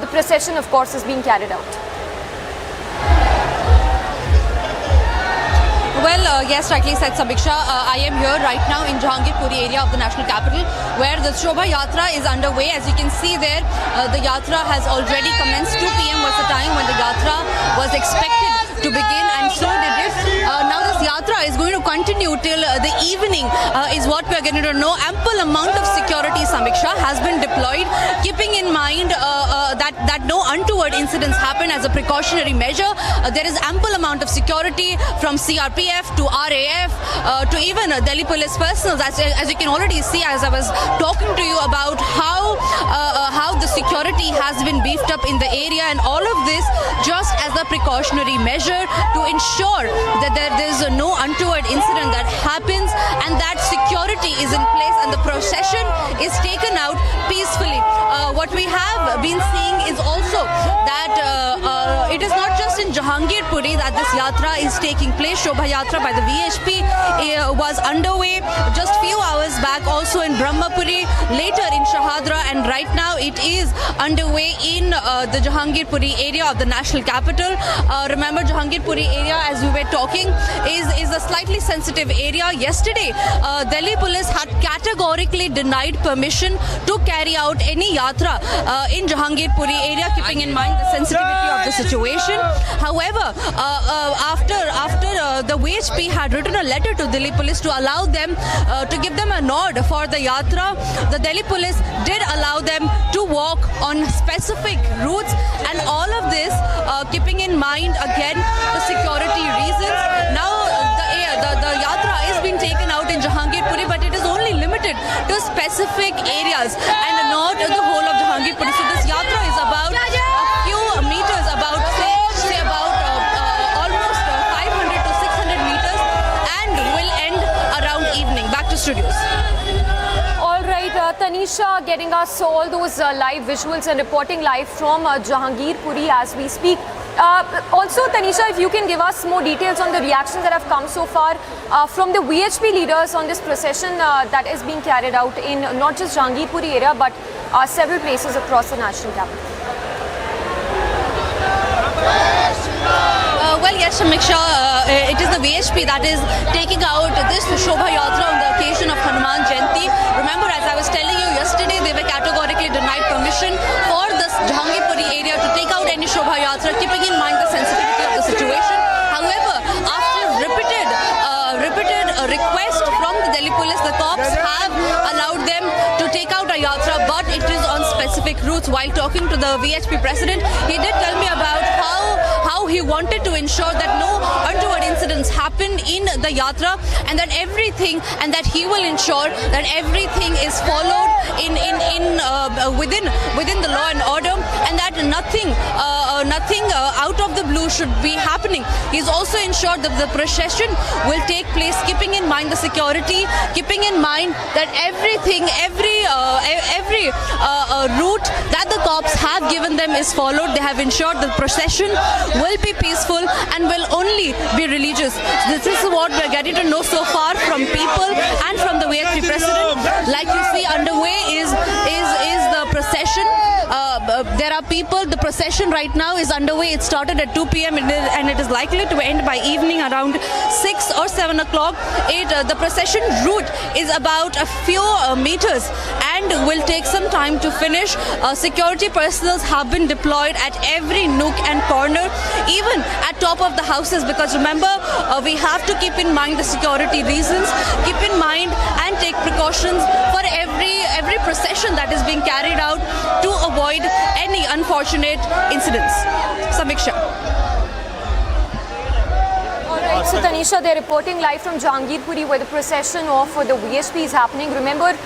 the procession, of course, is being carried out. Well, yes, rightly said, Samiksha. I am here right now in Jahangirpuri area of the national capital, where the Shobha Yatra is underway. As you can see there, the Yatra has already commenced. 2 p.m. was the time when the Yatra was expected to begin, and so did it. Now this Yatra is going to continue till the evening, is what we are getting to know. Ample amount of security, Samiksha, has been deployed, keeping in mind that no untoward incidents happen as a precautionary measure. There is ample amount of security from CRPF to RAF to even Delhi police personnel. As you can already see, as I was talking to you about how the security has been beefed up in the area, and all of this just as a precautionary measure to ensure that there is no untoward incident that happens, and that security is in place and the procession is taken out peacefully. What we have been seeing is also that it is not just in Jahangirpuri that this Yatra is taking place. Shobha Yatra by the VHP was underway just few hours back, also in Brahmapuri, later in Shahadra, and right now it is underway in the Jahangirpuri area of the national capital. Remember, Jahangirpuri area, as we were talking, is a slightly sensitive area. Yesterday, Delhi police had categorically denied permission to carry out any Yatra in Jahangirpuri area, keeping in mind the sensitivity of the situation. However, after the VHP had written a letter to Delhi police to allow them, to give them a nod for the Yatra, the Delhi police did allow them to walk on specific routes, and all of this keeping in mind again the security reasons. Now the Yatra is being taken out in Jahangirpuri, but it is only limited to specific areas and not the whole of Jahangirpuri. So this Yatra is about a few meters, about say about almost 500 to 600 meters, and will end around evening. Back to studios. All right, Tanisha getting us all those live visuals and reporting live from Jahangirpuri as we speak. Also, Tanisha, if you can give us more details on the reactions that have come so far from the VHP leaders on this procession that is being carried out in not just Jahangirpuri area but several places across the national capital. Well, yes, Samiksha, it is the VHP that is taking out this Shobha Yatra on the occasion of Hanuman Jayanti. Remember, as I was telling you yesterday, they were categorically denied permission for this Jahangirpuri area to take out any Shobha Yatra, keeping in mind the sensitivity of the situation. However, after repeated request from the Delhi police, the cops have allowed them to take out a Yatra, but it is on specific routes. While talking to the VHP president, he did tell me about how he wanted to ensure that no untoward incidents happen in the Yatra, and that he will ensure that everything is followed within the law and order, and that nothing out of the blue should be happening. He's also ensured that the procession will take place keeping in mind the security, keeping in mind that every route that the cops have given them is followed. They have ensured the procession will be peaceful and will only be religious. This is what we're getting to know so far from people and from the VHP president. Like you see, underway is the procession. There are people. The procession right now is underway. It started at 2 p.m. and it is likely to end by evening around 6 or 7 o'clock. The procession route is about a few meters and will take some time to finish. Security personnel have been deployed at every nook and corner, even at top of the houses, because remember, we have to keep in mind the security reasons, keep in mind and take precautions for every procession that is being carried out to avoid any unfortunate incidents. Samiksha. Alright, so Tanisha, they're reporting live from Jahangirpuri where the procession of the VHP is happening. Remember,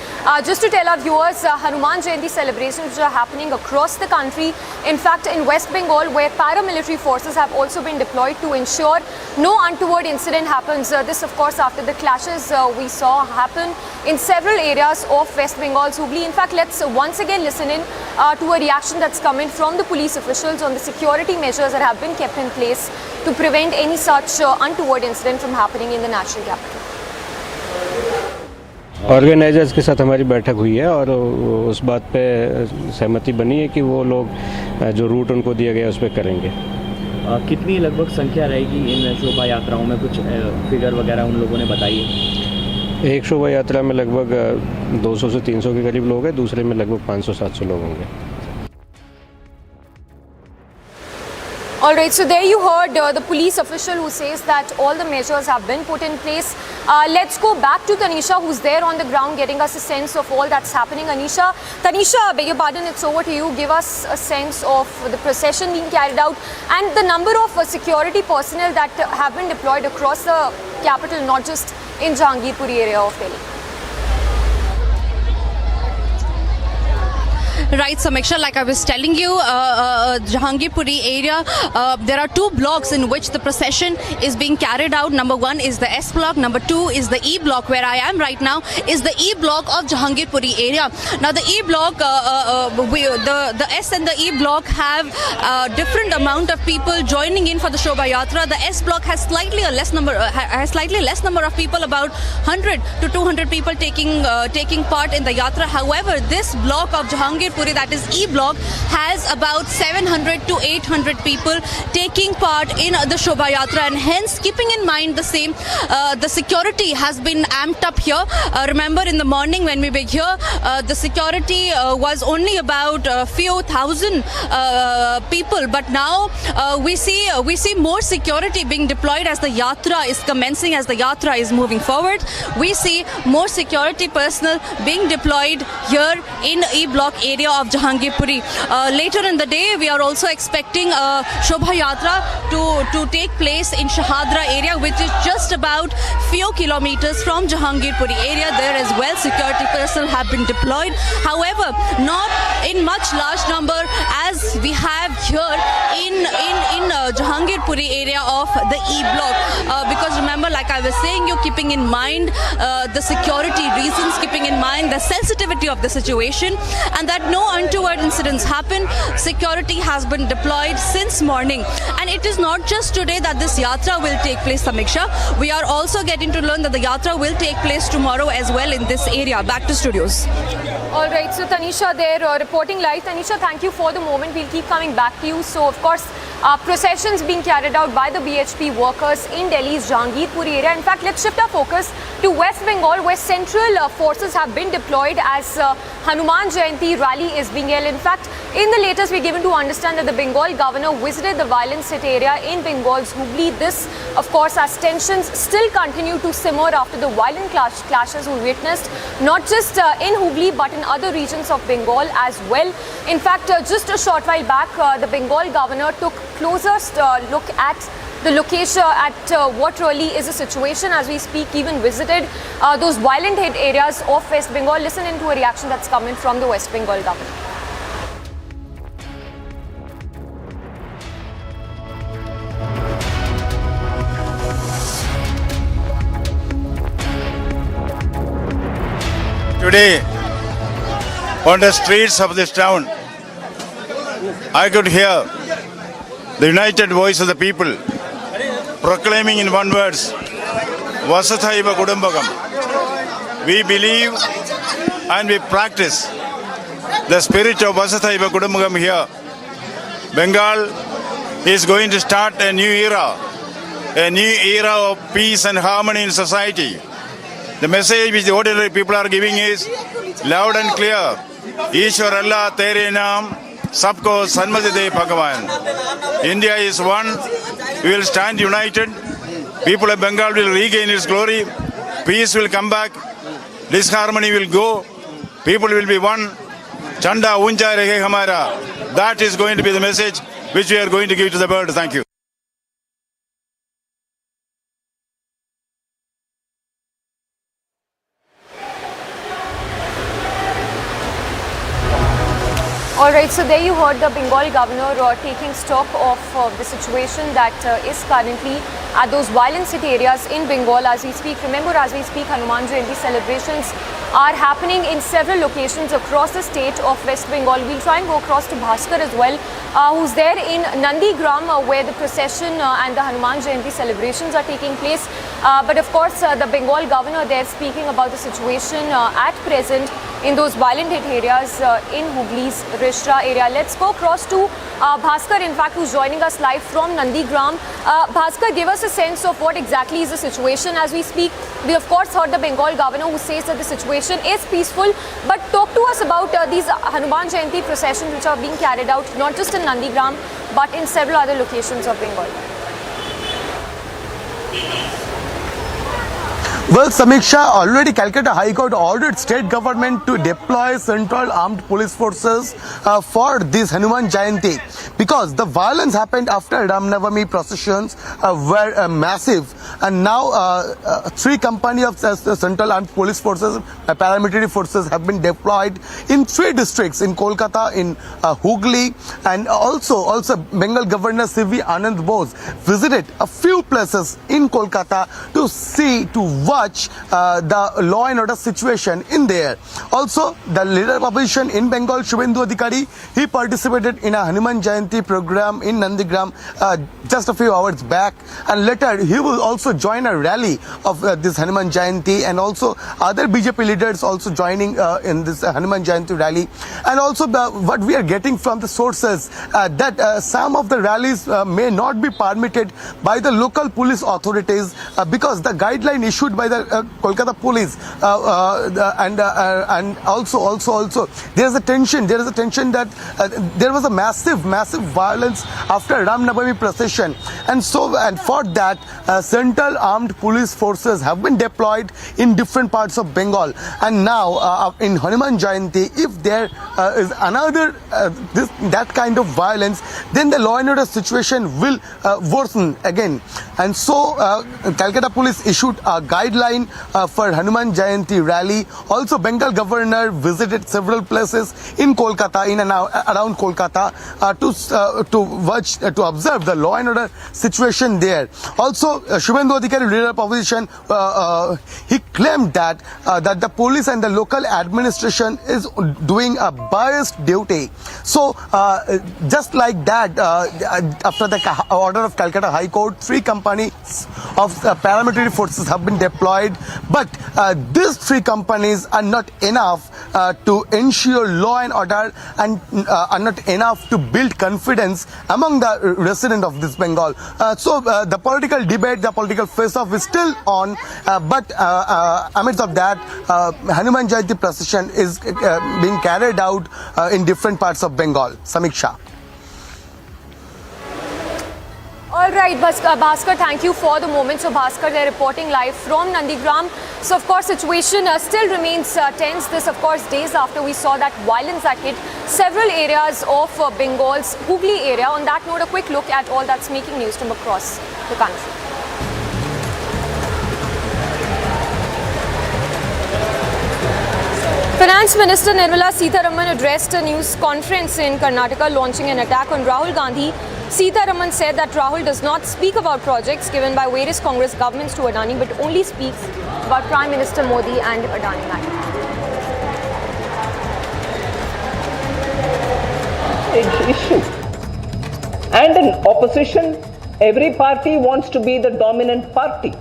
just to tell our viewers, Hanuman Jayanti celebrations are happening across the country. In fact, in West Bengal, where paramilitary forces have also been deployed to ensure no untoward incident happens. This, of course, after the clashes we saw happen in several areas of West Bengal's Hooghly. In fact, let's once again listen in to a reaction that's coming from the police officials on the security measures that have been kept in place to prevent any such untoward incident from happening in the national capital. Organisers के साथ हमारी बैठक हुई है और उस बात पे सहमति बनी है कि वो लोग जो रूट उनको दिया गया उस पर करेंगे। कितनी लगभग संख्या रहेगी इन शोभा यात्राओं में, कुछ फिगर वगैरह उन लोगों ने बताई है? एक शोभा यात्रा में लगभग 200 से 300 के करीब लोग हैं, दूसरे में लगभग 500-700 लोग होंगे। Alright, so there you heard the police official who says that all the measures have been put in place. Let's go back to Tanisha, who's there on the ground getting us a sense of all that's happening. Tanisha, beg your pardon, it's over to you. Give us a sense of the procession being carried out and the number of security personnel that have been deployed across the capital, not just in Jahangirpuri area of Delhi. Right, Samiksha, like I was telling you, Jahangirpuri area, there are two blocks in which the procession is being carried out. Number one is the S block, number two is the E block, where I am right now, is the E block of Jahangirpuri area. Now the E block, the S and the E block have different amount of people joining in for the Shobha Yatra. The S block has slightly less number of people, about 100 to 200 people taking part in the Yatra. However, this block of Jahangirpuri, that is E block, has about 700 to 800 people taking part in the Shobha Yatra, and hence, keeping in mind the same, the security has been amped up here. Remember, in the morning when we were here, the security was only about a few thousand people, but now we see more security being deployed as the Yatra is commencing, as the Yatra is moving forward. We see more security personnel being deployed here in E block area of Jahangirpuri. Later in the day, we are also expecting a Shobha Yatra to take place in Shahadra area, which is just about few kilometers from Jahangirpuri area. There as well, security personnel have been deployed. However, not in much large number as we have here in Jahangirpuri area of the E block. Because remember, like I was saying, you're keeping in mind the security reasons, keeping in mind the sensitivity of the situation, and that no untoward incidents happen. Security has been deployed since morning, and it is not just today that this Yatra will take place, Samiksha. We are also getting to learn that the Yatra will take place tomorrow as well in this area. Back to studios. Alright, so Tanisha there reporting live. Tanisha, thank you for the moment. We'll keep coming back to you. So, of course, processions being carried out by the BHP workers in Delhi's Jahangirpuri area. In fact, let's shift our focus to West Bengal, where central forces have been deployed as Hanuman Jayanti rally is being held. In fact, in the latest, we're given to understand that the Bengal governor visited the violence hit area in Bengal's Hooghly. This, of course, as tensions still continue to simmer after the violent clashes we witnessed, not just in Hooghly but in other regions of Bengal as well. In fact, just a short while back, the Bengal governor took closest look at the location, at what really is the situation as we speak, even visited those violent hit areas of West Bengal. Listen into a reaction that's coming from the West Bengal governor. Today, on the streets of this town, I could hear the united voice of the people proclaiming in one words, Vasathaiva Kudumbakam. We believe and we practice the spirit of Vasathaiva Kudumbakam here. Bengal is going to start a new era of peace and harmony in society. The message which the ordinary people are giving is loud and clear. Ishwar Allah Tere Naam Sabko Sanmati De Bhagavan. India is one. We will stand united. People of Bengal will regain its glory. Peace will come back. Disharmony will go. People will be one. Chanda Unja Rehe Hamara. That is going to be the message which we are going to give to the world. Thank you. Alright, so there you heard the Bengal governor taking stock of the situation that is currently at those violent city areas in Bengal as we speak. Remember, as we speak, Hanuman Jayanti celebrations are happening in several locations across the state of West Bengal. We'll try and go across to Bhaskar as well, who's there in Nandigram where the procession and the Hanuman Jayanti celebrations are taking place. But of course, the Bengal governor there speaking about the situation at present in those violent hit areas in Hugli's Rishra area. Let's go across to Bhaskar, in fact, who's joining us live from Nandigram. Bhaskar, give us a sense of what exactly is the situation as we speak. We of course heard the Bengal governor who says that the situation is peaceful, but talk to us about these Hanuman Jayanti processions which are being carried out not just in Nandigram but in several other locations of Bengal. Well, Samiksha, already Calcutta High Court ordered state government to deploy central armed police forces for this Hanuman Jayanti because the violence happened after Ram Navami processions were massive, and now 3 companies of central armed police forces, paramilitary forces have been deployed in 3 districts in Kolkata, in Hooghly, and also Bengal Governor C.V. Anand Bose visited a few places in Kolkata to watch the law and order situation in there. Also, the leader of opposition in Bengal, Shubhendu Adhikari, he participated in a Hanuman Jayanti program in Nandigram just a few hours back, and later he will also join a rally of this Hanuman Jayanti, and also other BJP leaders also joining in this Hanuman Jayanti rally. And also what we are getting from the sources that some of the rallies may not be permitted by the local police authorities because the guideline issued by the Kolkata police and also there is a tension that there was a massive violence after Ram Navami procession, and for that central armed police forces have been deployed in different parts of Bengal. And now in Hanuman Jayanti, if there is another that kind of violence, then the law and order situation will worsen again. And so Calcutta police issued a guideline for Hanuman Jayanti rally. Also, Bengal governor visited several places in Kolkata, in and around Kolkata, to observe the law and order situation there. Also, Shubhendu Adhikari, leader of opposition, he claimed that the police and the local administration is doing a biased duty. So, just like that, after the order of Calcutta High Court, 3 companies of paramilitary forces have been deployed, but these 3 companies are not enough to ensure law and order, and are not enough to build confidence among the residents of this Bengal. So the political debate, the political face-off is still on, but amidst of that, Hanuman Jayanti procession is being carried out in different parts of Bengal. Samiksha. All right, Bhaskar, thank you for the moment. So Bhaskar, they're reporting live from Nandigram. So of course, situation still remains tense. This, of course, days after we saw that violence that hit several areas of Bengal's Hooghly area. On that note, a quick look at all that's making news from across the country. Finance Minister Nirmala Sitharaman addressed a news conference in Karnataka launching an attack on Rahul Gandhi. Sitharaman said that Rahul does not speak about projects given by various Congress governments to Adani, but only speaks about Prime Minister Modi and Adani matter. Issue. And in opposition, every party wants to be the dominant party.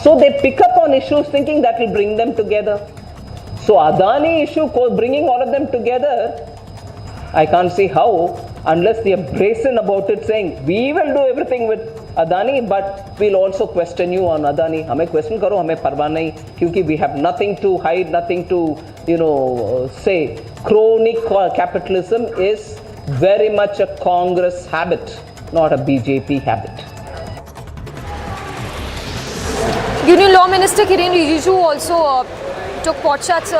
So they pick up on issues thinking that will bring them together. So Adani issue, bringing all of them together, I can't see how, unless they are brazen about it, saying we will do everything with Adani, but we'll also question you on Adani. Hame question karo, hame parwa nahi, kyunki we have nothing to hide, nothing to, say. Chronic capitalism is very much a Congress habit, not a BJP habit. Union Law Minister Kiren Rijiju also took pot shots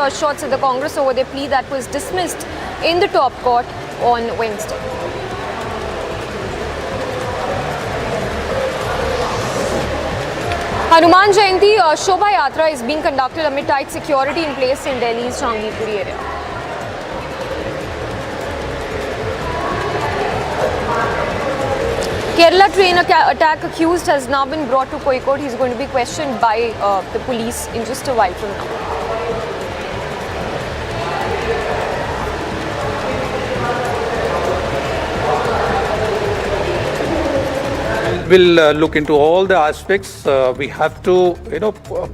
at the Congress over their plea that was dismissed in the top court on Wednesday. Hanuman Jayanti Shobha Yatra is being conducted amid tight security in place in Delhi's Jahangirpuri area. Kerala train attack accused has now been brought to Kozhikode. He's going to be questioned by the police in just a while from now. will look into all the aspects. We have to,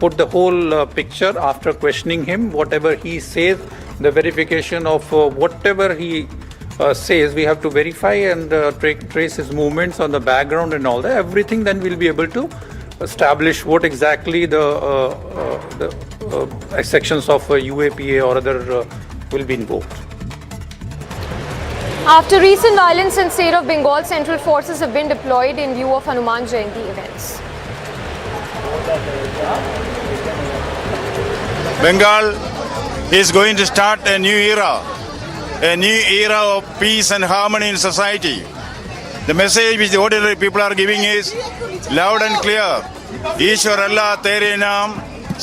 put the whole picture after questioning him. Whatever he says, the verification of whatever he says, we have to verify and trace his movements on the background and all that. Everything, then we'll be able to establish what exactly the sections of UAPA or other will be invoked. After recent violence in state of Bengal, central forces have been deployed in view of Hanuman Jayanti events. Bengal is going to start a new era of peace and harmony in society. The message which the ordinary people are giving is loud and clear. Ishwar Allah Tere Naam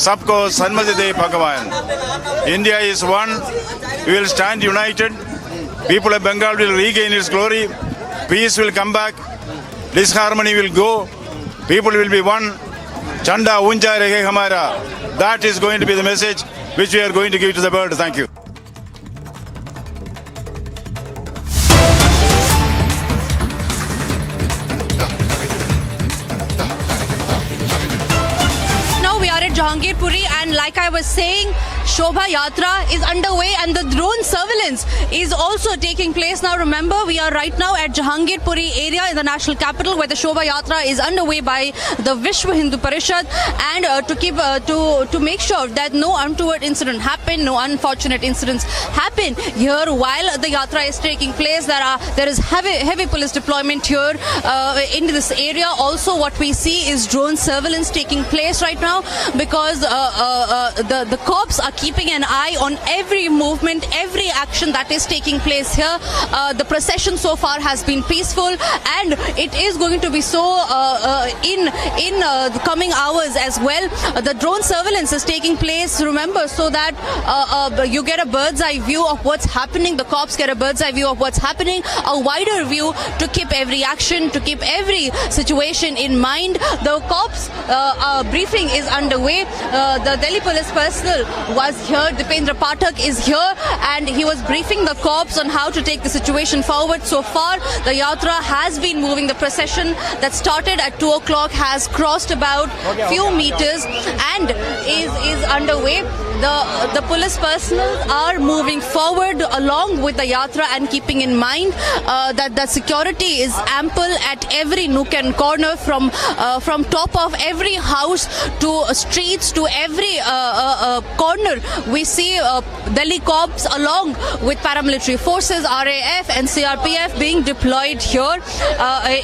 Sabko Sanmati De Bhagavan. India is one. We will stand united. People of Bengal will regain its glory. Peace will come back. Disharmony will go. People will be one. Chanda Unja Rehe Hamara. That is going to be the message which we are going to give to the world. Thank you. Jahangirpuri, and like I was saying, Shobha Yatra is underway and the drone surveillance is also taking place. Now remember, we are right now at Jahangirpuri area in the national capital where the Shobha Yatra is underway by the Vishwa Hindu Parishad, and to make sure that no untoward incident happen, no unfortunate incidents happen here while the Yatra is taking place. There is heavy police deployment here in this area. Also what we see is drone surveillance taking place right now, because the cops are keeping an eye on every movement, every action that is taking place here. The procession so far has been peaceful, and it is going to be so in the coming hours as well. The drone surveillance is taking place, remember, so that you get a bird's eye view of what's happening. The cops get a bird's eye view of what's happening, a wider view to keep every action, to keep every situation in mind. The cops briefing is underway. The Delhi police personnel was here. Dipendra Pathak is here, and he was briefing the cops on how to take the situation forward. So far, the Yatra has been moving. The procession that started at 2 o'clock has crossed about few meters and is underway. The police personnel are moving forward along with the Yatra, and keeping in mind that the security is ample at every nook and corner, from top of every house to streets to every corner. We see Delhi cops along with paramilitary forces, RAF and CRPF being deployed here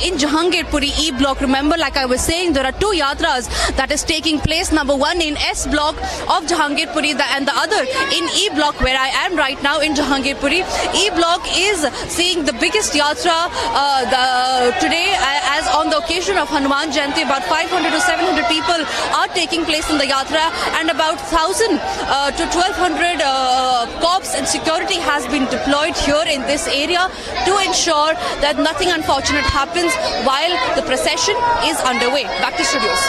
in Jahangirpuri E block. Remember, like I was saying, there are two Yatras that is taking place. Number one in S block of Jahangirpuri, and the other in E block, where I am right now in Jahangirpuri. E block is seeing the biggest Yatra today, as on the occasion of Hanuman Jayanti. About 500 to 700 people are taking place in the Yatra, and about 1,000 to 1,200 cops and security has been deployed here in this area to ensure that nothing unfortunate happens while the procession is underway. Back to studios.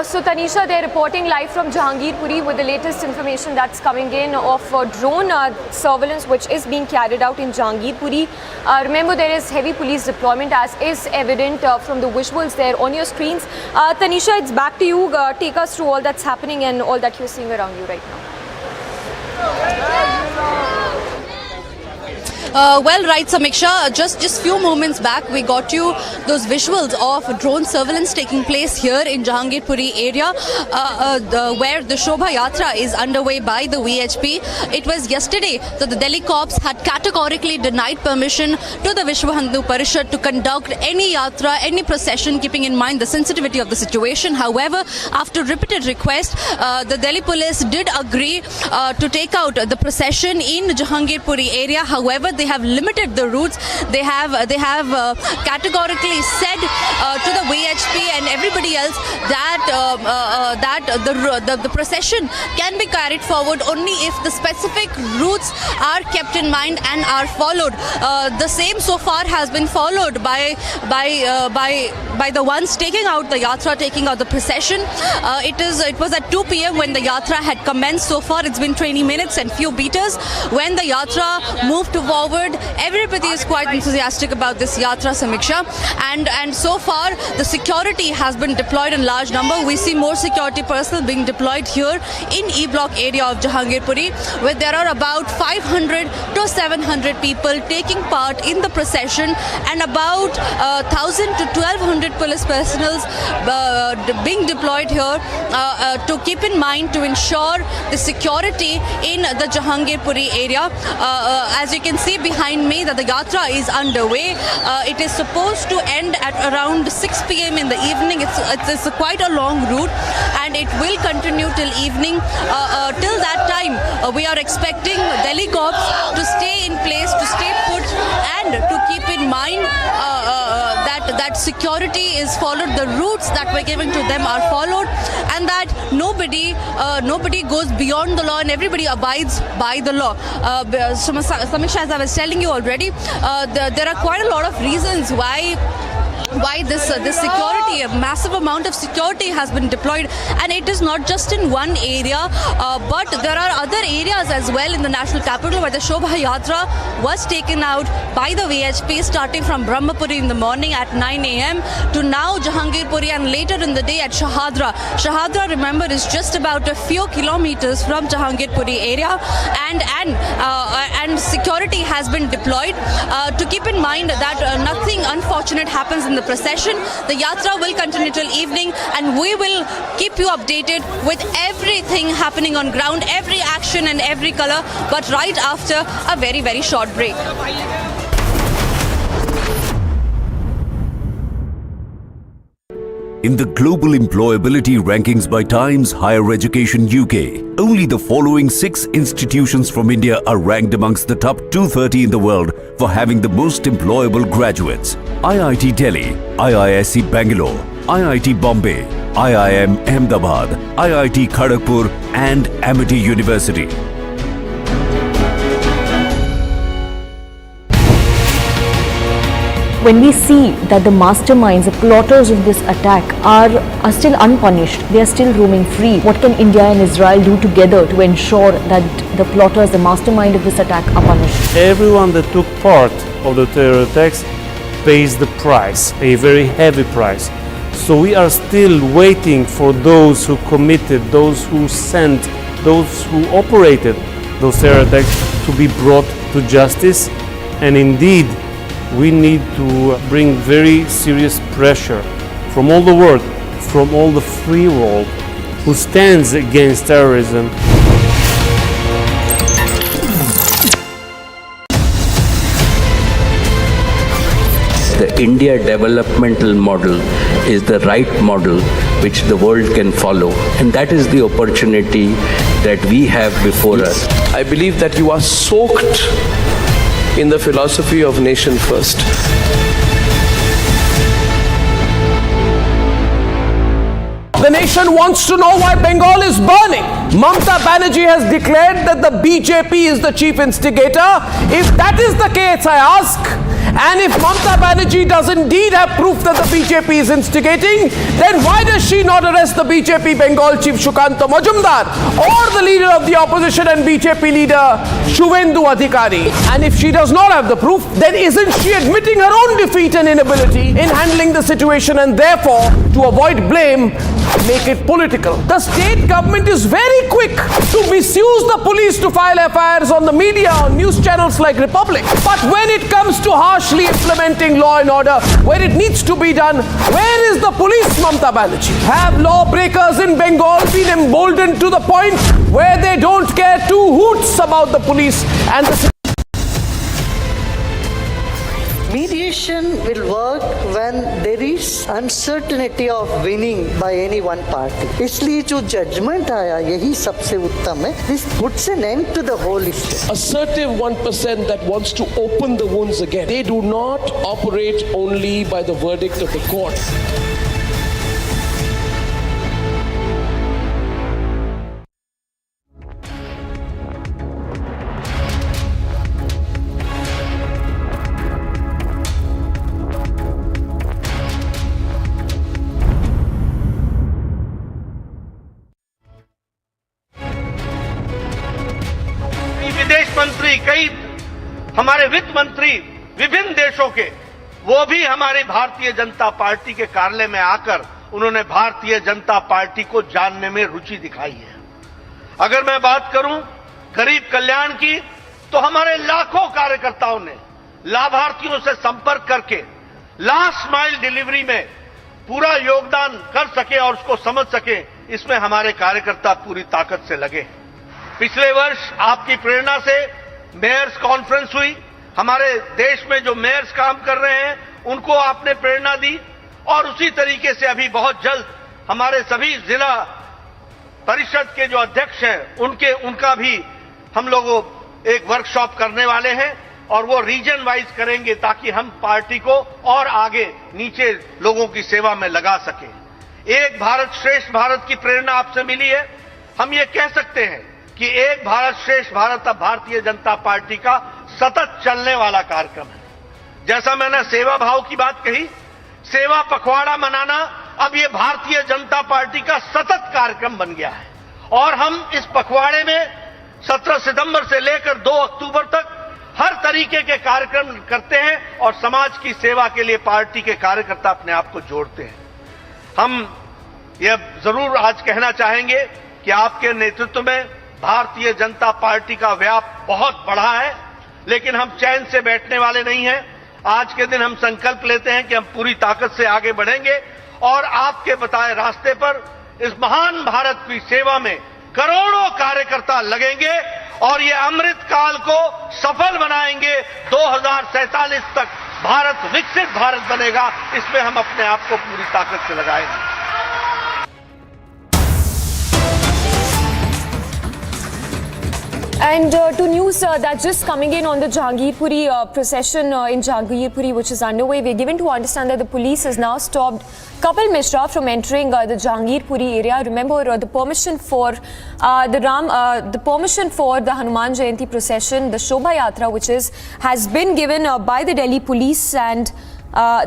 So Tanisha, they're reporting live from Jahangirpuri with the latest information that's coming in of drone surveillance which is being carried out in Jahangirpuri. Remember, there is heavy police deployment, as is evident from the visuals there on your screens. Tanisha, it's back to you. Take us through all that's happening and all that you're seeing around you right now. Well, right, Samiksha, just few moments back we got you those visuals of drone surveillance taking place here in Jahangirpuri area, where the Shobha Yatra is underway by the VHP. It was yesterday that the Delhi cops had categorically denied permission to the Vishwa Hindu Parishad to conduct any Yatra, any procession, keeping in mind the sensitivity of the situation. However, after repeated requests, the Delhi police did agree to take out the procession in Jahangirpuri area. However, they they have limited the routes. They have categorically said to the VHP and everybody else that the procession can be carried forward only if the specific routes are kept in mind and are followed. The same so far has been followed by the ones taking out the Yatra, taking out the procession. It was at 2 p.m. when the Yatra had commenced. So far it's been 20 minutes and few beaters. When the Yatra moved forward, everybody is quite enthusiastic about this Yatra, Samiksha, and so far the security has been deployed in large number. We see more security personnel being deployed here in E block area of Jahangirpuri, where there are about 500 to 700 people taking part in the procession and about 1,000 to 1,200 police personnel being deployed here to keep in mind to ensure the security in the Jahangirpuri area. As you can see behind me that the Yatra is underway. It is supposed to end at around 6 p.m. in the evening. It's quite a long route and it will continue till evening. Till that time, we are expecting Delhi cops to stay in place, to stay put and to keep in mind that security is followed, the routes that we're giving to them are followed, and that nobody goes beyond the law and everybody abides by the law. Samiksha, as I was telling you already, there are quite a lot of reasons why this security, a massive amount of security has been deployed, and it is not just in one area, but there are other areas as well in the national capital where the Shobha Yatra was taken out by the VHP, starting from Brahmapuri in the morning at 9 a.m. to now Jahangirpuri, and later in the day at Shahadra. Shahadra, remember, is just about a few kilometers from Jahangirpuri area, and security has been deployed to keep in mind that nothing unfortunate happens in the procession. The Yatra will continue till evening, and we will keep you updated with everything happening on ground, every action and every color, but right after a very, very short break. In the global employability rankings by Times Higher Education UK, only the following 6 institutions from India are ranked amongst the top 230 in the world for having the most employable graduates: IIT Delhi, IISc Bangalore, IIT Bombay, IIM Ahmedabad, IIT Kharagpur and Amity University. When we see that the masterminds, the plotters of this attack are still unpunished, they are still roaming free, what can India and Israel do together to ensure that the plotters, the mastermind of this attack are punished? Everyone that took part of the terror attacks pays the price, a very heavy price. So we are still waiting for those who committed, those who sent, those who operated those terror attacks to be brought to justice. And indeed, we need to bring very serious pressure from all the world, from all the free world who stands against terrorism. The India developmental model is the right model which the world can follow, and that is the opportunity that we have before us. I believe that you are soaked in the philosophy of nation first. The nation wants to know why Bengal is burning. Mamata Banerjee has declared that the BJP is the chief instigator. If that is the case, I ask, and if Mamata Banerjee does indeed have proof that the BJP is instigating, then why does she not arrest the BJP Bengal chief Shukanta Majumdar or the leader of the opposition and BJP leader Shuvendu Adhikari? And if she does not have the proof, then isn't she admitting her own defeat and inability in handling the situation, and therefore, to avoid blame, make it political? The state government is very quick to misuse the police to file FIRs on the media, on news channels like Republic. But when it comes to harshly implementing law and order, where it needs to be done, where is the police, Mamata Banerjee? Have lawbreakers in Bengal been emboldened to the point where they don't care two hoots about the police and the coalition will work when there is uncertainty of winning by any one party. इसलिए जो judgment आया यही सबसे उत्तम है. This puts an end to the whole issue. Assertive 1% that wants to open the wounds again. They do not operate only by the verdict of the court. विदेश मंत्री, कई हमारे वित्त मंत्री विभिन्न देशों के, वो भी हमारी भारतीय जनता पार्टी के कार्यालय में आकर उन्होंने भारतीय जनता पार्टी को जानने में रुचि दिखाई है. अगर मैं बात करूं गरीब कल्याण की, तो हमारे लाखों कार्यकर्ताओं ने लाभार्थियों से संपर्क करके लास्ट माइल डिलीवरी में पूरा योगदान कर सके और उसको समझ सके, इसमें हमारे कार्यकर्ता पूरी ताकत से लगे हैं. पिछले वर्ष आपकी प्रेरणा से मेयर्स कॉन्फ्रेंस हुई. हमारे देश में जो मेयर्स काम कर रहे हैं उनको आपने प्रेरणा दी, और उसी तरीके से अभी बहुत जल्द हमारे सभी जिला परिषद के जो अध्यक्ष हैं उनका भी हम लोग एक वर्कशॉप करने वाले हैं, और वो रीजन वाइज करेंगे ताकि हम पार्टी को और आगे नीचे लोगों की सेवा में लगा सकें. एक भारत श्रेष्ठ भारत की प्रेरणा आपसे मिली है. हम ये कह सकते हैं कि एक भारत श्रेष्ठ भारत अब भारतीय जनता पार्टी का सतत चलने वाला कार्यक्रम है. जैसा मैंने सेवा भाव की बात कही, सेवा पखवाड़ा मनाना अब ये भारतीय जनता पार्टी का सतत कार्यक्रम बन गया है, और हम इस पखवाड़े में 17 सितंबर से लेकर 2 अक्टूबर तक हर तरीके के कार्यक्रम करते हैं और समाज की सेवा के लिए पार्टी के कार्यकर्ता अपने आप को जोड़ते हैं. हम ये जरूर आज कहना चाहेंगे कि आपके नेतृत्व में भारतीय जनता पार्टी का व्याप बहुत बढ़ा है, लेकिन हम चैन से बैठने वाले नहीं हैं. आज के दिन हम संकल्प लेते हैं कि हम पूरी ताकत से आगे बढ़ेंगे और आपके बताए रास्ते पर इस महान भारत की सेवा में करोड़ों कार्यकर्ता लगेंगे और ये अमृत काल को सफल बनाएंगे. 2047 तक भारत विकसित भारत बनेगा. इसमें हम अपने आप को पूरी ताकत से लगाएंगे. And to news that's just coming in on the Jahangirpuri procession in Jahangirpuri, which is underway. We're given to understand that the police has now stopped Kapil Mishra from entering the Jahangirpuri area. Remember, the permission for the permission for the Hanuman Jayanti procession, the Shobha Yatra, which has been given by the Delhi police, and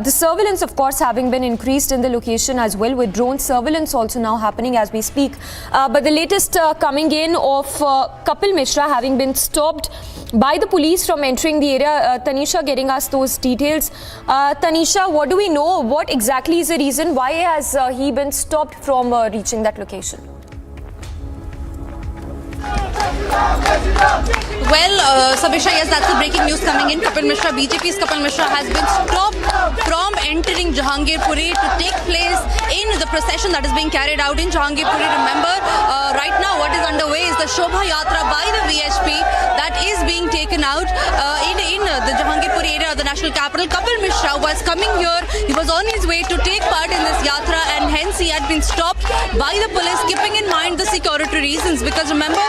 the surveillance, of course, having been increased in the location as well, with drone surveillance also now happening as we speak. But the latest coming in of Kapil Mishra having been stopped by the police from entering the area. Tanisha getting us those details. Tanisha, what do we know? What exactly is the reason? Why has he been stopped from reaching that location? Well, Sabisha, yes, that's the breaking news coming in. Kapil Mishra, BJP's Kapil Mishra has been stopped from entering Jahangirpuri to take place in the procession that is being carried out in Jahangirpuri. Remember, right now what is underway is the Shobha Yatra by the VHP that is being taken out in the Jahangirpuri area of the national capital. Kapil Mishra was coming here. He was on his way to take part in this yatra, and hence he had been stopped by the police, keeping in mind the security reasons. Because remember,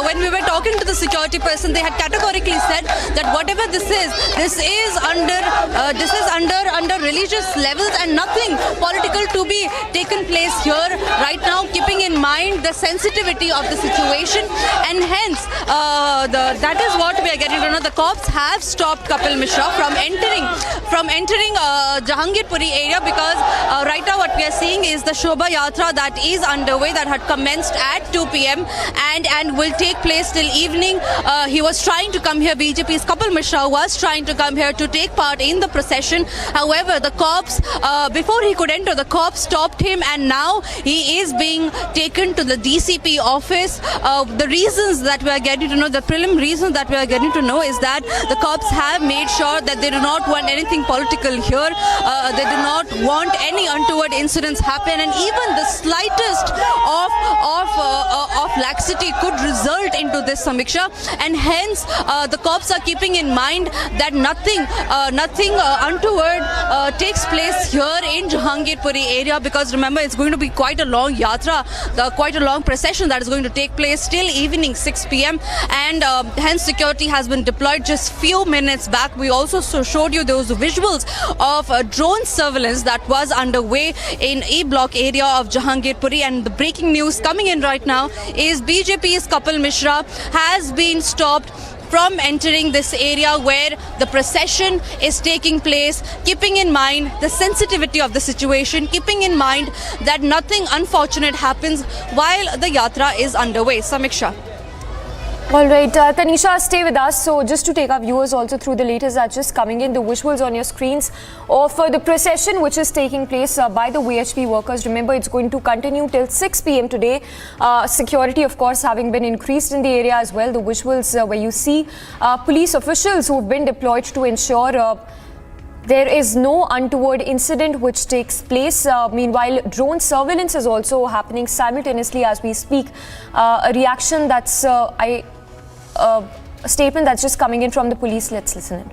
when we were talking to the security person, they had categorically said that whatever this is under religious levels and nothing political to be taken place here right now, keeping in mind the sensitivity of the situation, and hence that is what we are getting to know. The cops have stopped Kapil Mishra from entering Jahangirpuri area, because right now what we are seeing is the Shobha Yatra that is underway, that had commenced at 2 p.m. and will take place till evening. He was trying to come here, BJP's Kapil Mishra was trying to come here to take part in the procession. However, the cops, before he could enter, the cops stopped him, and now he is being taken taken to the DCP office. The reasons that we are getting to know, the prelim reasons that we are getting to know is that the cops have made sure that they do not want anything political here. They do not want any untoward incidents happen, and even the slightest of laxity could result into this, Samiksha, and hence the cops are keeping in mind that nothing untoward takes place here in Jahangirpuri area, because remember, it's going to be quite a long yatra, quite a long procession that is going to take place till evening 6 p.m. and hence security has been deployed. Just few minutes back we also showed you those visuals of drone surveillance that was underway in E block area of Jahangirpuri, and the breaking news coming in right now is BJP's Kapil Mishra has been stopped from entering this area where the procession is taking place, keeping in mind the sensitivity of the situation, keeping in mind that nothing unfortunate happens while the yatra is underway. Samiksha. All right, Tanisha, stay with us. So just to take our viewers also through the latest that's just coming in, the visuals on your screens of the procession which is taking place by the VHP workers. Remember, it's going to continue till 6 p.m. today. Security, of course, having been increased in the area as well. The visuals where you see police officials who've been deployed to ensure there is no untoward incident which takes place. Meanwhile, drone surveillance is also happening simultaneously as we speak. A reaction that's a statement that's just coming in from the police. Let's listen in.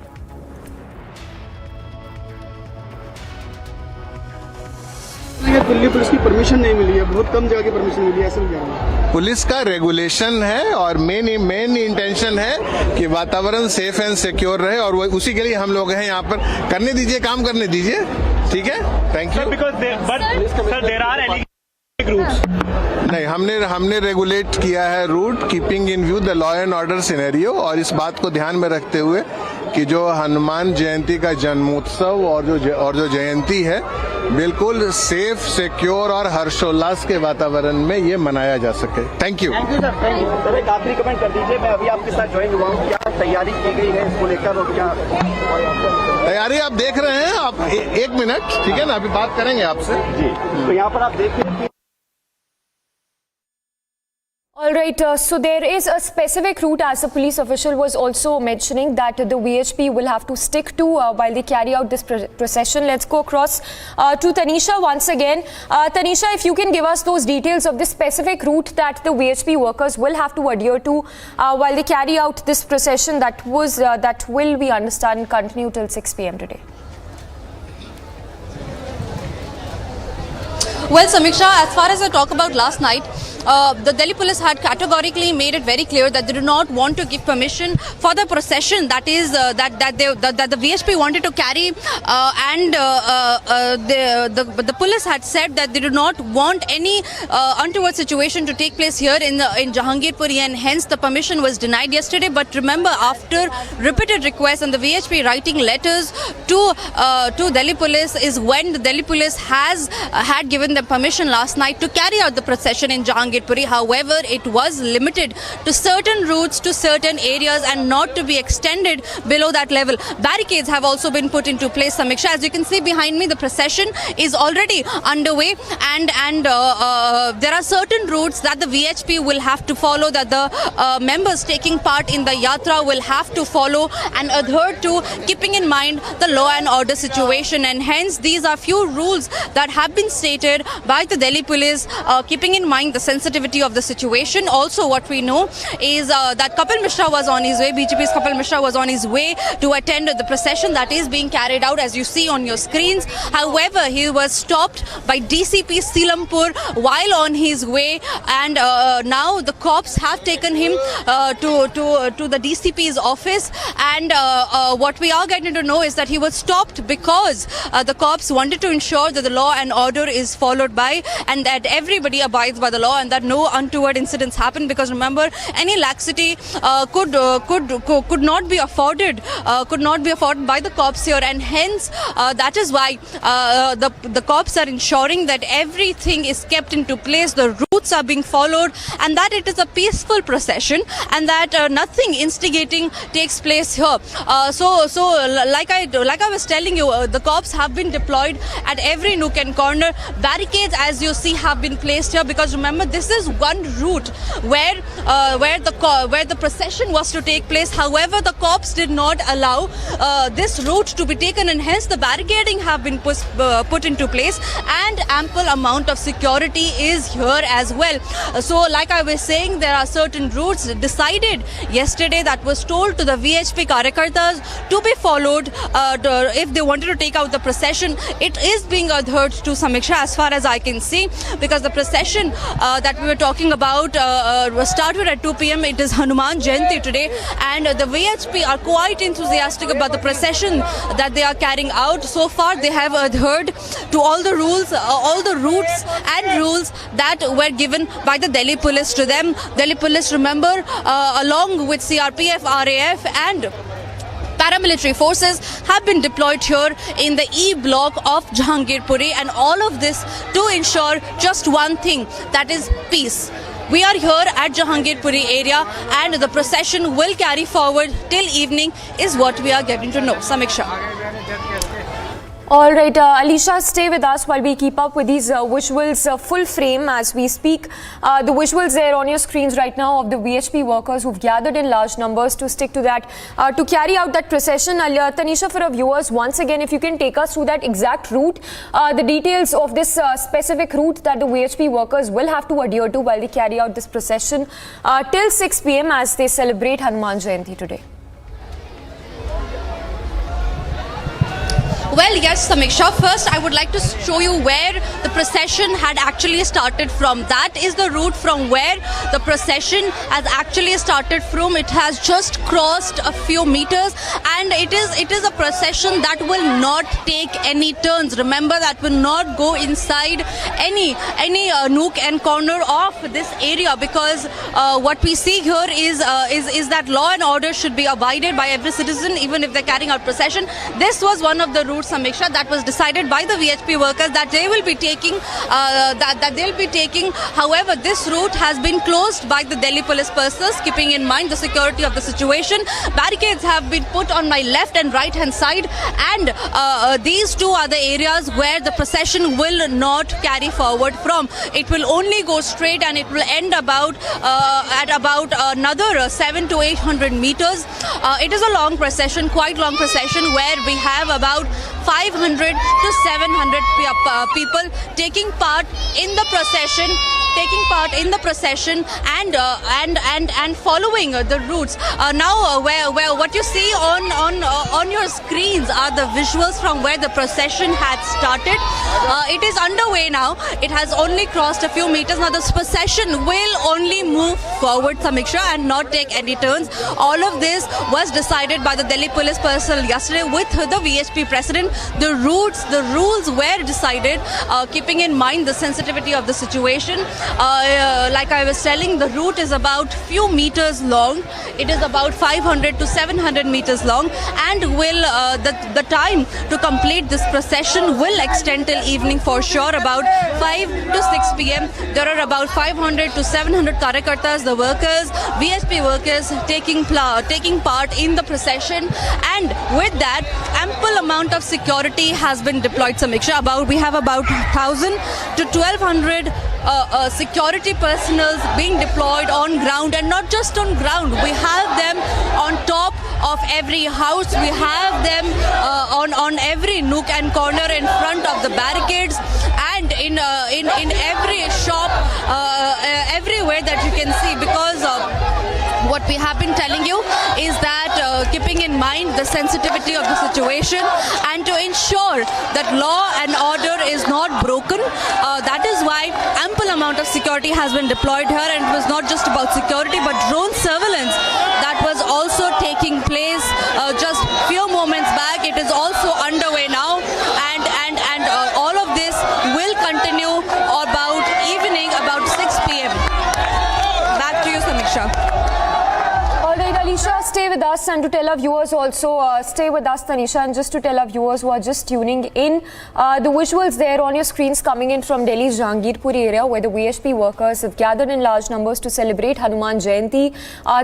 Delhi police की permission नहीं मिली है, बहुत कम जगह की permission मिली है, ऐसा क्या है? पुलिस का रेगुलेशन है और मेन इंटेंशन है कि वातावरण सेफ एंड सिक्योर रहे, और वो उसी के लिए हम लोग हैं यहाँ पर। करने दीजिए, काम करने दीजिए, ठीक है? Thank you. नहीं, हमने रेगुलेट किया है route, keeping in view the law and order scenario, और इस बात को ध्यान में रखते हुए कि जो हनुमान जयंती का जन्मोत्सव और जो जयंती है बिल्कुल सेफ, सिक्योर और हर्षोल्लास के वातावरण में ये मनाया जा सके। Thank you. सर, एक आखिरी कमेंट कर दीजिए। मैं अभी आपके साथ ज्वाइन हुआ हूँ, क्या तैयारी की गई है इसको लेकर और क्या तैयारी आप देख रहे हैं? आप एक मिनट, ठीक है ना, अभी बात करेंगे आपसे जी। तो यहाँ पर आप देख रहे हैं। All right, so there is a specific route, as the police official was also mentioning, that the VHP will have to stick to while they carry out this procession. Let's go across to Tanisha once again. Tanisha, if you can give us those details of the specific route that the VHP workers will have to adhere to while they carry out this procession that will, we understand, continue till 6 p.m. today. Well, Samiksha, as far as I talk about last night, the Delhi police had categorically made it very clear that they do not want to give permission for the procession that is that the VHP wanted to carry, and the police had said that they do not want any untoward situation to take place here in Jahangirpuri, and hence the permission was denied yesterday. But remember, after repeated requests and the VHP writing letters to Delhi police, is when the Delhi police had given them permission last night to carry out the procession in Jahangirpuri. However, it was limited to certain routes, to certain areas, and not to be extended below that level. Barricades have also been put into place, Samiksha. As you can see behind me, the procession is already underway, and there are certain routes that the VHP will have to follow, that the members taking part in the yatra will have to follow and adhere to, keeping in mind the law and order situation. And hence, these are few rules that have been stated by the Delhi police, keeping in mind the sensitivity of the situation. Also, what we know is that Kapil Mishra was on his way, BJP's Kapil Mishra was on his way to attend the procession that is being carried out, as you see on your screens. However, he was stopped by DCP Silampur while on his way, and now the cops have taken him to the DCP's office, and what we are getting to know is that he was stopped because the cops wanted to ensure that the law and order is followed by, and that everybody abides by the law, and that no untoward incidents happen. Because remember, any laxity could not be afforded by the cops here, and hence that is why the cops are ensuring that everything is kept into place. The rules routes are being followed, and that it is a peaceful procession, and that nothing instigating takes place here. Like I was telling you, the cops have been deployed at every nook and corner. Barricades, as you see, have been placed here, because remember, this is one route where the procession was to take place. However, the cops did not allow this route to be taken, and hence the barricading have been put into place, and ample amount of security is here as well. So like I was saying, there are certain routes decided yesterday that was told to the VHP Karyakartas to be followed if they wanted to take out the procession. It is being adhered to, Samiksha, as far as I can see, because the procession that we were talking about was started at 2 p.m. It is Hanuman Jayanti today, and the VHP are quite enthusiastic about the procession that they are carrying out. So far, they have adhered to all the rules, all the routes and rules that were given by the Delhi police to them. Delhi police, remember, along with CRPF, RAF and paramilitary forces have been deployed here in the E block of Jahangirpuri, and all of this to ensure just one thing, that is peace. We are here at Jahangirpuri area, and the procession will carry forward till evening is what we are getting to know. Samiksha. All right, Alisha, stay with us while we keep up with these visuals full frame as we speak. The visuals there on your screens right now of the VHP workers who've gathered in large numbers to stick to that, to carry out that procession. Tanisha, for our viewers, once again, if you can take us through that exact route, the details of this specific route that the VHP workers will have to adhere to while they carry out this procession till 6 p.m. as they celebrate Hanuman Jayanti today. Well, yes, Samiksha. First, I would like to show you where the procession had actually started from. That is the route from where the procession has actually started from. It has just crossed a few meters, and it is a procession that will not take any turns. Remember, that will not go inside any nook and corner of this area, because what we see here is that law and order should be abided by every citizen, even if they're carrying out procession. This was one of the routes, Samiksha, that was decided by the VHP workers that they will be taking. However, this route has been closed by the Delhi police personnel, keeping in mind the security of the situation. Barricades have been put on my left and right hand side, and these two are the areas where the procession will not carry forward from. It will only go straight, and it will end at about another 700 to 800 meters. It is a long procession, quite long procession, where we have about 500 to 700 people taking part in the procession, and following the routes. Now, where what you see on your screens are the visuals from where the procession had started. It is underway now. It has only crossed a few meters. Now, this procession will only move forward, Samiksha, and not take any turns. All of this was decided by the Delhi police personnel yesterday with the VHP president. The rules were decided, keeping in mind the sensitivity of the situation. Like I was telling, the route is about few meters long. It is about 500 to 700 meters long, and will the time to complete this procession will extend till evening for sure, about 5 to 6 p.m. There are about 500 to 700 Karyakartas, the workers, VHP workers, taking part in the procession, and with that, ample amount of security has been deployed, Samiksha. We have about 1,000 to 1,200 security personnel being deployed on ground, and not just on ground. We have them on top of every house. We have them on every nook and corner in front of the barricades, and in every shop, everywhere that you can see, because what we have been telling you is that keeping in mind the sensitivity of the situation, and to ensure that law and order is not broken, that is why ample amount of security has been deployed here. And it was not just about security, but drone surveillance that was also taking place just few moments back. It is also underway now, and all of this will continue about evening, about 6 p.m. Back to you, Samiksha. Alisha, stay with us. us and to tell our viewers also, stay with us, Tanisha, and just to tell our viewers who are just tuning in, the visuals there on your screens coming in from Delhi's Jahangirpuri area where the VHP workers have gathered in large numbers to celebrate Hanuman Jayanti.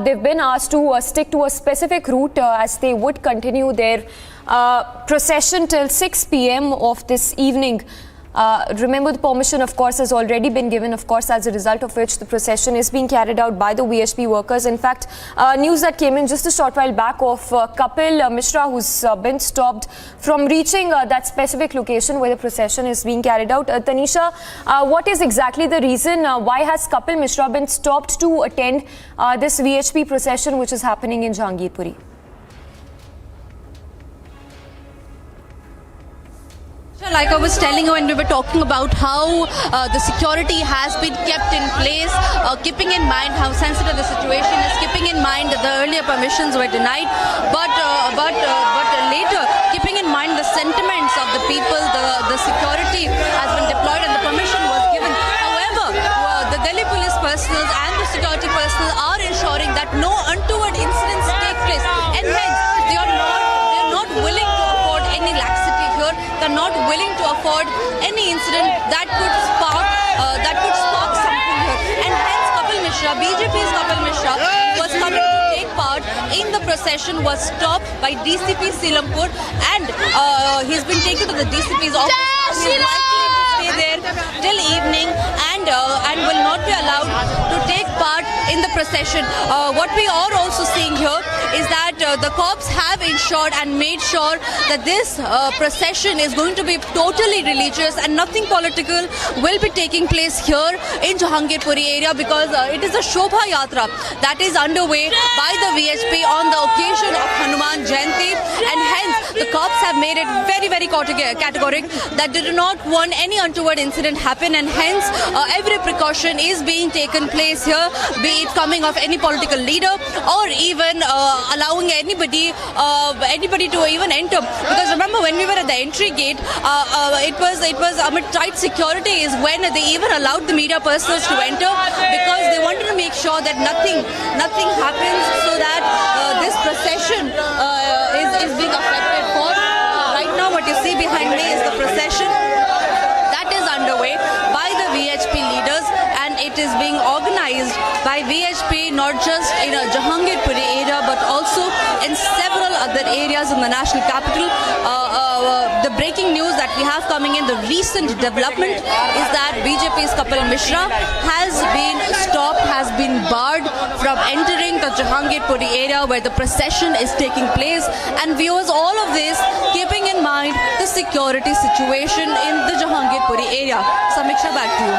They've been asked to stick to a specific route as they would continue their procession till 6 p.m. of this evening. Remember, the permission, of course, has already been given, of course, as a result of which the procession is being carried out by the VHP workers. In fact, news that came in just a short while back of Kapil Mishra, who's been stopped from reaching that specific location where the procession is being carried out. Tanisha, what is exactly the reason? Why has Kapil Mishra been stopped to attend this VHP procession which is happening in Jahangirpuri? Like I was telling you when we were talking about how the security has been kept in place, keeping in mind how sensitive the situation is, keeping in mind that the earlier permissions were denied, but later keeping in mind the sentiments of the people, the security has been deployed and the permission was given. However, the Delhi police personnel and the security personnel are ensuring that no untoward incidents take place, and hence they are not willing to afford any laxity here. They're not willing to afford any incident that could spark something here. And hence Kapil Mishra, BJP's Kapil Mishra, was coming to take part in the procession, was stopped by DCP Silampur, and he's been taken to the DCP's office. He's likely to stay there till evening and will not be allowed to take part in the procession. What we are also seeing here is that the cops have ensured and made sure that this procession is going to be totally religious and nothing political will be taking place here in Jahangirpuri area, because it is a Shobha Yatra that is underway by the VHP on the occasion of Hanuman Jayanti, and hence the cops have made it very, very categoric that they do not want any untoward incident happen, and hence every precaution is being taken place here, be it coming of any political leader or even allowing anybody to even enter. Because remember, when we were at the entry gate, it was amid tight security is when they even allowed the media persons to enter, because they wanted to make sure that nothing happens, so that this procession is being affected for. Right now what you see behind me is the procession that is underway by the VHP leaders, and it is being organized by VHP not just in a Jahangirpuri area but also in several other areas in the national capital. The breaking news that we have coming in, the recent development, is that BJP's Kapil Mishra has been stopped, has been barred from entering the Jahangirpuri area where the procession is taking place. And viewers, all of this keeping in mind the security situation in the Jahangirpuri area. Samiksha, back to you.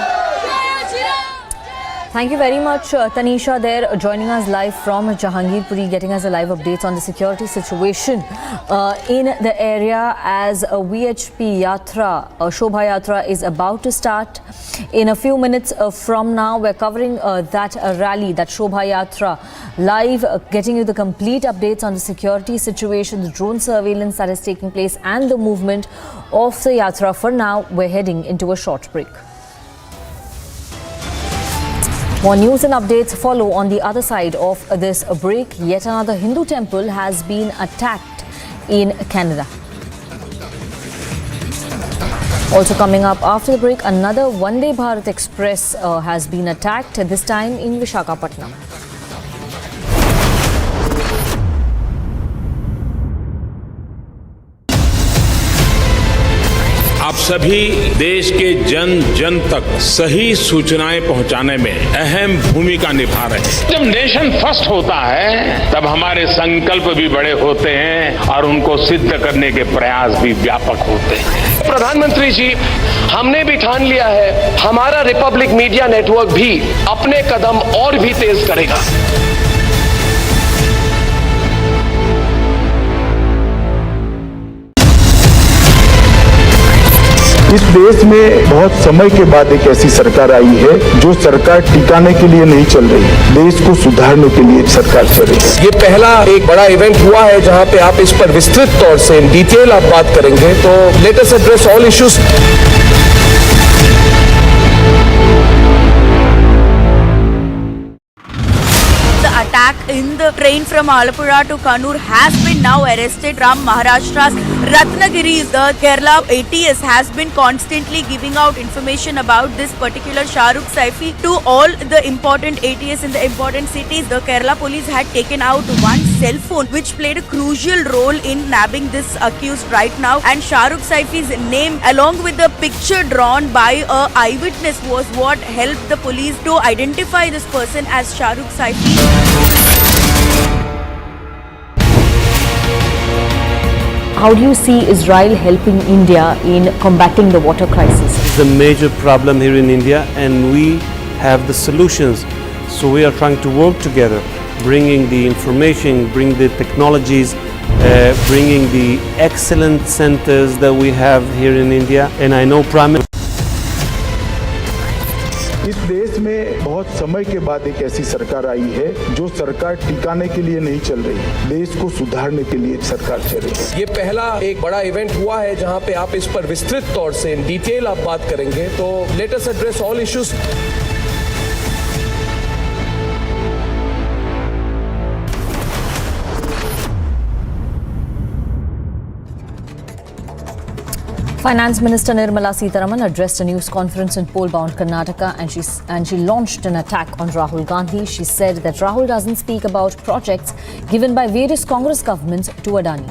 Thank you very much, Tanisha, there joining us live from Jahangirpuri, getting us a live updates on the security situation in the area as a VHP Yatra, a Shobha Yatra, is about to start. In a few minutes from now, we're covering that rally, that Shobha Yatra, live, getting you the complete updates on the security situation, the drone surveillance that is taking place and the movement of the Yatra. For now, we're heading into a short break. More news and updates follow on the other side of this break. Yet another Hindu temple has been attacked in Canada. Also coming up after the break, another Vande Bharat Express has been attacked, this time in Visakhapatnam. आप सभी देश के जन जन तक सही सूचनाएं पहुंचाने में अहम भूमिका निभा रहे हैं। जब नेशन फर्स्ट होता है तब हमारे संकल्प भी बड़े होते हैं और उनको सिद्ध करने के प्रयास भी व्यापक होते हैं। प्रधानमंत्री जी, हमने भी ठान लिया है, हमारा रिपब्लिक मीडिया नेटवर्क भी अपने कदम और भी तेज करेगा। इस देश में बहुत समय के बाद एक ऐसी सरकार आई है जो सरकार टिकाने के लिए नहीं चल रही है, देश को सुधारने के लिए सरकार चल रही है। ये पहला एक बड़ा इवेंट हुआ है जहां पे आप इस पर विस्तृत तौर से इन डिटेल आप बात करेंगे, तो let us address all issues. attack in the the train from Alappuzha to Kannur has been now arrested from Maharashtra's Ratnagiri. The Kerala ATS has been constantly giving out information about this particular Shahrukh Saifi to all the important ATS in the important cities. The Kerala police had taken out one cell phone which played a crucial role in nabbing this accused right now, and Shahrukh Saifi's name along with the picture drawn by a eyewitness was what helped the police to identify this person as Shahrukh Saifi. How do you see Israel helping India in combating the water crisis? It's a major problem here in India, and we have the solutions. So we are trying to work together, bringing the information, bring the technologies, bringing the excellent centers that we have here in India. And I know Prime Minister इस देश में बहुत समय के बाद एक ऐसी सरकार आई है जो सरकार टिकाने के लिए नहीं चल रही, देश को सुधारने के लिए सरकार चल रही है। ये पहला एक बड़ा इवेंट हुआ है जहां पे आप इस पर विस्तृत तौर से इन डिटेल आप बात करेंगे, तो let us address all issues. Finance Minister Nirmala Sitharaman addressed a news conference in poll-bound Karnataka, and she launched an attack on Rahul Gandhi. She said that Rahul doesn't speak about projects given by various Congress governments to Adani.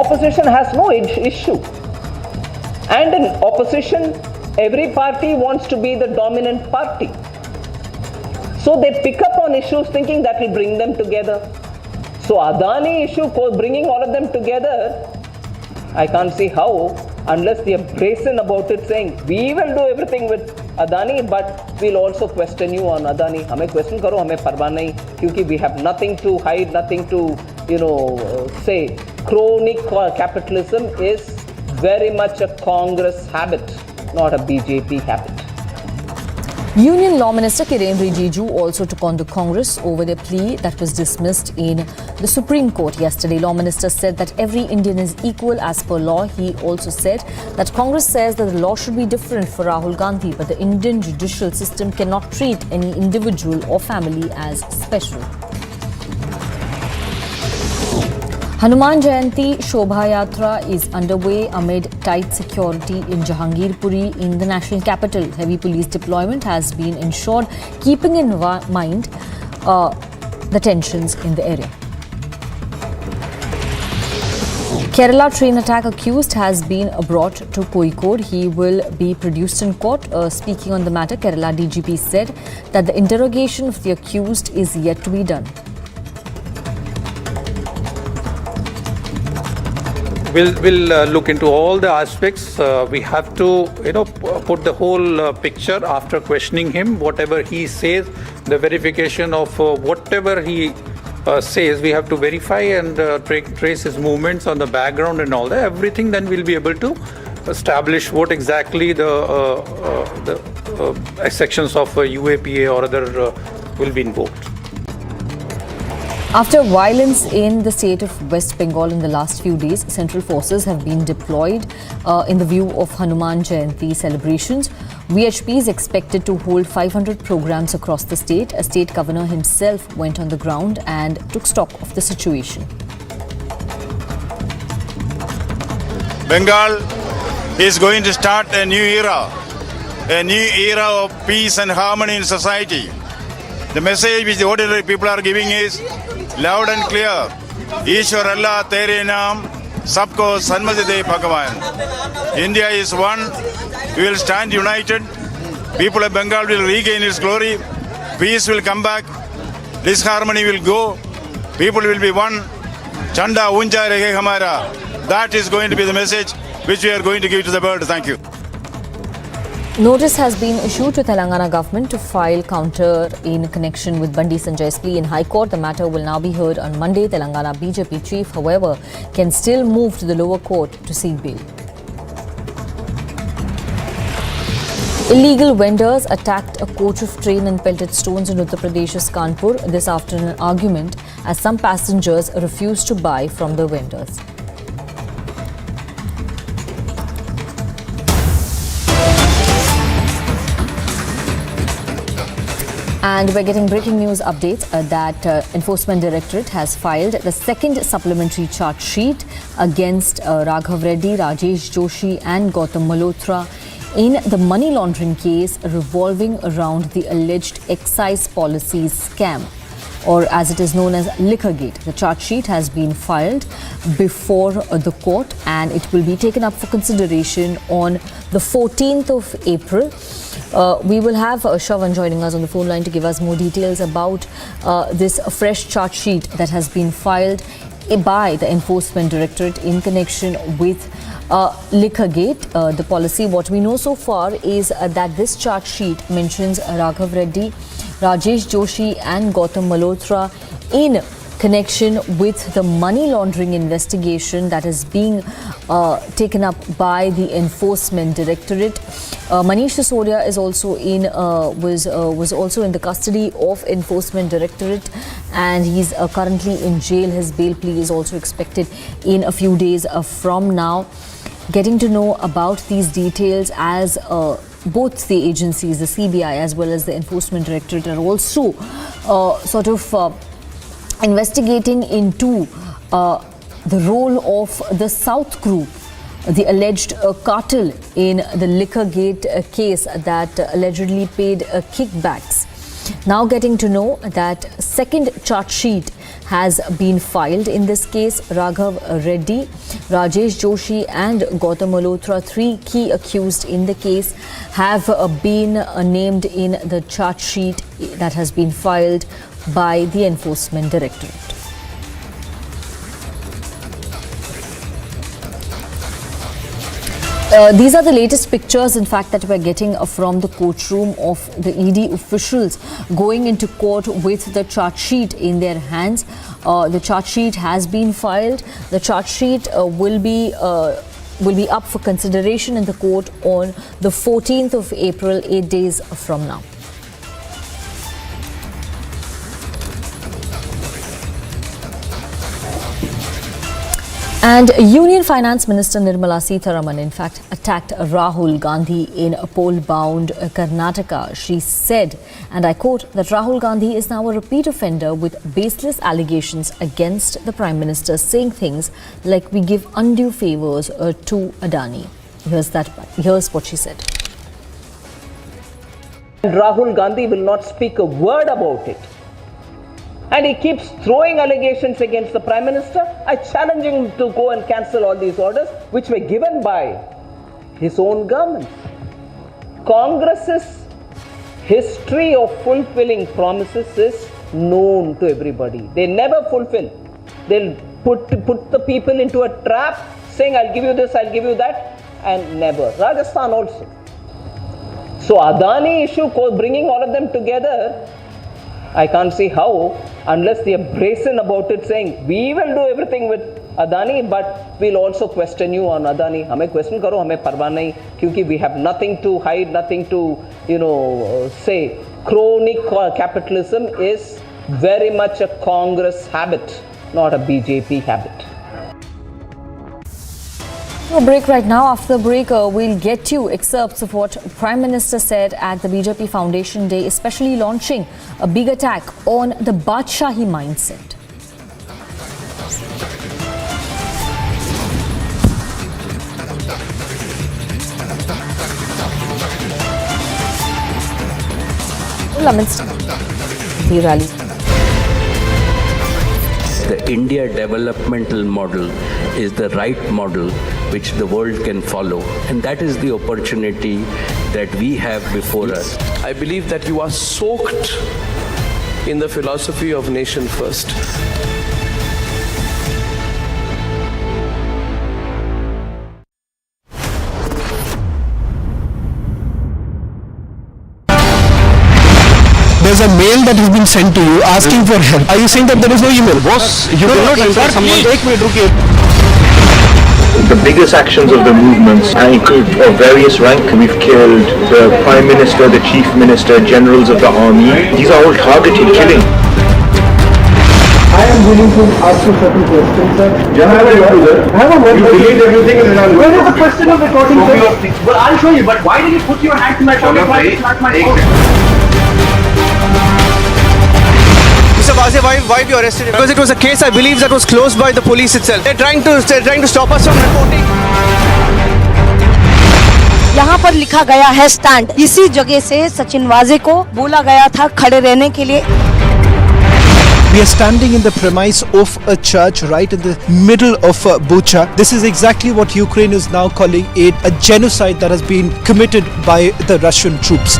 Opposition has no issue. And in opposition, every party wants to be the dominant party. So they pick up on issues thinking that will bring them together. So Adani issue, bringing all of them together, I can't see how, unless they are brazen about it, saying we will do everything with Adani, but we'll also question you on Adani. हमें question करो, हमें परवाह नहीं, क्योंकि we have nothing to hide, nothing to, say. Chronic capitalism is very much a Congress habit, not a BJP habit. Union Law Minister Kiren Rijiju also took on the Congress over their plea that was dismissed in the Supreme Court yesterday. Law Minister said that every Indian is equal as per law. He also said that Congress says that the law should be different for Rahul Gandhi, but the Indian judicial system cannot treat any individual or family as special. Hanuman Jayanti Shobha Yatra is underway amid tight security in Jahangirpuri in the national capital. Heavy police deployment has been ensured, keeping in mind the tensions in the area. Kerala train attack accused has been brought to Kozhikode. He will be produced in court. Speaking on the matter, Kerala DGP said that the interrogation of the accused is yet to be done. We'll look into all the aspects. We have to, put the whole picture after questioning him. Whatever he says, the verification of whatever he says, we have to verify and trace his movements on the background and all that. Everything, then we'll be able to establish what exactly the sections of UAPA or other will be invoked. After violence in the state of West Bengal in the last few days, central forces have been deployed in the view of Hanuman Jayanti celebrations. VHP is expected to hold 500 programs across the state. A state governor himself went on the ground and took stock of the situation. Bengal is going to start a new era of peace and harmony in society. The message which the ordinary people are giving is loud and clear. Ishwar Allah Tere Naam Sabko Sanmati De Bhagavan. India is one. We will stand united. People of Bengal will regain its glory. Peace will come back. Disharmony will go. People will be one. Chanda Unja Rehe Hamara. That is going to be the message which we are going to give to the world. Thank you. Notice has been issued to Telangana government to file counter in connection with Bandi Sanjay's plea in High Court. The matter will now be heard on Monday. Telangana BJP chief, however, can still move to the lower court to seek bail. Illegal vendors attacked a coach of train and pelted stones in Uttar Pradesh's Kanpur this after an argument as some passengers refused to buy from the vendors. And we're getting breaking news updates that Enforcement Directorate has filed the second supplementary charge sheet against Raghav Reddy, Rajesh Joshi and Gautam Malhotra in the money laundering case revolving around the alleged excise policies scam, or as it is known as Liquorgate. The charge sheet has been filed before the court and it will be taken up for consideration on the 14th of April. We will have Shravan joining us on the phone line to give us more details about this fresh charge sheet that has been filed by the Enforcement Directorate in connection with Liquorgate. The policy, what we know so far is that this charge sheet mentions Raghav Reddy, Rajesh Joshi and Gautam Malhotra in connection with the money laundering investigation that is being taken up by the Enforcement Directorate. Manish Sisodia is also was also in the custody of Enforcement Directorate and he's currently in jail. His bail plea is also expected in a few days from now. Getting to know about these details as both the agencies, the CBI as well as the Enforcement Directorate, are also investigating into the role of the South Group, the alleged cartel in the Liquorgate case that allegedly paid kickbacks. Now getting to know that second charge sheet has been filed in this case. Raghav Reddy, Rajesh Joshi and Gautam Malhotra, three key accused in the case, have been named in the charge sheet that has been filed by the Enforcement Directorate. These are the latest pictures, in fact, that we're getting from the courtroom of the ED officials going into court with the charge sheet in their hands. The charge sheet has been filed. The charge sheet will be up for consideration in the court on the 14th of April, 8 days from now. And Union Finance Minister Nirmala Sitharaman, in fact, attacked Rahul Gandhi in poll-bound Karnataka. She said, and I quote, that Rahul Gandhi is now a repeat offender with baseless allegations against the Prime Minister, saying things like we give undue favours to Adani. Here's what she said. Rahul Gandhi will not speak a word about it. And he keeps throwing allegations against the Prime Minister. I challenge him to go and cancel all these orders which were given by his own government. Congress's history of fulfilling promises is known to everybody. They never fulfill. They'll put the people into a trap saying, I'll give you this, I'll give you that, and never. Rajasthan also. So Adani issue, bringing all of them together, I can't see how, unless they are brazen about it, saying we will do everything with Adani, but we'll also question you on Adani. Hame question karo, hame parwa nahi, kyunki we have nothing to hide, nothing to, say. Chronic capitalism is very much a Congress habit, not a BJP habit. A break right now. After the break, we'll get you excerpts of what Prime Minister said at the BJP Foundation Day, especially launching a big attack on the Badshahi mindset. The rally. The India developmental model is the right model which the world can follow, and that is the opportunity that we have before us. I believe that you are soaked in the philosophy of nation first. There's a mail that has been sent to you asking for help. Are you saying that there is no email? Boss, you cannot enter someone. The biggest actions of the movements include of various rank. We've killed the Prime Minister, the Chief Minister, generals of the army. These are all targeted killing. I am willing to ask you certain questions, sir. You delete everything and then I'll where is the question of recording, sir? Well, I'll show you, but why did you put your hand in my pocket? Why did you not my phone? why you arrested him? Because it was a case, I believe, that was closed by the police itself. They're trying to stop us from reporting. यहाँ पर लिखा गया है stand. इसी जगह से सचिन वाजे को बोला गया था खड़े रहने के लिए। We are standing in the premise of a church right in the middle of Bucha. This is exactly what Ukraine is now calling it, a genocide that has been committed by the Russian troops.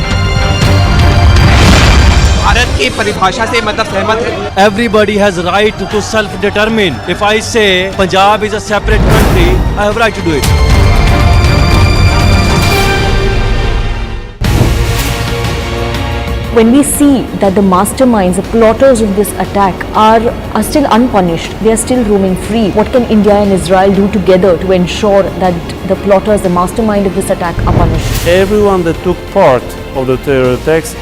Bharat की परिभाषा से मतलब सहमत है। Everybody has right to self-determine. If I say Punjab is a separate country, I have right to do it. When we see that the masterminds, the plotters of this attack are still unpunished, they are still roaming free, what can India and Israel do together to ensure that the plotters, the mastermind of this attack are punished? Everyone that took part of the terror attacks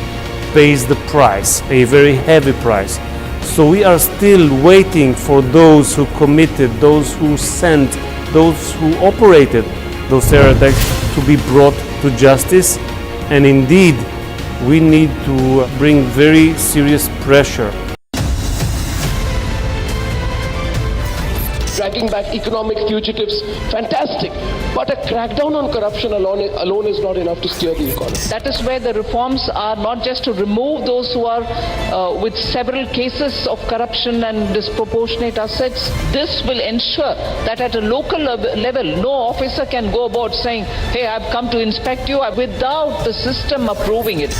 pays the price, a very heavy price. So we are still waiting for those who committed, those who sent, those who operated those terror attacks to be brought to justice. And indeed, we need to bring very serious pressure. Dragging back economic fugitives, fantastic. But a crackdown on corruption alone is not enough to steer the economy. That is where the reforms are not just to remove those who are with several cases of corruption and disproportionate assets. This will ensure that at a local level, no officer can go about saying, hey, I've come to inspect you without the system approving it.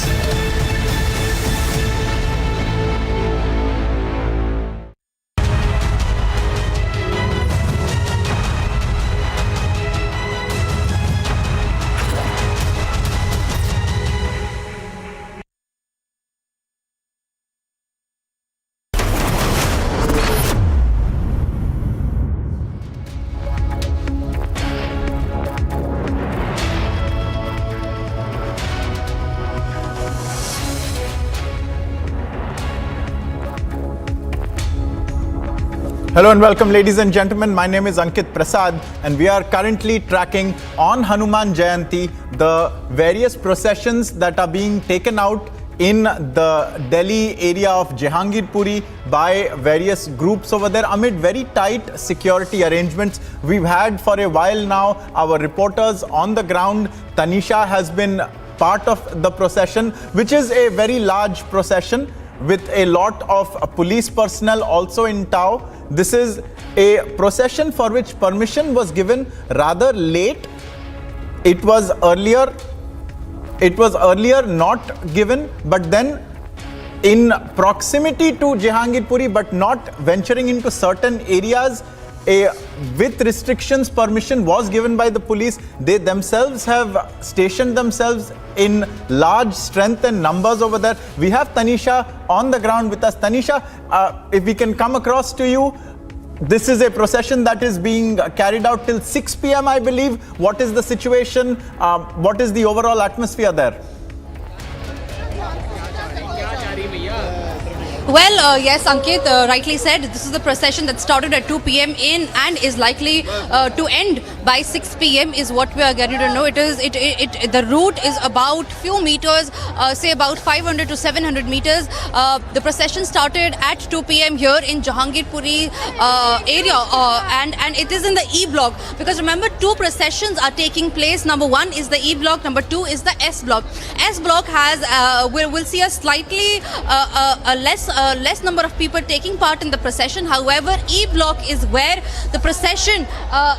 Hello and welcome, ladies and gentlemen. My name is Ankit Prasad and we are currently tracking on Hanuman Jayanti the various processions that are being taken out in the Delhi area of Jahangirpuri by various groups over there amid very tight security arrangements. We've had for a while now our reporters on the ground. Tanisha has been part of the procession, which is a very large procession with a lot of police personnel also in tow. This is a procession for which permission was given rather late. It was earlier not given, but then in proximity to Jahangirpuri but not venturing into certain areas, with restrictions, permission was given by the police. They themselves have stationed themselves in large strength and numbers over there. We have Tanisha on the ground with us. Tanisha, if we can come across to you, this is a procession that is being carried out till 6 p.m. I believe. What is the situation? What is the overall atmosphere there? Well, yes, Ankit rightly said, this is the procession that started at 2 p.m. and is likely to end by 6 p.m. is what we are getting to know. The route is about few meters, say about 500 to 700 meters. The procession started at 2 p.m. here in Jahangirpuri area, and it is in the E block, because remember, two processions are taking place. Number one is the E block, number two is the S block. S block has we'll see a slightly less number of people taking part in the procession. However, E block is where the procession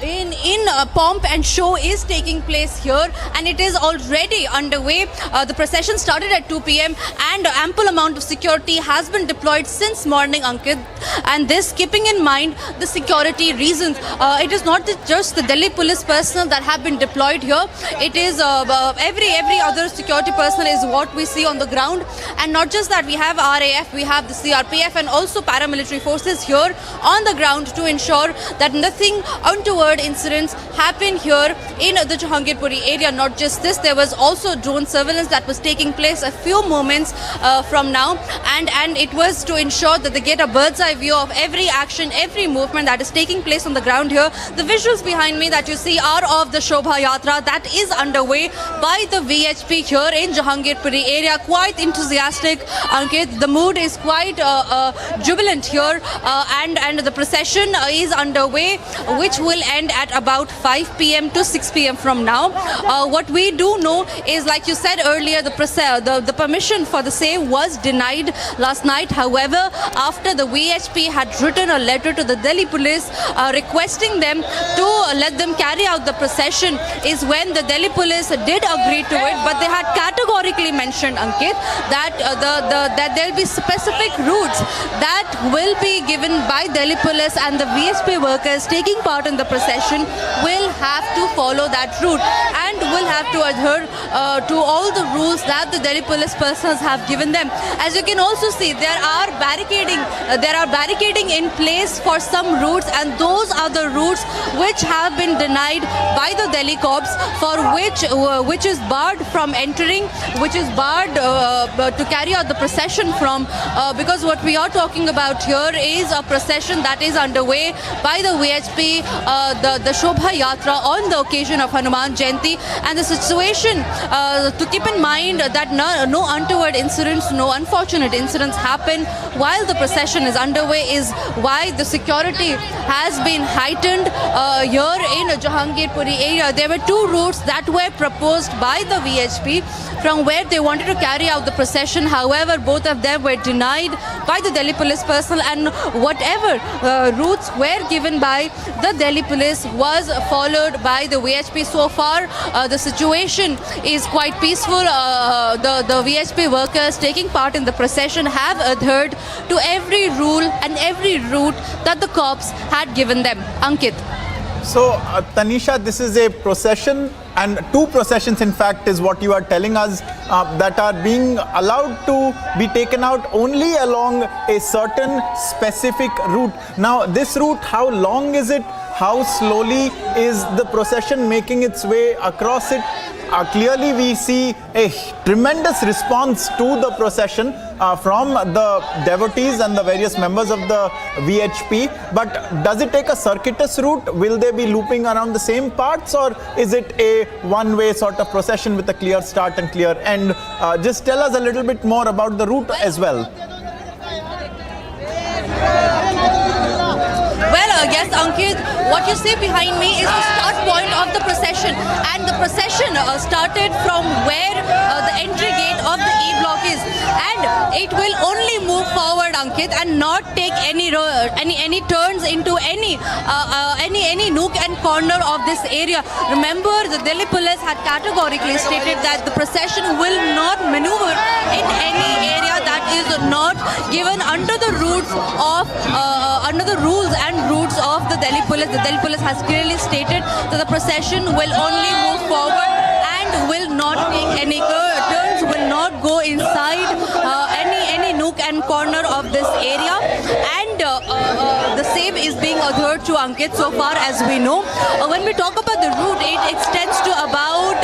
in pomp and show is taking place here, and it is already underway. The procession started at 2 p.m. and ample amount of security has been deployed since morning, Ankit, and this keeping in mind the security reasons. It is not just the Delhi police personnel that have been deployed here. It is every other security personnel is what we see on the ground, and not just that, we have RAF, we have the CRPF and also paramilitary forces here on the ground to ensure that nothing untoward incidents happen here in the Jahangirpuri area. Not just this, there was also drone surveillance that was taking place a few moments from now, and it was to ensure that they get a bird's eye view of every action, every movement that is taking place on the ground here. The visuals behind me that you see are of the Shobha Yatra that is underway by the VHP here in Jahangirpuri area. Quite enthusiastic, Ankit. The mood is quite quite jubilant here, and the procession is underway, which will end at about 5 p.m. to 6 p.m. from now. What we do know is, like you said earlier, the permission for the same was denied last night. However, after the VHP had written a letter to the Delhi police requesting them to let them carry out the procession, is when the Delhi police did agree to it, but they had categorically mentioned, Ankit, that that there will be specific routes that will be given by Delhi police, and the VSP workers taking part in the procession will have to follow that route and will have to adhere to all the rules that the Delhi police personnel have given them. As you can also see, there are barricading in place for some routes, and those are the routes which have been denied by the Delhi cops, for which is barred from entering, which is barred to carry out the procession from, because what we are talking about here is a procession that is underway by the VHP, the Shobha Yatra on the occasion of Hanuman Jayanti. And the situation to keep in mind that no untoward incidents, no unfortunate incidents happen while the procession is underway, is why the security has been heightened here in Jahangirpuri area. There were two routes that were proposed by the VHP from where they wanted to carry out the procession. However, both of them were denied by the Delhi police personnel, and whatever routes were given by the Delhi police was followed by the VHP. So far, the situation is quite peaceful. The VHP workers taking part in the procession have adhered to every rule and every route that the cops had given them. Ankit. So, Tanisha, this is a procession, and two processions, in fact, is what you are telling us, that are being allowed to be taken out only along a certain specific route. Now, this route, how long is it? How slowly is the procession making its way across it? Clearly, we see a tremendous response to the procession from the devotees and the various members of the VHP. But does it take a circuitous route? Will they be looping around the same parts, or is it a one-way sort of procession with a clear start and clear end? Just tell us a little bit more about the route as well. Yes, Ankit, what you see behind me is the start point of the procession, and the procession started from where the entry gate of the E block is, and it will only move forward, Ankit, and not take any turns into any nook and corner of this area. Remember, the Delhi police had categorically stated that the procession will not maneuver in any area that is not given under the rules and routes of the Delhi police. The Delhi police has clearly stated that the procession will only move forward and will not take any turns, will not go inside any nook and corner of this area, and the same is being adhered to, Ankit, so far as we know. When we talk about the route, it extends to about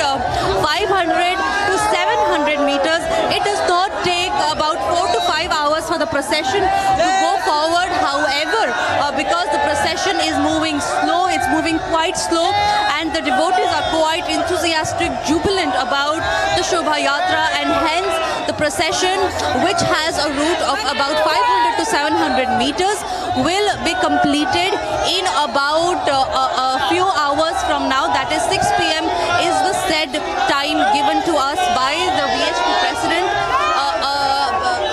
500 to 700 meters. It does not take about 4 to 5 hours for the procession to go forward. However, because the procession is moving slow, it's moving quite slow, and the devotees are quite enthusiastic, jubilant about the Shobha Yatra, and hence the procession, which has a route of about 500 to 700 meters, will be completed in about a few hours from now. That is 6 p.m. is the said time given to us by the VHP president.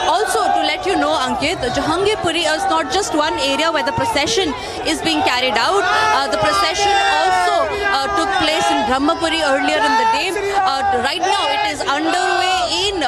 Also, to let you know, Ankit, Jahangirpuri is not just one area where the procession is being carried out. The procession also took place in Brahmapuri earlier in the day. Right now, it is underway in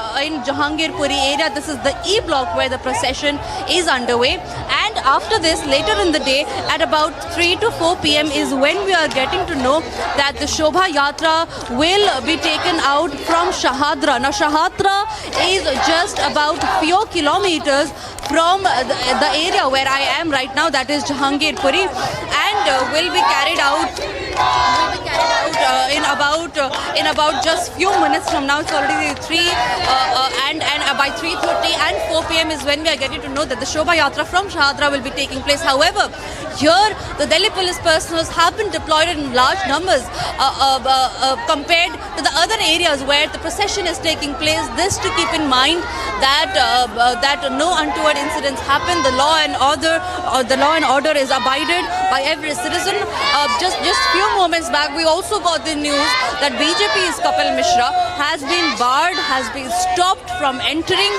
Jahangirpuri area. This is the E block where the procession is underway. And after this, later in the day, at about 3 to 4 p.m. is when we are getting to know that the Shobha Yatra will be taken out from Shahadra. Now, Shahadra is just about few kilometers from the area where I am right now, that is Jahangirpuri, and will be carried out will be carried out in about just few minutes from now. It's already 3 and by 3:30 and 4 p.m. is when we are getting to know that the Shobha Yatra from Shahadra will be taking place. However, here the Delhi police personnel have been deployed in large numbers compared to the other areas where the procession is taking place. This to keep in mind that no untoward incidents happen. The law and order is abided by every citizen. Just few moments back, we also got the news that BJP's Kapil Mishra has been barred, has been stopped from entering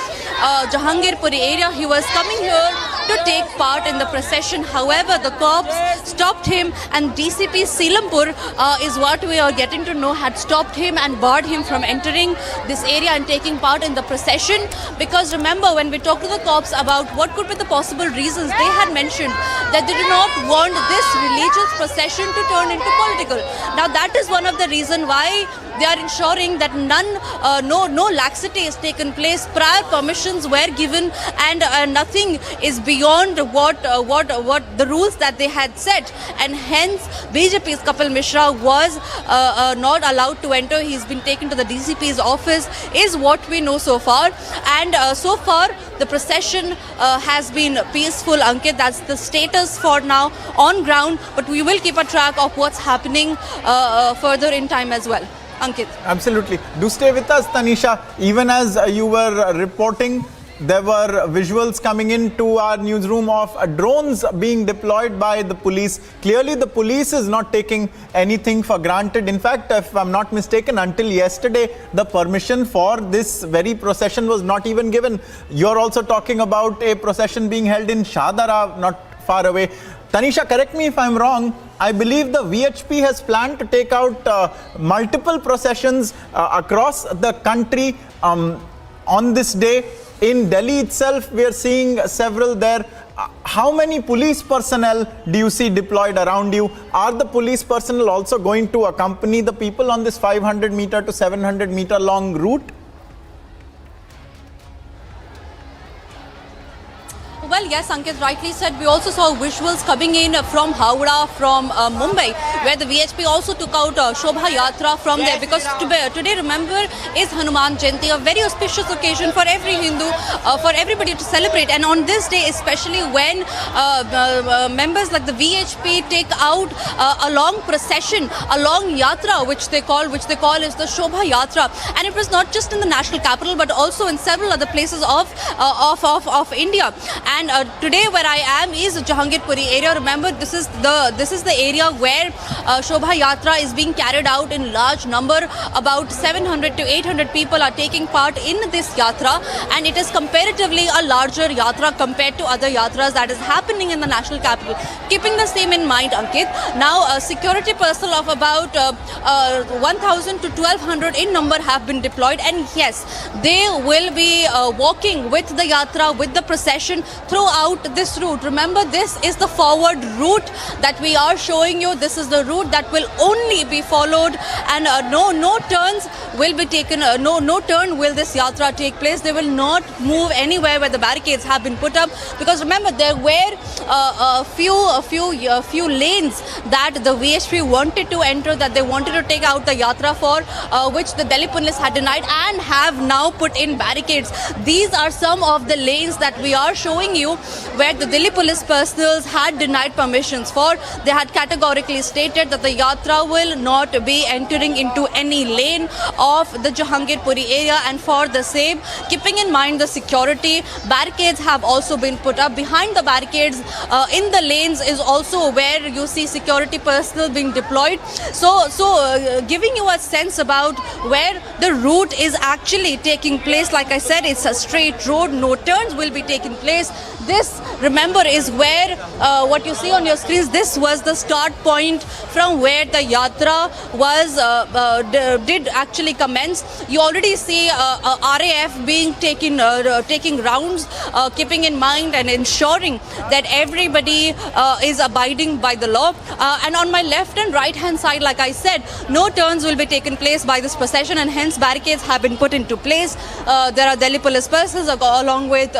Jahangirpuri area. He was coming here to take part in the procession. However, the cops stopped him, and DCP Selampur is what we are getting to know had stopped him and barred him from entering this area and taking part in the procession. Because remember, when we talked to the cops about what could be the possible reasons, they had mentioned that they do not want this religious procession to turn into political. Now that is one of the reasons why they are ensuring that no laxity is taken place. Prior permissions were given, and nothing is beyond what the rules that they had set, and hence BJP's Kapil Mishra was not allowed to enter. He's been taken to the DCP's office, is what we know so far. And so far the procession has been peaceful, Ankit. That's the status for now on ground, but we will keep a track of what's happening further in time as well. Ankit. Absolutely. Do stay with us, Tanisha. Even as you were reporting, there were visuals coming into our newsroom of drones being deployed by the police. Clearly, the police is not taking anything for granted. In fact, if I'm not mistaken, until yesterday, the permission for this very procession was not even given. You're also talking about a procession being held in Shahadra, not far away. Tanisha, correct me if I'm wrong. I believe the VHP has planned to take out multiple processions across the country on this day. In Delhi itself, we are seeing several there. How many police personnel do you see deployed around you? Are the police personnel also going to accompany the people on this 500 meter to 700 meter long route? Well, yes, Ankit rightly said. We also saw visuals coming in from Howrah, from Mumbai, where the VHP also took out Shobha Yatra from there. Because today, remember, is Hanuman Jayanti, a very auspicious occasion for every Hindu, for everybody to celebrate. And on this day, especially when members like the VHP take out a long procession, a long Yatra, which they call is the Shobha Yatra. And it was not just in the national capital, but also in several other places of India. And today where I am is Jahangirpuri area. Remember, this is the area where Shobha Yatra is being carried out in large number. About 700 to 800 people are taking part in this Yatra, and it is comparatively a larger Yatra compared to other Yatras that is happening in the national capital. Keeping the same in mind, Ankit, now security personnel of about 1,000 to 1,200 in number have been deployed, and yes, they will be walking with the Yatra, with the procession throughout this route. Remember, this is the forward route that we are showing you. This is the route that will only be followed, and no turns will be taken. No turn will this Yatra take place. They will not move anywhere where the barricades have been put up, because remember, there were a few lanes that the VHP wanted to enter, that they wanted to take out the Yatra for, which the Delhi police had denied and have now put in barricades. These are some of the lanes that we are showing you where the Delhi police personnel had denied permissions for. They had categorically stated that the Yatra will not be entering into any lane of the Jahangirpuri area, and for the same, keeping in mind the security, barricades have also been put up. Behind the barricades in the lanes is also where you see security personnel being deployed. So giving you a sense about where the route is actually taking place. Like I said, it's a straight road, no turns will be taking place. This, remember, is where what you see on your screens, this was the start point from where the Yatra was did actually commence. You already see RAF being taking rounds, keeping in mind and ensuring that everybody is abiding by the law. And on my left and right hand side, like I said, no turns will be taken place by this procession, and hence barricades have been put into place. There are Delhi police personnel along with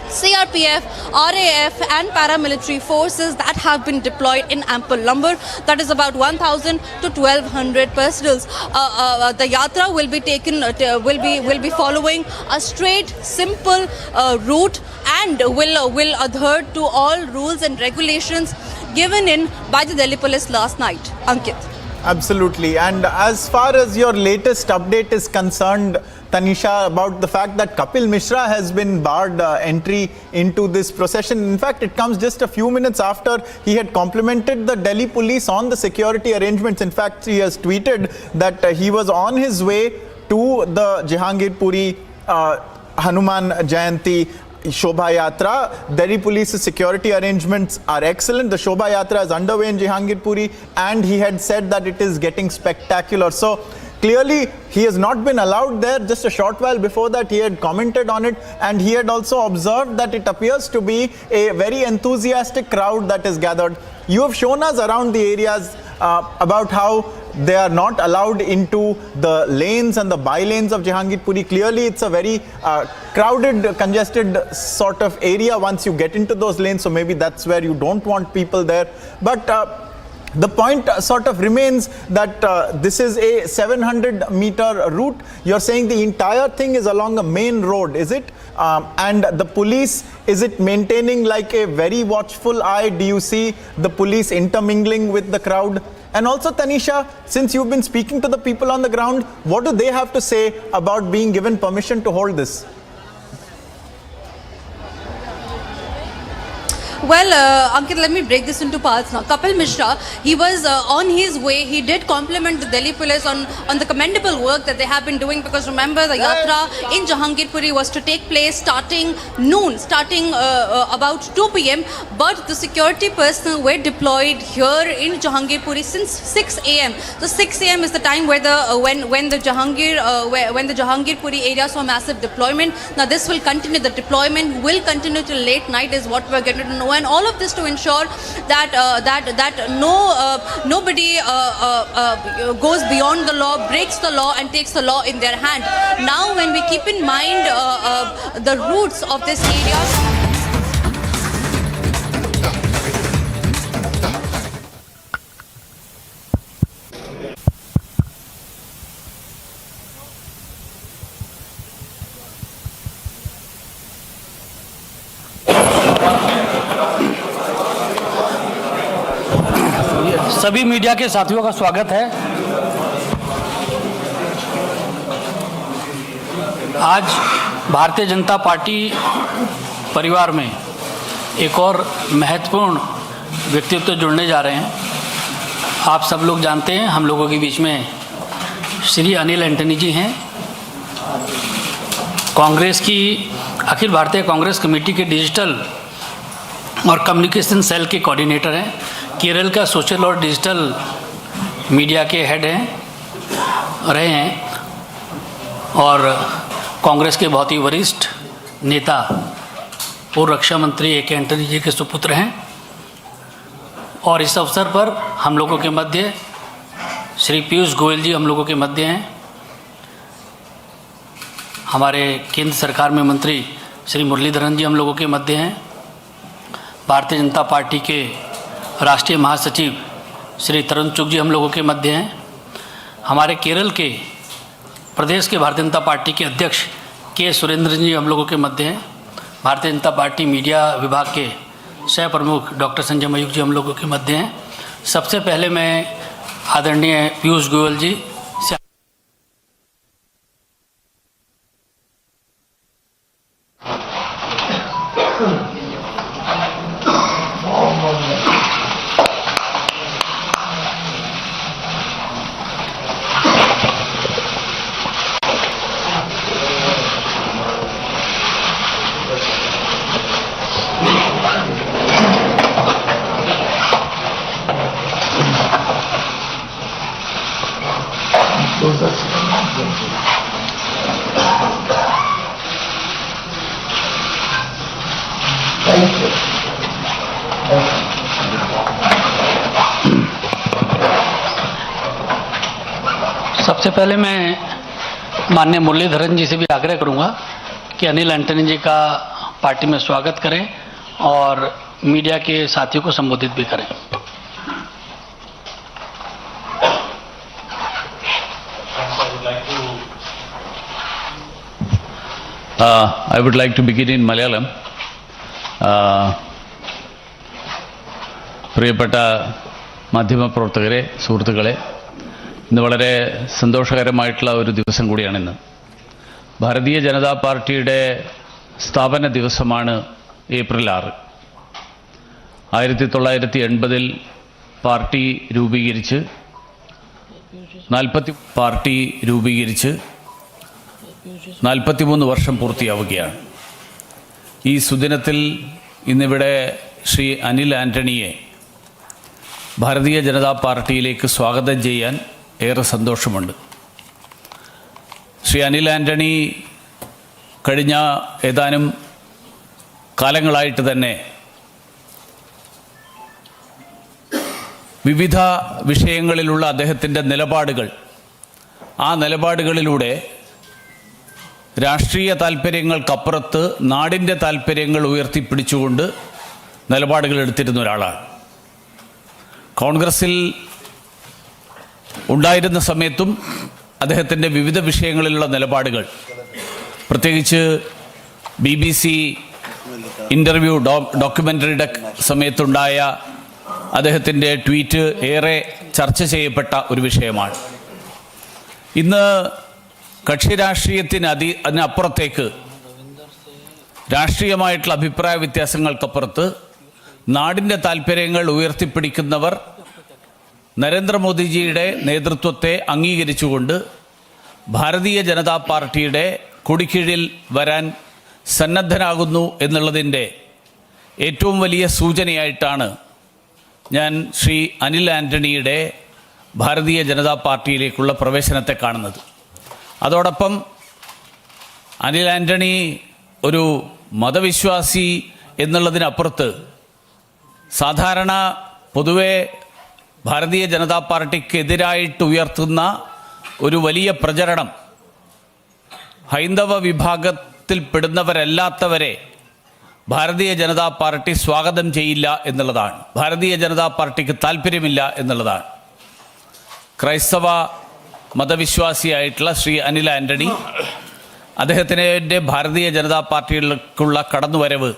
CRPF, RAF and paramilitary forces that have been deployed in ample number. That is about 1,000 to 1,200 personnel. The Yatra will be taken, will be following a straight, simple route and will adhere to all rules and regulations given in by the Delhi police last night. Ankit. Absolutely. And as far as your latest update is concerned, Tanisha, about the fact that Kapil Mishra has been barred entry into this procession. In fact, it comes just a few minutes after he had complimented the Delhi police on the security arrangements. In fact, he has tweeted that he was on his way to the Jahangirpuri Hanuman Jayanti Shobha Yatra. Delhi Police's security arrangements are excellent. The Shobha Yatra is underway in Jahangirpuri, and he had said that it is getting spectacular. So clearly, he has not been allowed there. Just a short while before that, he had commented on it, and he had also observed that it appears to be a very enthusiastic crowd that is gathered. You have shown us around the areas about how they are not allowed into the lanes and the by-lanes of Jahangirpuri. Clearly, it's a very crowded, congested sort of area once you get into those lanes. So maybe that's where you don't want people there. But the point sort of remains that this is a 700-meter route. You're saying the entire thing is along a main road, is it? And the police, is it maintaining like a very watchful eye? Do you see the police intermingling with the crowd? And also, Tanisha, since you've been speaking to the people on the ground, what do they have to say about being given permission to hold this? Well, Ankit, let me break this into parts now. Kapil Mishra, he was on his way. He did compliment the Delhi police on the commendable work that they have been doing, because remember, the Yatra in Jahangirpuri was to take place starting noon, starting about 2 p.m. But the security personnel were deployed here in Jahangirpuri since 6 a.m. So 6 a.m. is the time where when the Jahangirpuri area saw massive deployment. Now this will continue. The deployment will continue till late night, is what we're getting to know. And all of this to ensure that nobody goes beyond the law, breaks the law and takes the law in their hand. Now when we keep in mind the roots of this area, सभी media के साथियों का स्वागत है। आज भारतीय Janata party परिवार में एक और महत्वपूर्ण व्यक्तित्व जुड़ने जा रहे हैं। आप सब लोग जानते हैं, हम लोगों के बीच में श्री अनिल एंटनी जी हैं। कांग्रेस की अखिल भारतीय कांग्रेस कमेटी के डिजिटल और कम्युनिकेशन सेल के कोऑर्डिनेटर हैं। केरल का सोशल और डिजिटल मीडिया के हेड रहे हैं और कांग्रेस के बहुत ही वरिष्ठ नेता पूर्व रक्षा मंत्री ए के एंटनी जी के सुपुत्र हैं। और इस अवसर पर हम लोगों के मध्य श्री पीयूष गोयल जी हम लोगों के मध्य हैं। हमारे केंद्र सरकार में मंत्री श्री मुरलीधरन जी हम लोगों के मध्य हैं। भारतीय जनता पार्टी के राष्ट्रीय महासचिव श्री तरुण चुग जी हम लोगों के मध्य हैं। हमारे केरल के प्रदेश के भारतीय जनता पार्टी के अध्यक्ष के सुरेंद्र जी हम लोगों के मध्य हैं। भारतीय जनता पार्टी मीडिया विभाग के सह प्रमुख डॉक्टर संजय मयूख जी हम लोगों के मध्य हैं। सबसे पहले मैं आदरणीय पीयूष गोयल जी से सबसे पहले मैं माननीय मुरलीधरन जी से भी आग्रह करूंगा कि अनिल एंटनी जी का पार्टी में स्वागत करें और मीडिया के साथियों को संबोधित भी करें। I would like to begin in Malayalam. പ്രിയപ്പെട്ട മാധ്യമപ്രവർത്തകരെ, സുഹൃത്തുക്കളെ, ഇന്ന് വളരെ സന്തോഷകരമായിട്ടുള്ള ഒരു ദിവസം കൂടിയാണിന്ന്. ഭാരതീയ ജനതാ പാർട്ടിയുടെ സ്ഥാപന ദിവസമാണ് ഏപ്രിൽ 6. 1980 പാർട്ടി രൂപീകരിച്ച് 43 വർഷം പൂർത്തിയാവുകയാണ്. ഈ സുദിനത്തിൽ ഇന്നിവിടെ ശ്രീ അനിൽ ആന്റണിയെ ഭാരതീയ ജനതാ പാർട്ടിയിലേക്ക് സ്വാഗതം ചെയ്യാൻ ഏറെ സന്തോഷമുണ്ട്. ശ്രീ അനിൽ ആന്റണി കഴിഞ്ഞ ഏതാനും കാലങ്ങളായിട്ട് തന്നെ വിവിധ വിഷയങ്ങളിലുള്ള അദ്ദേഹത്തിൻ്റെ നിലപാടുകൾ, ആ നിലപാടുകളിലൂടെ രാഷ്ട്രീയ താൽപ്പര്യങ്ങൾക്കപ്പുറത്ത് നാടിൻ്റെ താൽപ്പര്യങ്ങൾ ഉയർത്തിപ്പിടിച്ചുകൊണ്ട് നിലപാടുകൾ എടുത്തിരുന്ന ഒരാളാണ്. കോൺഗ്രസിൽ ഉണ്ടായിരുന്ന സമയത്തും അദ്ദേഹത്തിൻ്റെ വിവിധ വിഷയങ്ങളിലുള്ള നിലപാടുകൾ, പ്രത്യേകിച്ച് BBC ഇൻ്റർവ്യൂ ഡോക്യുമെൻ്ററിയുടെ സമയത്തുണ്ടായ അദ്ദേഹത്തിൻ്റെ ട്വീറ്റ് ഏറെ ചർച്ച ചെയ്യപ്പെട്ട ഒരു വിഷയമാണ്. ഇന്ന് കക്ഷി അതിനപ്പുറത്തേക്ക് രാഷ്ട്രീയമായിട്ടുള്ള അഭിപ്രായ വ്യത്യാസങ്ങൾക്കപ്പുറത്ത് നാടിൻ്റെ താൽപ്പര്യങ്ങൾ ഉയർത്തിപ്പിടിക്കുന്നവർ നരേന്ദ്രമോദിജിയുടെ നേതൃത്വത്തെ അംഗീകരിച്ചുകൊണ്ട് ഭാരതീയ ജനതാ പാർട്ടിയുടെ കൊടിക്കീഴിൽ വരാൻ സന്നദ്ധനാകുന്നു എന്നുള്ളതിൻ്റെ ഏറ്റവും വലിയ സൂചനയായിട്ടാണ് ഞാൻ ശ്രീ അനിൽ ആന്റണിയുടെ ഭാരതീയ ജനതാ പാർട്ടിയിലേക്കുള്ള പ്രവേശനത്തെ കാണുന്നത്. അതോടൊപ്പം അനിൽ ആന്റണി ഒരു മതവിശ്വാസി എന്നുള്ളതിനപ്പുറത്ത് സാധാരണ പൊതുവെ ഭാരതീയ ജനതാ പാർട്ടിക്കെതിരായിട്ട് ഉയർത്തുന്ന ഒരു വലിയ പ്രചരണം ഹൈന്ദവ വിഭാഗത്തിൽപ്പെടുന്നവരല്ലാത്തവരെ ഭാരതീയ ജനതാ പാർട്ടി സ്വാഗതം ചെയ്യില്ല എന്നുള്ളതാണ്. ഭാരതീയ ജനതാ പാർട്ടിക്ക് താല്പര്യമില്ല എന്നുള്ളതാണ്. ക്രൈസ്തവ മതവിശ്വാസിയായിട്ടുള്ള ശ്രീ അനിൽ ആന്റണി, അദ്ദേഹത്തിൻ്റെ ഭാരതീയ ജനതാ പാർട്ടിയിലേക്കുള്ള കടന്നുവരവ്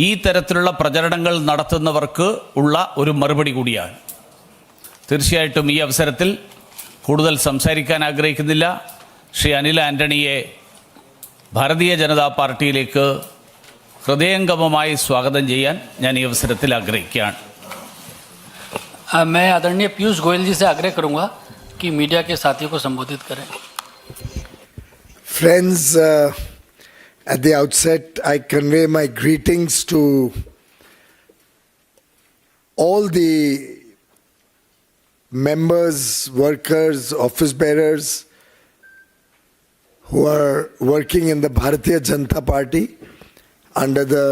ഈ തരത്തിലുള്ള പ്രചരണങ്ങൾ നടത്തുന്നവർക്ക് ഉള്ള ഒരു മറുപടി കൂടിയാണ്. തീർച്ചയായിട്ടും ഈ അവസരത്തിൽ കൂടുതൽ സംസാരിക്കാൻ ആഗ്രഹിക്കുന്നില്ല. ശ്രീ അനിൽ ആന്റണിയെ ഭാരതീയ ജനതാ പാർട്ടിയിലേക്ക് ഹൃദയംഗമമായി സ്വാഗതം ചെയ്യാൻ ഞാൻ ഈ അവസരത്തിൽ ആഗ്രഹിക്കുകയാണ്. मैं आदरणीय पीयूष गोयल जी से आग्रह करूंगा कि मीडिया के साथियों को संबोधित करें. Friends, at the outset, I convey my greetings to all the members, workers, office bearers who are working in the Bharatiya Janata Party under the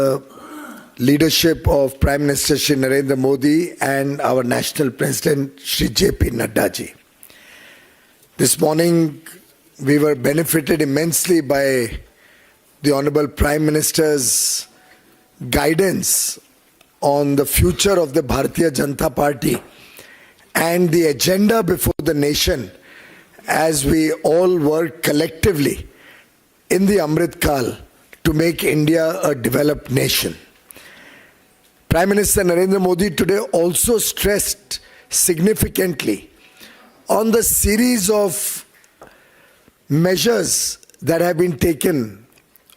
leadership of Prime Minister Shri Narendra Modi and our National President Shri J.P. Nadda ji. This morning we were benefited immensely by the Honorable Prime Minister's guidance on the future of the Bharatiya Janata Party and the agenda before the nation as we all work collectively in the Amrit Kal to make India a developed nation. Prime Minister Narendra Modi today also stressed significantly on the series of measures that have been taken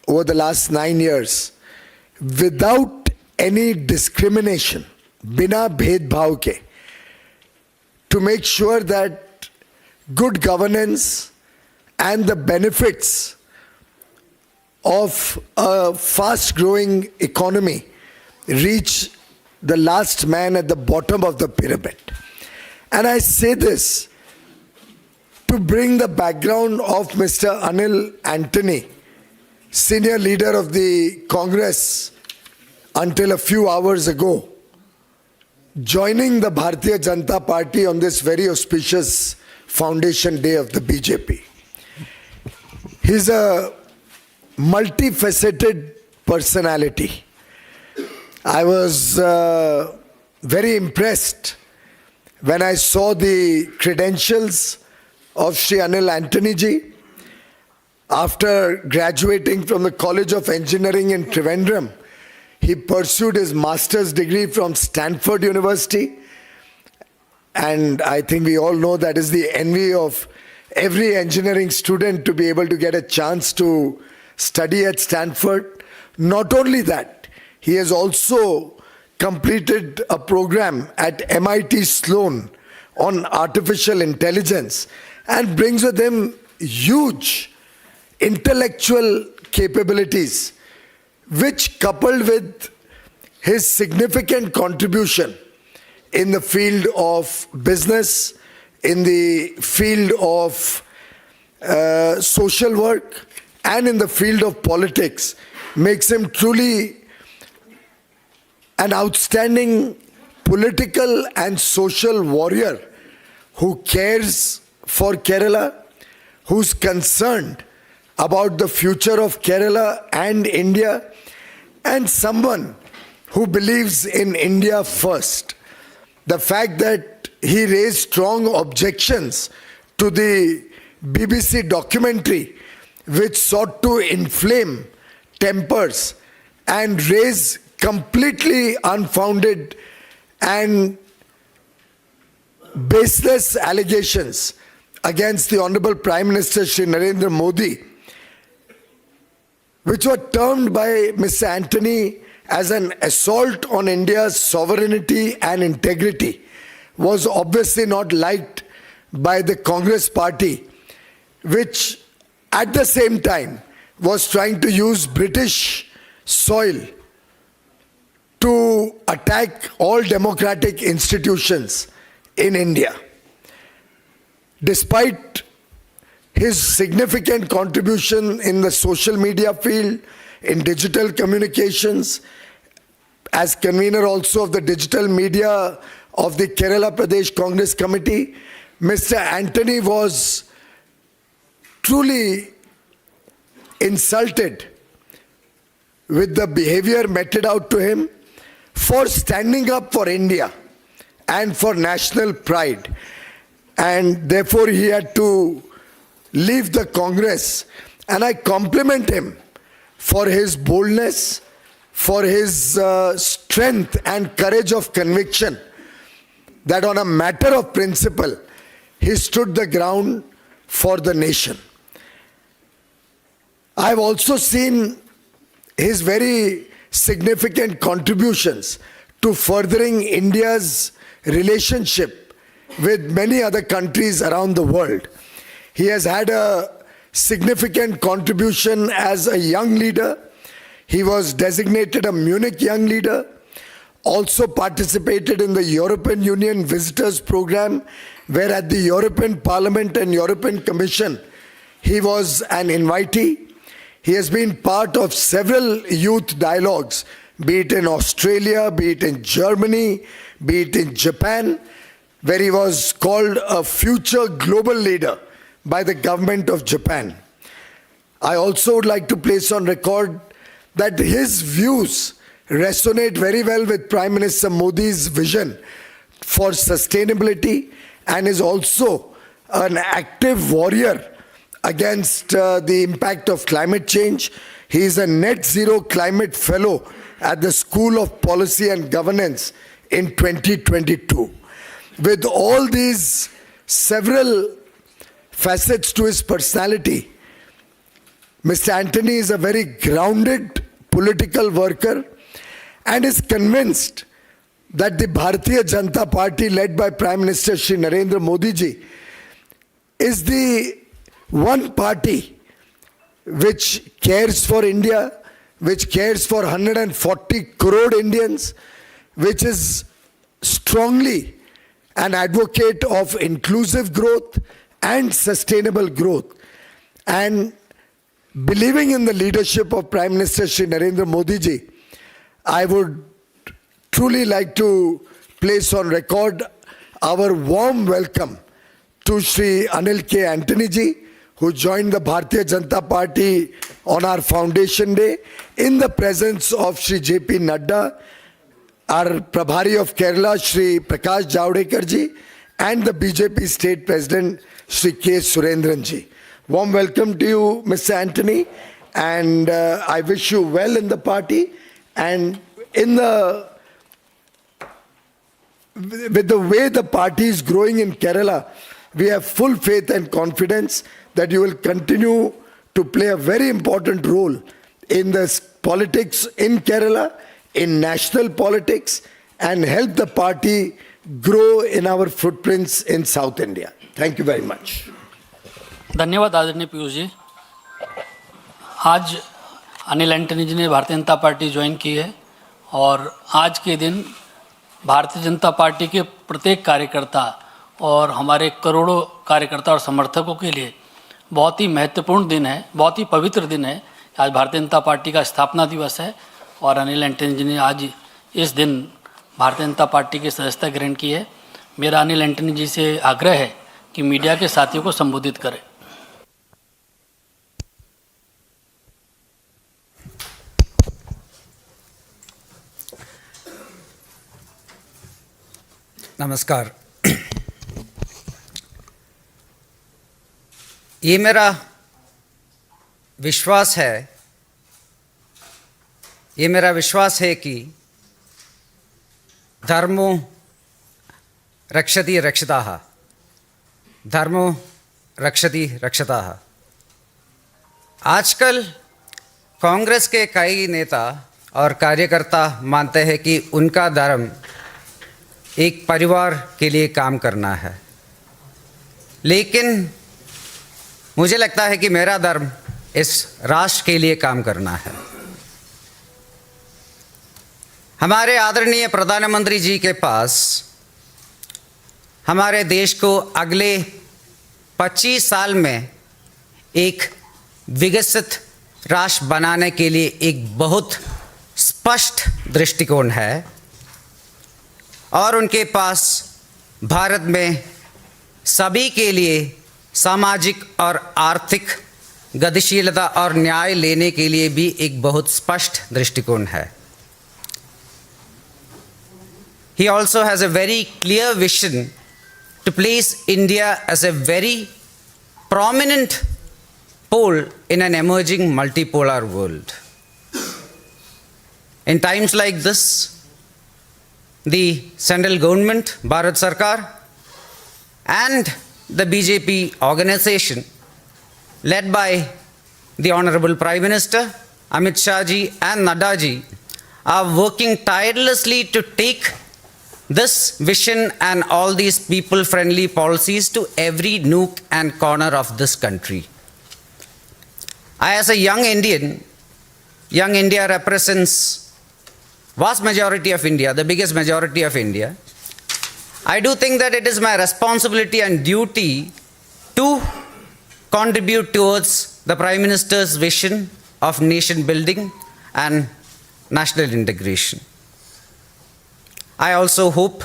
over the last 9 years without any discrimination, bina bhed-bhav ke, to make sure that good governance and the benefits of a fast-growing economy reach the last man at the bottom of the pyramid. And I say this to bring the background of Mr. Anil Antony, senior leader of the Congress until a few hours ago, joining the Bharatiya Janata Party on this very auspicious foundation day of the BJP. He's a multifaceted personality. I was very impressed when I saw the credentials of Shri Anil Antony ji. After graduating from the College of Engineering in Trivandrum, he pursued his master's degree from Stanford University. And I think we all know that is the envy of every engineering student to be able to get a chance to study at Stanford. Not only that, he has also completed a program at MIT Sloan on artificial intelligence and brings with him huge intellectual capabilities, which, coupled with his significant contribution in the field of business, in the field of social work, and in the field of politics, makes him truly an outstanding political and social warrior who cares for Kerala, who's concerned about the future of Kerala and India, and someone who believes in India first. The fact that he raised strong objections to the BBC documentary which sought to inflame tempers and raise completely unfounded and baseless allegations against the Honorable Prime Minister Shri Narendra Modi, which were termed by Mr. Antony as an assault on India's sovereignty and integrity, was obviously not liked by the Congress party, which at the same time was trying to use British soil to attack all democratic institutions in India. Despite his significant contribution in the social media field, in digital communications, as convener also of the digital media of the Kerala Pradesh Congress Committee, Mr. Antony was truly insulted with the behavior meted out to him for standing up for India and for national pride. And therefore he had to leave the Congress. And I compliment him for his boldness, for his strength and courage of conviction, that on a matter of principle, he stood the ground for the nation. I've also seen his very significant contributions to furthering India's relationship with many other countries around the world. He has had a significant contribution as a young leader. He was designated a Munich Young Leader, also participated in the European Union Visitors Program, where at the European Parliament and European Commission, he was an invitee. He has been part of several youth dialogues, be it in Australia, be it in Germany, be it in Japan, where he was called a future global leader by the government of Japan. I also would like to place on record that his views resonate very well with Prime Minister Modi's vision for sustainability, and is also an active warrior against the impact of climate change. He is a net zero climate fellow at the School of Policy and Governance in 2022. With all these several facets to his personality, Mr. Antony is a very grounded political worker and is convinced that the Bharatiya Janata Party, led by Prime Minister Shri Narendra Modi ji, is the one party which cares for India, which cares for 140 crore Indians, which is strongly an advocate of inclusive growth and sustainable growth. And believing in the leadership of Prime Minister Shri Narendra Modi ji, I would truly like to place on record our warm welcome to Shri Anil K. Antony ji, who joined the Bharatiya Janata Party on our foundation day in the presence of Shri J.P. Nadda, our Prabhari of Kerala, Shri Prakash Javadekar ji, and the BJP State President, Shri K. Surendran ji. Warm welcome to you, Mr. Antony, and I wish you well in the party. And with the way the party is growing in Kerala, we have full faith and confidence that you will continue to play a very important role in the politics in Kerala, in national politics, and help the party grow in our footprints in South India. Thank you very much. धन्यवाद आदरणीय पीयूष जी। आज Anil Antony जी ने भारतीय Janata party join की है और आज के दिन भारतीय जनता पार्टी के प्रत्येक कार्यकर्ता और हमारे करोड़ों कार्यकर्ता और समर्थकों के लिए बहुत ही महत्वपूर्ण दिन है, बहुत ही पवित्र दिन है। आज भारतीय जनता पार्टी का स्थापना दिवस है और अनिल एंटनी जी ने आज इस दिन भारतीय जनता पार्टी की सदस्यता ग्रहण की है। मेरा अनिल एंटनी जी से आग्रह है कि मीडिया के साथियों को संबोधित करें। नमस्कार। ये मेरा विश्वास है कि धर्मो रक्षति रक्षिताः, धर्मो रक्षति रक्षिताः। आजकल कांग्रेस के कई नेता और कार्यकर्ता मानते हैं कि उनका धर्म एक परिवार के लिए काम करना है, लेकिन मुझे लगता है कि मेरा धर्म इस राष्ट्र के लिए काम करना है। हमारे आदरणीय प्रधानमंत्री जी के पास हमारे देश को अगले 25 साल में एक विकसित राष्ट्र बनाने के लिए एक बहुत स्पष्ट दृष्टिकोण है और उनके पास भारत में सभी के लिए सामाजिक और आर्थिक गतिशीलता और न्याय लेने के लिए भी एक बहुत स्पष्ट दृष्टिकोण है। He also has a very clear vision to place India as a very prominent pole in an emerging multipolar world. In times like this, the central government, Bharat Sarkar, and the BJP organization, led by the Honorable Prime Minister, Amit Shah ji and Nadda ji, are working tirelessly to take this vision and all these people-friendly policies to every nook and corner of this country. I, as a young Indian, young India represents vast majority of India, the biggest majority of India. I do think that it is my responsibility and duty to contribute towards the Prime Minister's vision of nation building and national integration. I also hope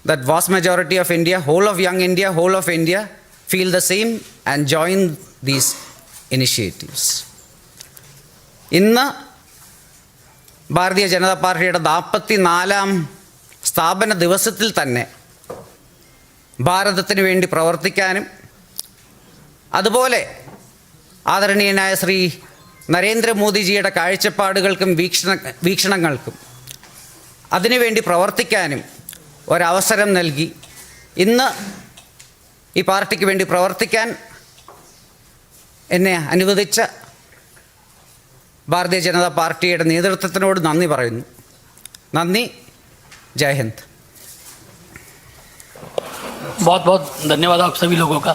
that vast majority of India, whole of young India, whole of India, feel the same and join these initiatives. Bharatiya Janata പാർട്ടിയുടെ 44ാം സ്ഥാപന ദിവസത്തിൽ തന്നെ ഭാരതത്തിന് വേണ്ടി പ്രവർത്തിക്കാനും അതുപോലെ ആദരണീയനായ ശ്രീ നരേന്ദ്രമോദിജിയുടെ കാഴ്ചപ്പാടുകൾക്കും വീക്ഷണങ്ങൾക്കും അതിനുവേണ്ടി പ്രവർത്തിക്കാനും ഒരവസരം നൽകി ഇന്ന് ഈ പാർട്ടിക്ക് വേണ്ടി പ്രവർത്തിക്കാൻ എന്നെ അനുവദിച്ച भारतीय जनता पार्टी नेतृत्वത്തിനോട് നന്ദി പറയുന്നു। നന്ദി। जय हिंद। बहुत बहुत धन्यवाद आप सभी लोगों का।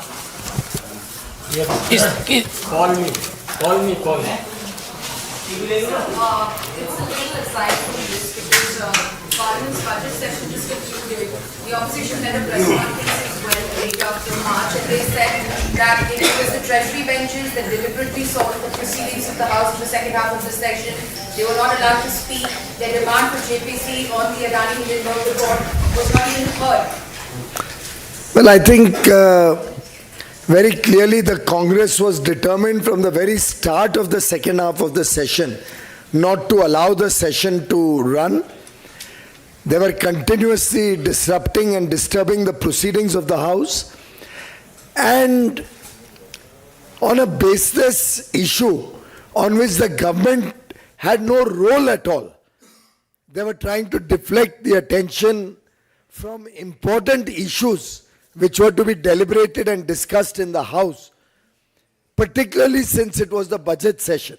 Parliament's budget session just concluded. The opposition had a press conference as well late after March, and they said that it was the Treasury benches that deliberately stalled the proceedings of the House in the second half of the session. They were not allowed to speak. Their demand for JPC on the Adani report was not even heard. Well, I think Very clearly, the Congress was determined from the very start of the second half of the session not to allow the session to run. They were continuously disrupting and disturbing the proceedings of the House. And on a baseless issue on which the government had no role at all, they were trying to deflect the attention from important issues which were to be deliberated and discussed in the House, particularly since it was the budget session.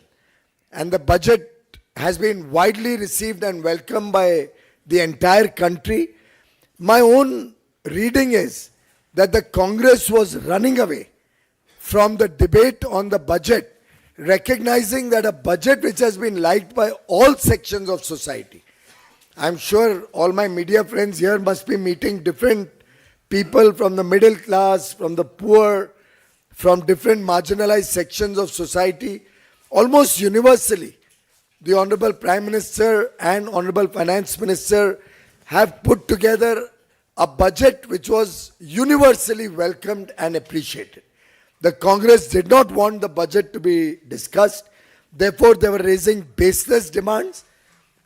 And the budget has been widely received and welcomed by the entire country. My own reading is that the Congress was running away from the debate on the budget, recognizing that a budget which has been liked by all sections of society. I'm sure all my media friends here must be meeting different people from the middle class, from the poor, from different marginalized sections of society. Almost universally, the Honorable Prime Minister and Honorable Finance Minister have put together a budget which was universally welcomed and appreciated. The Congress did not want the budget to be discussed. Therefore, they were raising baseless demands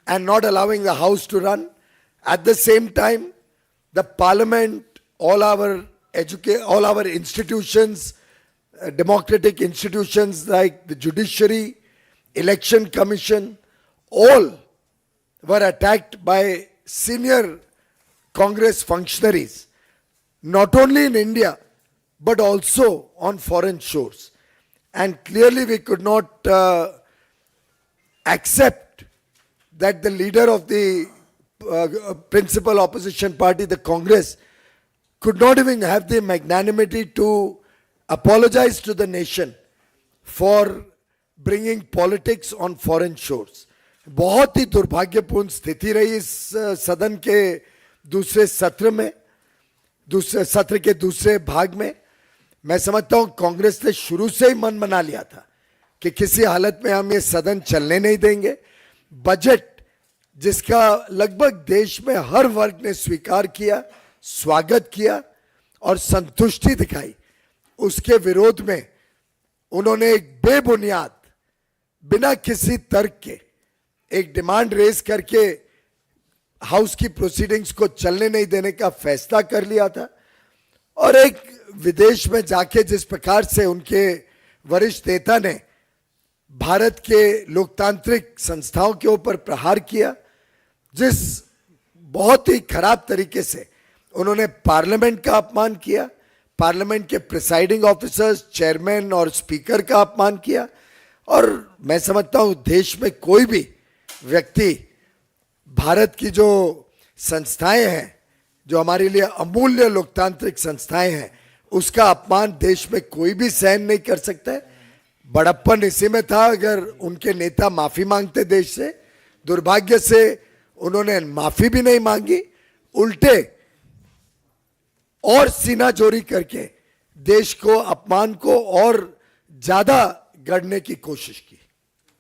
and not allowing the House to run. At the same time, the Parliament, all our institutions, democratic institutions like the Judiciary, Election Commission, all were attacked by senior Congress functionaries, not only in India, but also on foreign shores. And clearly we could not accept that the leader of the principal opposition party, the Congress, could not even have the magnanimity to apologize to the nation for bringing politics on foreign shores. बहुत ही दुर्भाग्यपूर्ण स्थिति रही इस सदन के दूसरे सत्र के दूसरे भाग में. मैं समझता हूं कांग्रेस ने शुरू से ही मन बना लिया था कि किसी हालत में हम ये सदन चलने नहीं देंगे. बजट जिसका लगभग देश में हर वर्ग ने स्वीकार किया, स्वागत किया और संतुष्टि दिखाई, उसके विरोध में उन्होंने एक बेबुनियाद, बिना किसी तर्क के एक डिमांड रेज करके हाउस की प्रोसीडिंग्स को चलने नहीं देने का फैसला कर लिया था. और एक विदेश में जाके जिस प्रकार से उनके वरिष्ठ नेता ने भारत के लोकतांत्रिक संस्थाओं के ऊपर प्रहार किया, जिस बहुत ही खराब तरीके से उन्होंने पार्लियामेंट का अपमान किया, पार्लियामेंट के प्रिसाइडिंग ऑफिसर्स, चेयरमैन और स्पीकर का अपमान किया. और मैं समझता हूं देश में कोई भी व्यक्ति भारत की जो संस्थाएं हैं, जो हमारे लिए अमूल्य लोकतांत्रिक संस्थाएं हैं, उसका अपमान देश में कोई भी सहन नहीं कर सकता है. बड़प्पन इसी में था अगर उनके नेता माफी मांगते देश से. दुर्भाग्य से उन्होंने माफी भी नहीं मांगी, उल्टे और सीना जोरी करके देश को अपमान को और ज्यादा गढ़ने की कोशिश की.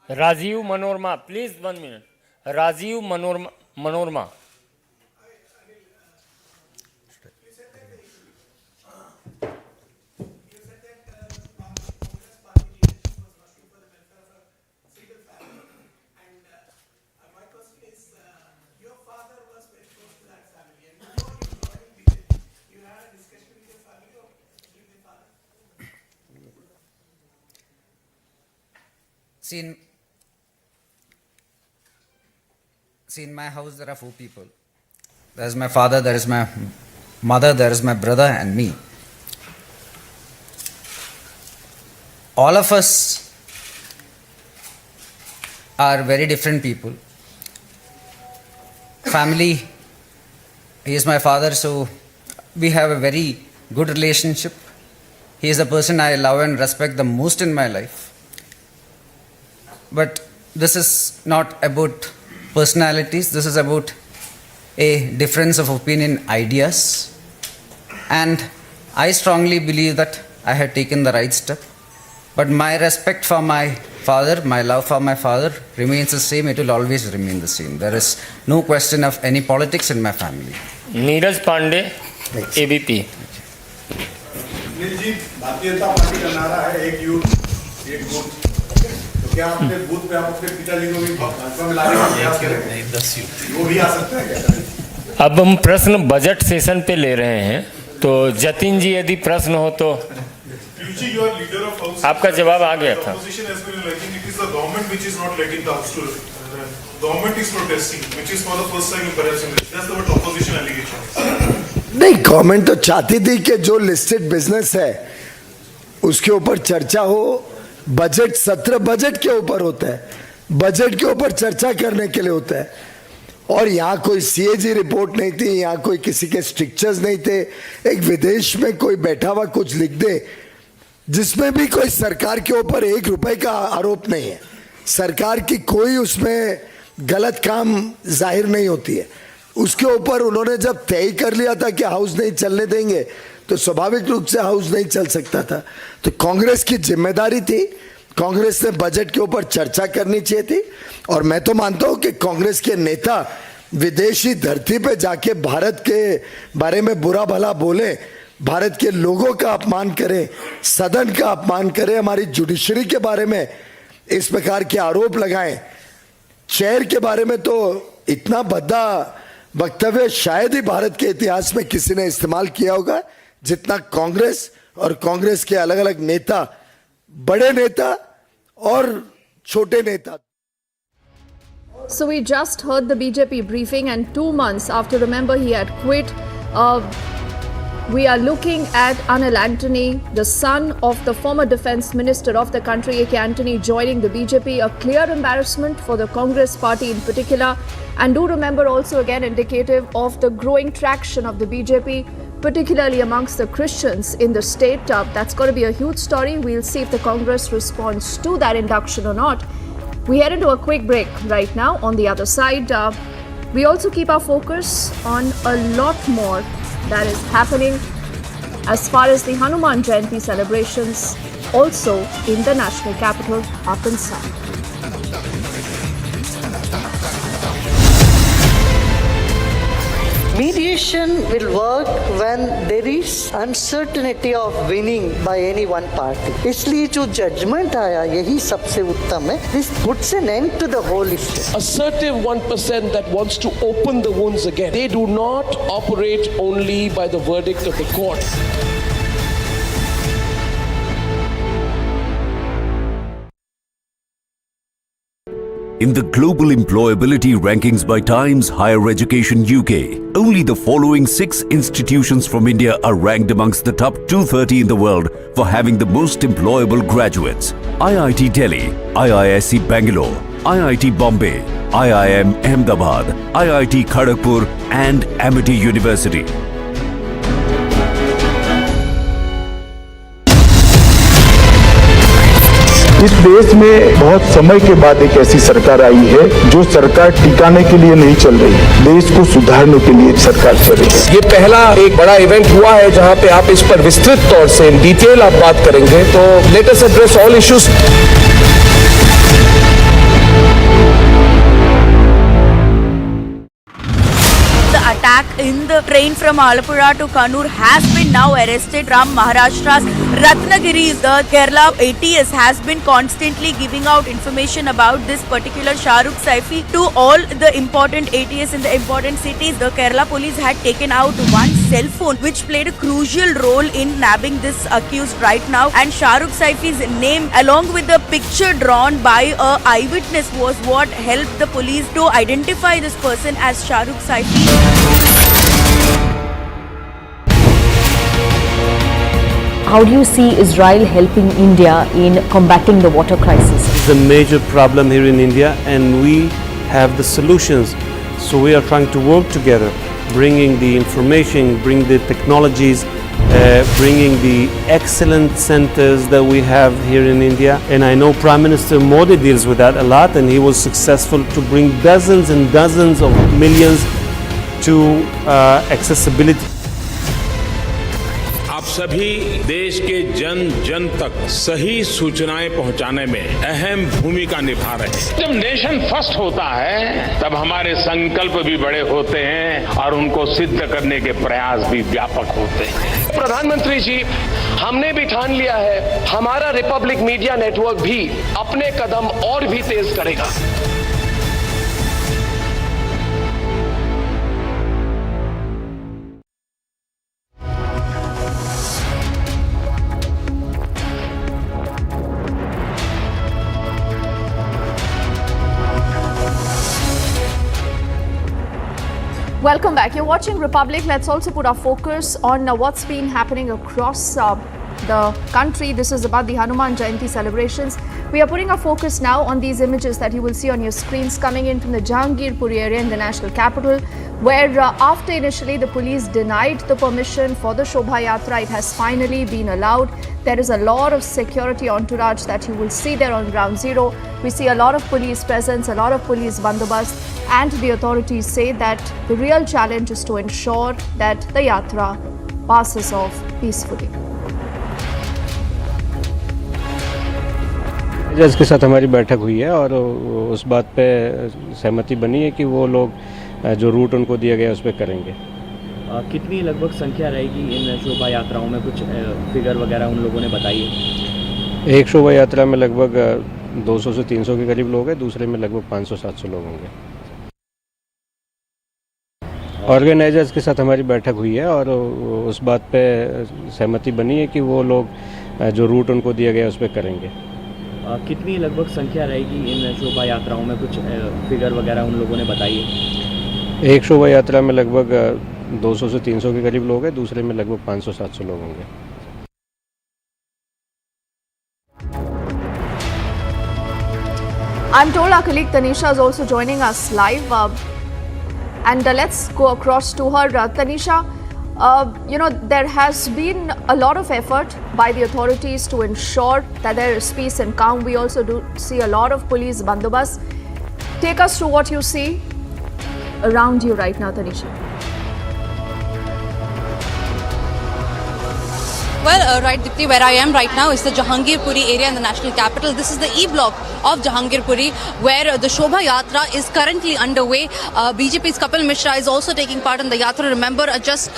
Rajeev Manorama, please 1 minute. Rajeev Manorama. See, in my house there are 4 people. There is my father, there is my mother, there is my brother and me. All of us are very different people. Family, he is my father, so we have a very good relationship. He is the person I love and respect the most in my life. But this is not about personalities, this is about a difference of opinion, ideas. And I strongly believe that I have taken the right step. But my respect for my father, my love for my father remains the same, it will always remain the same. There is no question of any politics in my family. Neeraj Pandey, ABP. जी Bharatiya Janata party का नारा है एक youth एक booth, तो क्या अपने booth पे आप अपने पिताजी को भी भाजपा में लाने का प्रयास करें? वो भी आ सकता है क्या? अब हम प्रश्न बजट सेशन पे ले रहे हैं, तो जतिन जी यदि प्रश्न हो तो आपका जवाब आ गया था। नहीं, गवर्नमेंट तो चाहती थी कि जो लिस्टेड बिजनेस है उसके ऊपर चर्चा हो। बजट सत्र बजट के ऊपर होता है, बजट के ऊपर चर्चा करने के लिए होता है। और यहाँ कोई सीएजी रिपोर्ट नहीं थी, यहाँ कोई किसी के स्ट्रिक्चर्स नहीं थे। एक विदेश में कोई बैठा हुआ कुछ लिख दे जिसमें भी कोई सरकार के ऊपर ₹1 का आरोप नहीं है, सरकार की कोई उसमें गलत काम जाहिर नहीं होती है, उसके ऊपर उन्होंने जब तय कर लिया था कि हाउस नहीं चलने देंगे तो स्वाभाविक रूप से हाउस नहीं चल सकता था। तो कांग्रेस की जिम्मेदारी थी, कांग्रेस ने बजट के ऊपर चर्चा करनी चाहिए थी। और मैं तो मानता हूं कि कांग्रेस के नेता विदेशी धरती पे जाके भारत के बारे में बुरा भला बोले, भारत के लोगों का अपमान करें, सदन का अपमान करें, हमारी जुडिशरी के बारे में इस प्रकार के आरोप लगाएं, चेयर के बारे में तो इतना भद्दा वक्तव्य शायद ही भारत के इतिहास में किसी ने इस्तेमाल किया होगा जितना कांग्रेस और कांग्रेस के अलग अलग नेता, बड़े नेता और छोटे नेता। So we just heard the BJP briefing, and 2 months after, remember, he had quit. We are looking at Anil Antony, the son of the former defense minister of the country, A.K. Antony, joining the BJP, a clear embarrassment for the Congress party in particular. And do remember, also again indicative of the growing traction of the BJP, particularly amongst the Christians in the state. That's going to be a huge story. We'll see if the Congress responds to that induction or not. We head into a quick break right now. On the other side, we also keep our focus on a lot more that is happening as far as the Hanuman Jayanti celebrations also in the national capital up in south. Mediation will work when there is uncertainty of winning by any one party. इसलिए जो judgment आया यही सबसे उत्तम है. This puts an end to the whole issue. Assertive 1% that wants to open the wounds again. They do not operate only by the verdict of the court. In the global employability rankings by Times Higher Education UK, only the following 6 institutions from India are ranked amongst the top 230 in the world for having the most employable graduates. IIT Delhi, IISc Bangalore, IIT Bombay, IIM Ahmedabad, IIT Kharagpur and Amity University. इस देश में बहुत समय के बाद एक ऐसी सरकार आई है जो सरकार टिकाने के लिए नहीं चल रही, देश को सुधारने के लिए सरकार चल रही है। ये पहला एक बड़ा इवेंट हुआ है जहां पे आप इस पर विस्तृत तौर से इन डिटेल आप बात करेंगे, तो let us address all issues. Attack in the train from Alappuzha to Kannur has been now arrested from Maharashtra's Ratnagiri. The Kerala ATS has been constantly giving out information about this particular Shahrukh Saifi to all the important ATS in the important cities. The Kerala police had taken out one cell phone which played a crucial role in nabbing this accused right now, and Shahrukh Saifi's name along with the picture drawn by a eyewitness was what helped the police to identify this person as Shahrukh Saifi. How do you see Israel helping India in combating the water crisis? It's a major problem here in India and we have the solutions. So we are trying to work together, bringing the information, bring the technologies, bringing the excellent centers that we have here in India. And I know Prime Minister Modi deals with that a lot, and he was successful to bring dozens and dozens of millions to accessibility. सभी देश के जन जन तक सही सूचनाएं पहुंचाने में अहम भूमिका निभा रहे हैं। जब नेशन फर्स्ट होता है तब हमारे संकल्प भी बड़े होते हैं और उनको सिद्ध करने के प्रयास भी व्यापक होते हैं। प्रधानमंत्री जी, हमने भी ठान लिया है हमारा रिपब्लिक मीडिया नेटवर्क भी अपने कदम और भी तेज करेगा। Welcome back. You're watching Republic. Let's also put our focus on what's been happening across the country. This is about the Hanuman Jayanti celebrations. We are putting our focus now on these images that you will see on your screens coming in from the Jahangirpuri area in the national capital, where after initially the police denied the permission for the Shobha Yatra, it has finally been allowed. There is a lot of security entourage that you will see there on ground zero. We see a lot of police presence, a lot of police bandobast, and the authorities say that the real challenge is to ensure that the Yatra passes off peacefully. जज के साथ हमारी बैठक हुई है और उस बात पे सहमति बनी है कि वो लोग जो रूट उनको दिया गया उस पर करेंगे। कितनी लगभग संख्या रहेगी इन शोभा यात्राओं में, कुछ फिगर वगैरह उन लोगों ने बताई है? एक शोभा यात्रा में लगभग 200 से 300 के करीब लोग हैं, दूसरे में लगभग 500-700 लोग होंगे। ऑर्गेनाइजर्स के साथ हमारी बैठक हुई है और उस बात पे सहमति बनी है कि वो लोग जो रूट उनको दिया गया उस पर करेंगे। कितनी लगभग संख्या रहेगी इन शोभा यात्राओं में, कुछ फिगर वगैरह उन लोगों ने बताई है? एक शोभा यात्रा में लगभग 200 से 300 के करीब लोग हैं, दूसरे में लगभग 500-700 लोग होंगे। I'm told our colleague Tanisha is also joining us live, and let's go across to her. Tanisha, there has been a lot of effort by the authorities to ensure that there is peace and calm. We also do see a lot of police bandobast. Take us through what you see around you right now, Tanisha. Well, right, Dipti, where I am right now is the Jahangirpuri area in the national capital. This is the E block of Jahangirpuri, where the Shobha Yatra is currently underway. BJP's Kapil Mishra is also taking part in the Yatra. Remember, just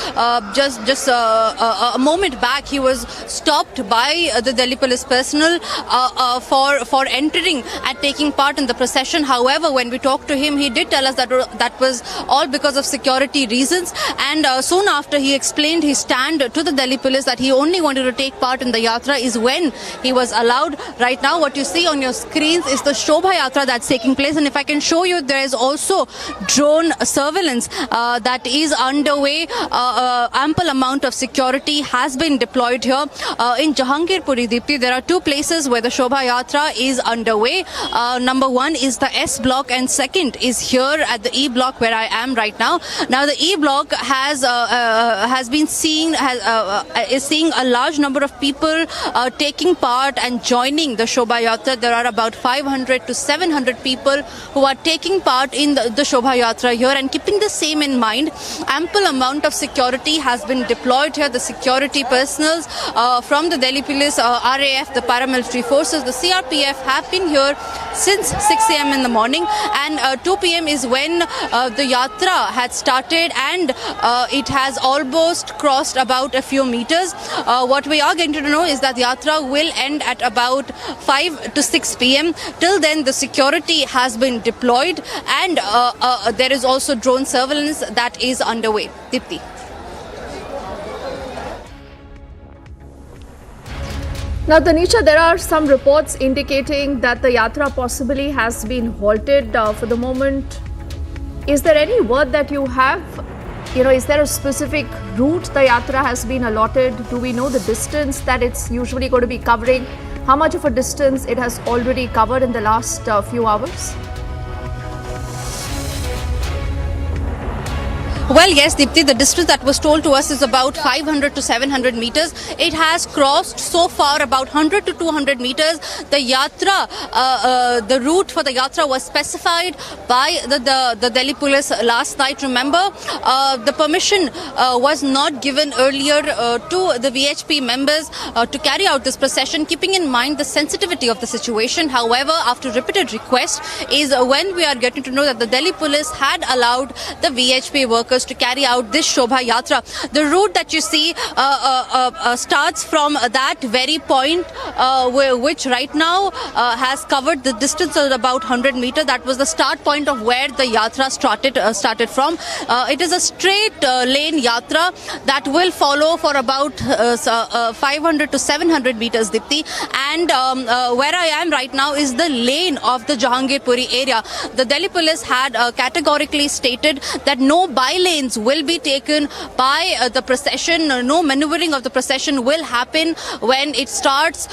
a moment back, he was stopped by the Delhi police personnel for entering and taking part in the procession. However, when we talked to him, he did tell us that was all because of security reasons. And soon after, he explained his stand to the Delhi police that he only wanted to take part in the Yatra is when he was allowed. Right now, what you see on your screens is the Shobha Yatra that's taking place. And if I can show you, there is also drone surveillance that is underway. Ample amount of security has been deployed here. In Jahangirpuri, Deepthi, there are two places where the Shobha Yatra is underway. Number one is the S block, and second is here at the E block where I am right now. Now, the E block is seeing a large number of people taking part and joining the Shobha Yatra. There are about 500 to 700 people who are taking part in the Shobha Yatra here, and keeping the same in mind, ample amount of security has been deployed here. The security personals from the Delhi police, RAF, the paramilitary forces, the CRPF have been here since 6 a.m. in the morning, and 2 p.m. is when the Yatra had started, and it has almost crossed about a few meters. What we are going to know is that the Yatra will end at about 5 to 6 p.m. Till then, the security has been deployed, and there is also drone surveillance that is underway. Dipti. Now, Tanisha, there are some reports indicating that the Yatra possibly has been halted for the moment. Is there any word that you have? Is there a specific route the Yatra has been allotted? Do we know the distance that it's usually going to be covering? How much of a distance it has already covered in the last few hours? Well, yes, Dipti, the distance that was told to us is about 500 to 700 meters. It has crossed so far about 100 to 200 meters. The Yatra, the route for the Yatra was specified by the Delhi police last night. Remember, the permission was not given earlier to the VHP members to carry out this procession, keeping in mind the sensitivity of the situation. However, after repeated request is when we are getting to know that the Delhi police had allowed the VHP workers to carry out this Shobha Yatra. The route that you see starts from that very point which right now has covered the distance of about 100 meters. That was the start point of where the Yatra started from. It is a straight lane Yatra that will follow for about 500 to 700 meters, Dipti. And where I am right now is the lane of the Jahangirpuri area. The Delhi police had categorically stated that no by-lanes will be taken by the procession. No maneuvering of the procession will happen when it starts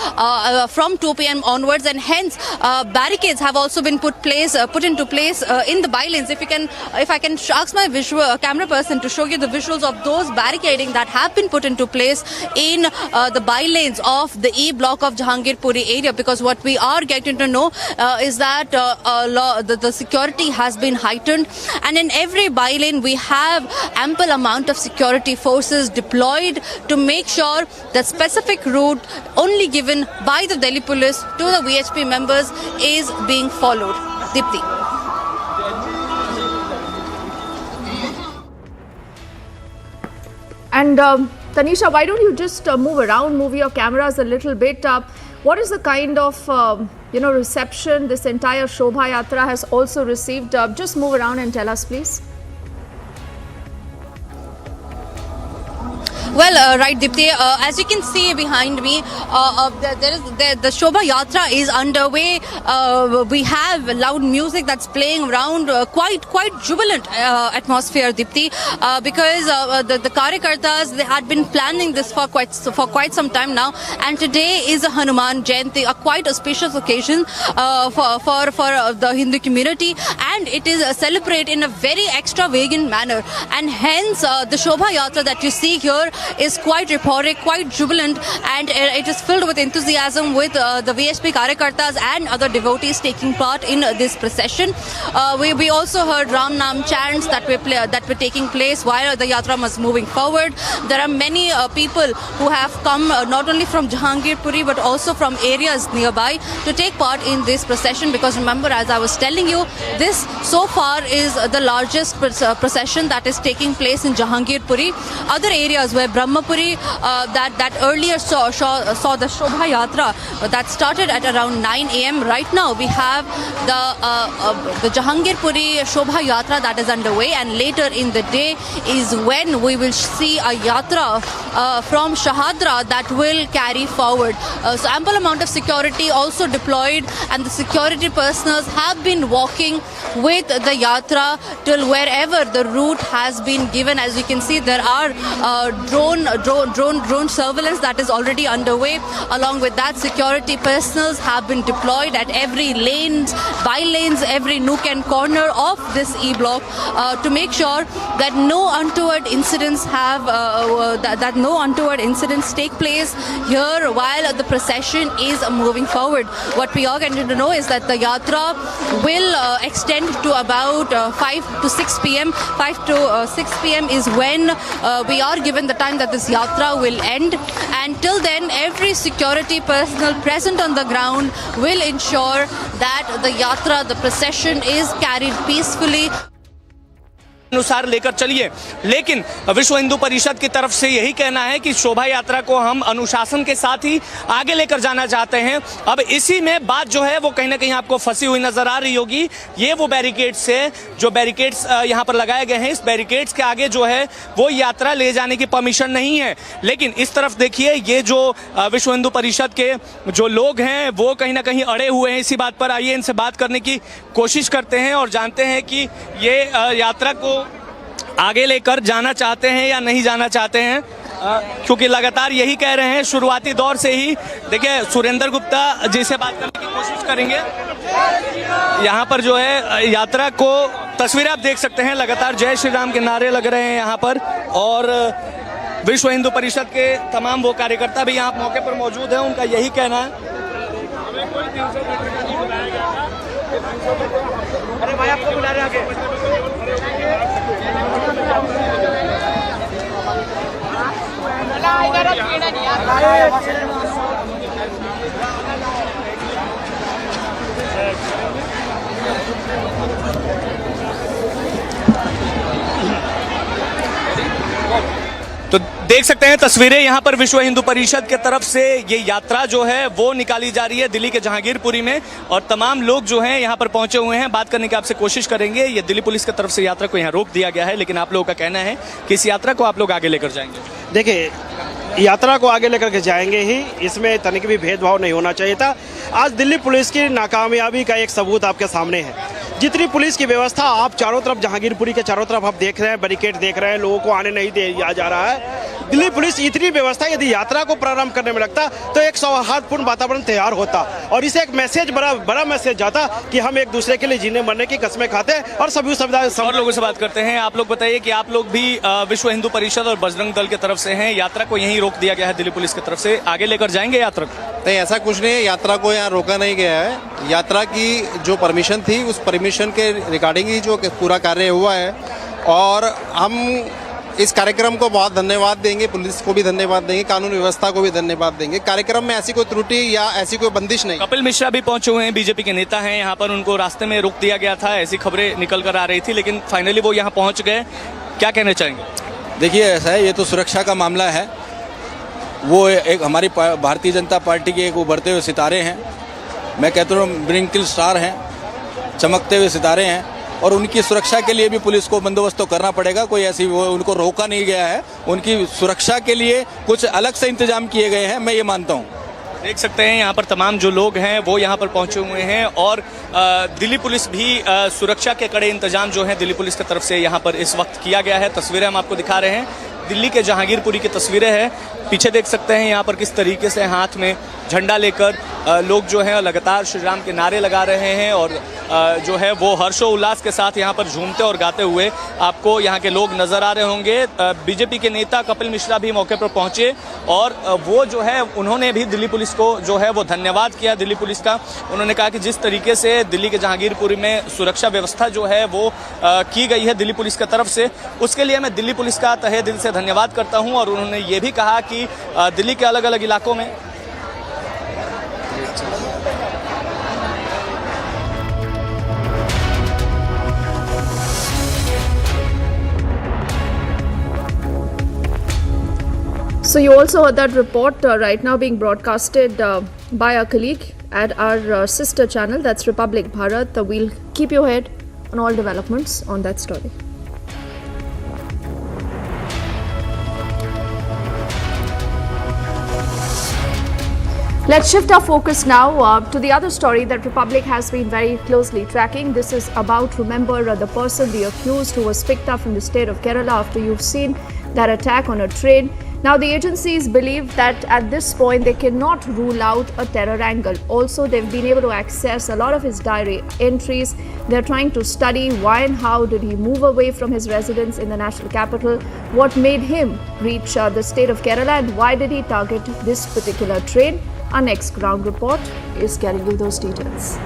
from 2 p.m. onwards, and hence barricades have also been put into place in the by-lanes. If I can ask my camera person to show you the visuals of those barricading that have been put into place in the by-lanes of the E block of Jahangirpuri area, because what we are getting to know is that the security has been heightened, and in every by-lane we have ample amount of security forces deployed to make sure that specific route only given by the Delhi police to the VHP members is being followed. Dipti. And Tanisha, why don't you just move your cameras a little bit up. What is the kind of reception this entire Shobha Yatra has also received? Just move around and tell us, please. Well, right, Dipti, as you can see behind me, the Shobha Yatra is underway. We have loud music that's playing around, quite jubilant atmosphere, Dipti, because the Karyakartas, they had been planning this for quite some time now, and today is a Hanuman Jayanti, a quite auspicious occasion for the Hindu community, and it is celebrated in a very extravagant manner, and hence the Shobha Yatra that you see here is quite euphoric, quite jubilant, and it is filled with enthusiasm with the VHP Karyakartas and other devotees taking part in this procession. We also heard Ram Nam chants that were taking place while the Yatra was moving forward. There are many people who have come not only from Jahangirpuri but also from areas nearby to take part in this procession, because remember, as I was telling you, this so far is the largest procession that is taking place in Jahangirpuri. Other areas where Brahmapuri that earlier saw the Shobha Yatra that started at around 9 a.m. Right now we have the Jahangirpuri Shobha Yatra that is underway, and later in the day is when we will see a Yatra from Shahadra that will carry forward. So ample amount of security also deployed, and the security personnel have been walking with the Yatra till wherever the route has been given. As you can see, there are drone surveillance that is already underway. Along with that, security personnel have been deployed at every lanes, by lanes, every nook and corner of this E-block to make sure that no untoward incidents take place here while the procession is moving forward. What we are getting to know is that the Yatra will extend to about 5 to 6 p.m. 5 to 6 p.m. is when we are given the time that this Yatra will end, and till then every security personnel present on the ground will ensure that the Yatra, the procession, is carried peacefully. अनुसार लेकर चलिए, लेकिन विश्व हिंदू परिषद की तरफ से यही कहना है कि शोभा यात्रा को हम अनुशासन के साथ ही आगे लेकर जाना चाहते हैं। अब इसी में बात जो है वो कहीं ना कहीं आपको फंसी हुई नजर आ रही होगी। ये वो बैरिकेड्स है जो बैरिकेड्स यहाँ पर लगाए गए हैं। इस बैरिकेड्स के आगे जो है वो यात्रा ले जाने की परमिशन नहीं है, लेकिन इस तरफ देखिए, ये जो विश्व हिंदू परिषद के जो लोग हैं वो कहीं ना कहीं अड़े हुए हैं इसी बात पर। आइए इनसे बात करने की कोशिश करते हैं और जानते हैं कि ये यात्रा को आगे लेकर जाना चाहते हैं या नहीं जाना चाहते हैं, क्योंकि लगातार यही कह रहे हैं शुरुआती दौर से ही। देखिए, सुरेंद्र गुप्ता जी से बात करने की कोशिश करेंगे। यहाँ पर जो है यात्रा को तस्वीरें आप देख सकते हैं, लगातार जय श्री राम के नारे लग रहे हैं यहाँ पर और विश्व हिंदू परिषद के तमाम वो कार्यकर्ता भी यहाँ मौके पर मौजूद हैं। उनका यही कहना है। अरे भाई आपको बुला रहे आगे। तो देख सकते हैं तस्वीरें, यहाँ पर विश्व हिंदू परिषद के तरफ से ये यात्रा जो है वो निकाली जा रही है दिल्ली के जहांगीरपुरी में और तमाम लोग जो हैं यहाँ पर पहुंचे हुए हैं। बात करने की आपसे कोशिश करेंगे। ये दिल्ली पुलिस की तरफ से यात्रा को यहाँ रोक दिया गया है, लेकिन आप लोगों का कहना है कि इस यात्रा को आप लोग आगे लेकर जाएंगे। देखिए, यात्रा को आगे लेकर के जाएंगे ही, इसमें तनिक भी भेदभाव नहीं होना चाहिए था। आज दिल्ली पुलिस की नाकामयाबी का एक सबूत आपके सामने है। जितनी पुलिस की व्यवस्था आप चारों तरफ, जहांगीरपुरी के चारों तरफ आप देख रहे हैं, बैरिकेड देख रहे हैं, लोगों को आने नहीं दिया जा रहा है। दिल्ली पुलिस इतनी व्यवस्था यदि यात्रा को प्रारंभ करने में लगता तो एक सौहार्दपूर्ण वातावरण तैयार होता और इसे एक मैसेज, बड़ा मैसेज जाता कि हम एक दूसरे के लिए जीने मरने की कस्में खाते हैं और सभी और लोगों से बात करते हैं। आप लोग बताइए कि आप लोग भी विश्व हिंदू परिषद और बजरंग दल की तरफ से हैं, यात्रा को यहीं रोक दिया गया है दिल्ली पुलिस की तरफ से, आगे लेकर जाएंगे यात्रा को? नहीं, ऐसा कुछ नहीं है, यात्रा को यहाँ रोका नहीं गया है। यात्रा की जो परमिशन थी उस परमिशन के रिगार्डिंग ही जो पूरा कार्य हुआ है और हम इस कार्यक्रम को बहुत धन्यवाद देंगे, पुलिस को भी धन्यवाद देंगे, कानून व्यवस्था को भी धन्यवाद देंगे। कार्यक्रम में ऐसी कोई त्रुटि या ऐसी कोई बंदिश नहीं। कपिल मिश्रा भी पहुंचे हुए हैं, बीजेपी के नेता हैं यहाँ पर, उनको रास्ते में रोक दिया गया था, ऐसी खबरें निकल कर आ रही थी, लेकिन फाइनली वो यहाँ पहुंच गए। क्या कहना चाहेंगे? देखिए, ऐसा है, ये तो सुरक्षा का मामला है। वो एक हमारी भारतीय जनता पार्टी के एक उभरते हुए सितारे हैं, मैं कहता हूँ ब्रिंकिल स्टार हैं, चमकते हुए सितारे हैं और उनकी सुरक्षा के लिए भी पुलिस को बंदोबस्त तो करना पड़ेगा। कोई ऐसी वो उनको रोका नहीं गया है, उनकी सुरक्षा के लिए कुछ अलग से इंतजाम किए गए हैं, मैं ये मानता हूँ। देख सकते हैं यहाँ पर तमाम जो लोग हैं वो यहाँ पर पहुंचे हुए हैं और दिल्ली पुलिस भी सुरक्षा के कड़े इंतजाम जो है दिल्ली पुलिस की तरफ से यहाँ पर इस वक्त किया गया है। तस्वीरें हम आपको दिखा रहे हैं, दिल्ली के जहांगीरपुरी की तस्वीरें हैं। पीछे देख सकते हैं यहाँ पर किस तरीके से हाथ में झंडा लेकर लोग जो हैं लगातार श्री राम के नारे लगा रहे हैं और जो है वो हर्षोल्लास के साथ यहाँ पर झूमते और गाते हुए आपको यहाँ के लोग नजर आ रहे होंगे। बीजेपी के नेता कपिल मिश्रा भी मौके पर पहुंचे और वो जो है उन्होंने भी दिल्ली पुलिस को जो है वो धन्यवाद किया दिल्ली पुलिस का। उन्होंने कहा कि जिस तरीके से दिल्ली के जहांगीरपुरी में सुरक्षा व्यवस्था जो है वो की गई है दिल्ली पुलिस की तरफ से, उसके लिए मैं दिल्ली पुलिस का तहे दिल से धन्यवाद करता हूँ। और उन्होंने ये भी कहा कि दिल्ली के अलग अलग इलाकों में So you also heard that report right now being broadcasted by our colleague at our sister channel, that's Republic Bharat. We'll keep you ahead on all developments on that story. Let's shift our focus now to the other story that Republic has been very closely tracking. This is about, remember, the person, the accused who was picked up from the state of Kerala after you've seen that attack on a train. Now, the agencies believe that at this point they cannot rule out a terror angle. Also, they've been able to access a lot of his diary entries. They're trying to study why and how did he move away from his residence in the national capital, what made him reach the state of Kerala, and why did he target this particular train. Our next ground report is getting you those details.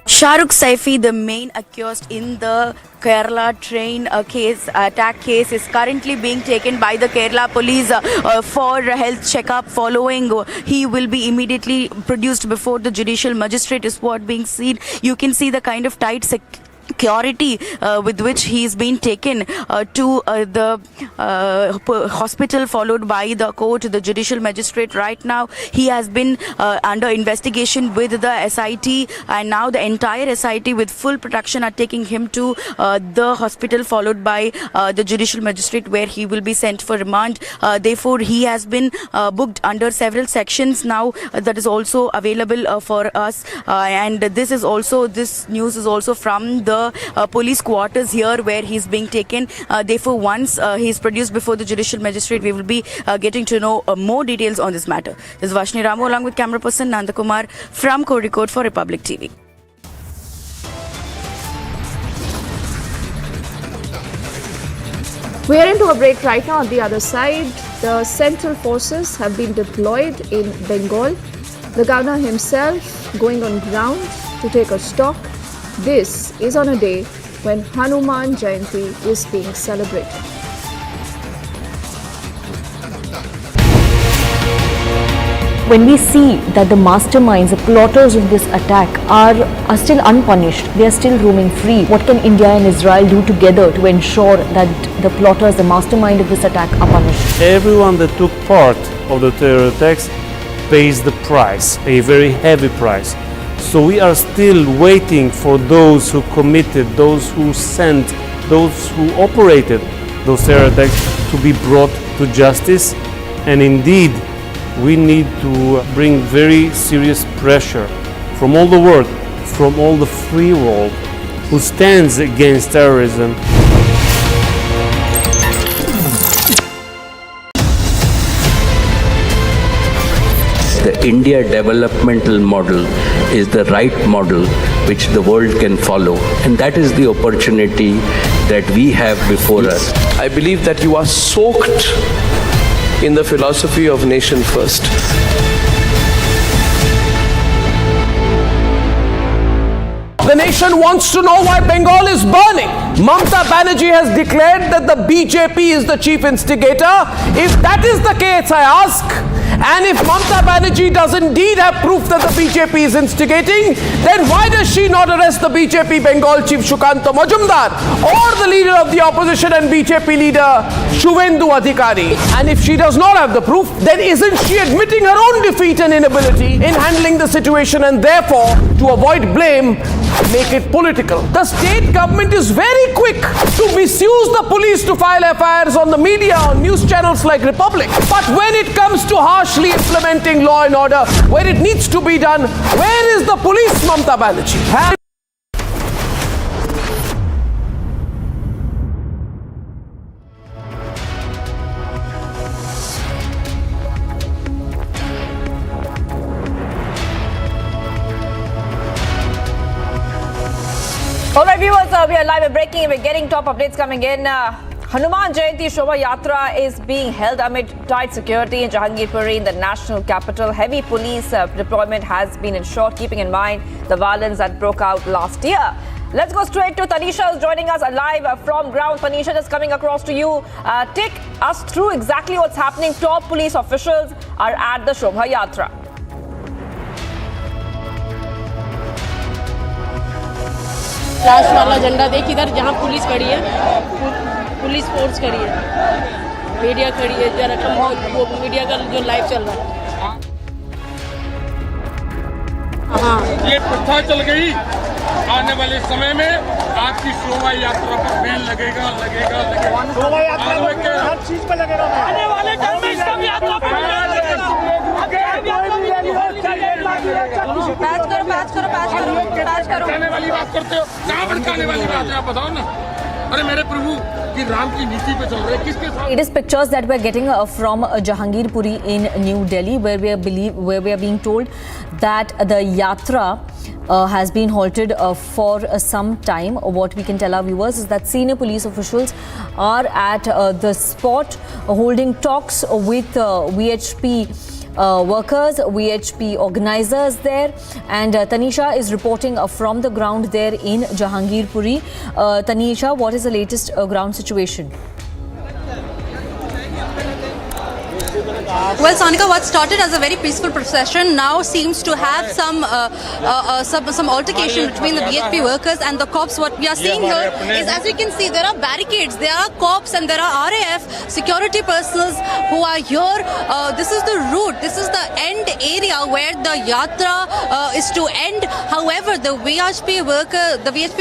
Shahrukh Saifi, the main accused in the Kerala train attack case, is currently being taken by the Kerala police for health checkup. Following, he will be immediately produced before the judicial magistrate is what being seen. You can see the kind of tight security with which he is being taken to the hospital, followed by the court, the judicial magistrate. Right now he has been under investigation with the SIT, and now the entire SIT with full protection are taking him to the hospital, followed by the judicial magistrate, where he will be sent for remand. Therefore he has been booked under several sections now that is also available for us, and this news is also from the police quarters here where he's being taken. Therefore, once he is produced before the judicial magistrate, we will be getting to know more details on this matter. This is Vashni Ramu along with camera person Nanda Kumar from Kozhikode for Republic TV. We are into a break right now. On the other side, the central forces have been deployed in Bengal. The governor himself going on ground to take a stock. This is on a day when Hanuman Jayanti is being celebrated. When we see that the masterminds, the plotters of this attack are still unpunished, they are still roaming free, what can India and Israel do together to ensure that the plotters, the mastermind of this attack are punished? Everyone that took part of the terror attacks pays the price, a very heavy price. So we are still waiting for those who committed, those who sent, those who operated those terror attacks to be brought to justice. And indeed, we need to bring very serious pressure from all the world, from all the free world who stands against terrorism. The India developmental model is the right model which the world can follow, and that is the opportunity that we have before us. I believe that you are soaked in the philosophy of nation first. The nation wants to know why Bengal is burning. Mamata Banerjee has declared that the BJP is the chief instigator. If that is the case, I ask, and if Mamata Banerjee does indeed have proof that the BJP is instigating, then why does she not arrest the BJP Bengal chief Shukanta Majumdar or the leader of the opposition and BJP leader Shuvendu Adhikari? And if she does not have the proof, then isn't she admitting her own defeat and inability in handling the situation, and therefore, to avoid blame, make it political? The state government is very quick to misuse the police to file FIRs on the media, on news channels like Republic. But when it comes to harshly implementing law and order, where it needs to be done, where is the police, Mamata Banerjee? All right, viewers, we are live and breaking. We're getting top updates coming in. Hanuman Jayanti Shobha Yatra is being held amid tight security in Jahangirpuri in the national capital. Heavy police deployment has been ensured, keeping in mind the violence that broke out last year. Let's go straight to Tanisha, who's joining us live from ground. Tanisha, just coming across to you. Take us through exactly what's happening. Top police officials are at the Shobha Yatra. Last वाला झंडा देख इधर जहाँ police खड़ी है, police force खड़ी है, media खड़ी है, जरा कम वो मीडिया का जो लाइव चल रहा है। हाँ, ये प्रथा चल गई। आने वाले समय में आपकी शोभा यात्रा पर बैन लगेगा। शोभा यात्रा में हर चीज पे लगेगा। आने वाले टाइम में इसका भी यात्रा पर भड़काने वाली बात करते हो, कहाँ भड़काने वाली बात है आप बताओ ना। अरे मेरे प्रभु कि राम की नीति पे चल रहे हैं, किसके साथ? It is pictures that we're getting from Jahangirpuri in New Delhi, where we are being told that the yatra has been halted for some time. What we can tell our viewers is that senior police officials are at the spot holding talks with VHP workers, VHP organizers there, and Tanisha is reporting from the ground there in Jahangirpuri. Tanisha, what is the latest ground situation? Well, Sonika, what started as a very peaceful procession now seems to have some altercation between the BJP workers and the cops. What we are seeing here is, as you can see, there are barricades, there are cops and there are RAF security personnel who are here. This is the route, this is the end area where the yatra is to end. However, the VHP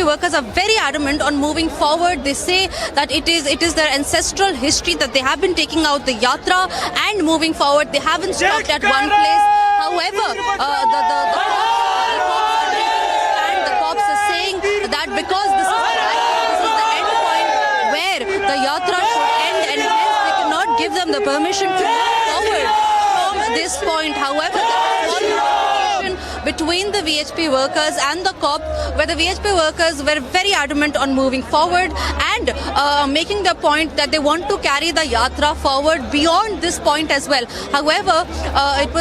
workers are very adamant on moving forward. They say that it is their ancestral history that they have been taking out the yatra and moving forward. They haven't stopped at one place. However, the cops are saying that because this is the end point where the yatra should end, and hence they cannot give them the permission to move forward from this point. However, there is one notification between the VHP workers and the COP, where the VHP workers were very adamant on moving forward and making the point that they want to carry the Yatra forward beyond this point as well. However, it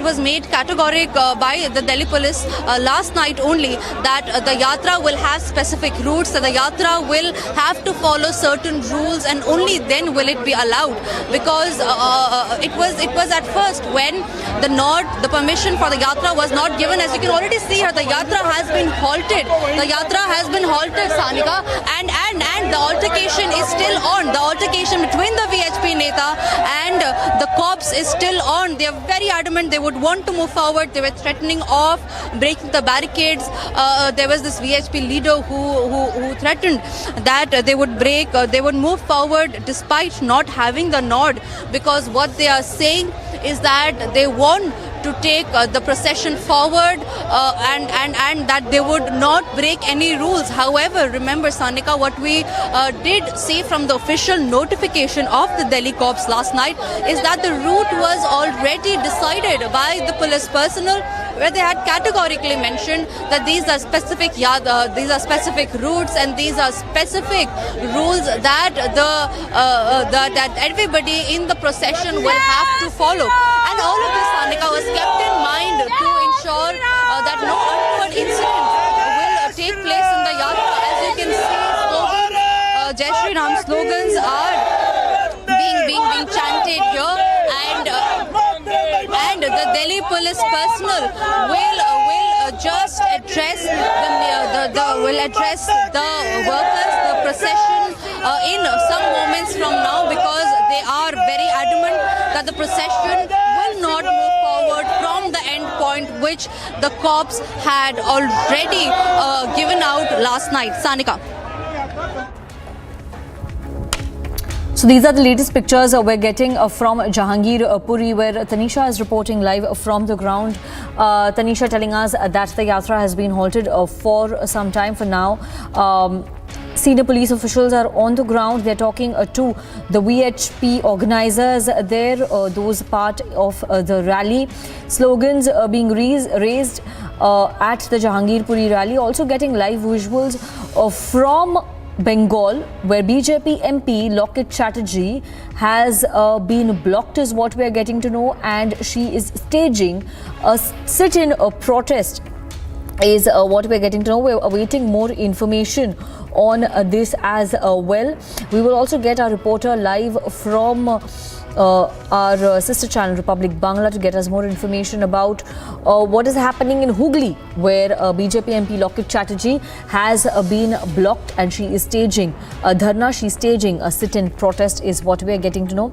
was made categorical by the Delhi police last night only that the Yatra will have specific routes, that the Yatra will have to follow certain rules, and only then will it be allowed, because it was at first when the permission for the Yatra was not given. As you can already see here, the Yatra has been halted. The Yatra has been halted, Sanika, and the altercation is still on. The altercation between the VHP Neta and the cops is still on. They are very adamant. They would want to move forward. They were threatening of breaking the barricades. There was this VHP leader who threatened that they would move forward despite not having the nod, because what they are saying is that they want to take the procession forward and that they would not break any rules. However, remember, Sanika, what we did see from the official notification of the Delhi cops last night is that the route was already decided by the police personnel, where they had categorically mentioned that these are specific routes and these are specific rules that that everybody in the procession will have to follow. And all of this, Sanika, was kept in mind to ensure that no untoward incident will take place in the Yatra. As you can see, slogans, Jai Shri Ram slogans are being chanted here, and the Delhi police personnel will just address the workers, the procession in some moments from now, because they are very adamant that the procession will not move forward from the end point which the cops had already given out last night. Sanika. So these are the latest pictures we're getting from Jahangirpuri, where Tanisha is reporting live from the ground. Tanisha telling us that the Yatra has been halted for some time for now. Senior police officials are on the ground. They're talking to the VHP organizers there, those part of the rally. Slogans being raised at the Jahangirpuri rally. Also getting live visuals from Bengal, where BJP MP Locket Chatterjee has been blocked, is what we are getting to know, and she is staging a sit-in protest, is what we're getting to know. We're awaiting more information on this as well. We will also get our reporter live from our sister channel Republic Bangla to get us more information about what is happening in Hooghly, where BJP MP Locket Chatterjee has been blocked and she is staging a dharna, she's staging a sit-in protest, is what we are getting to know.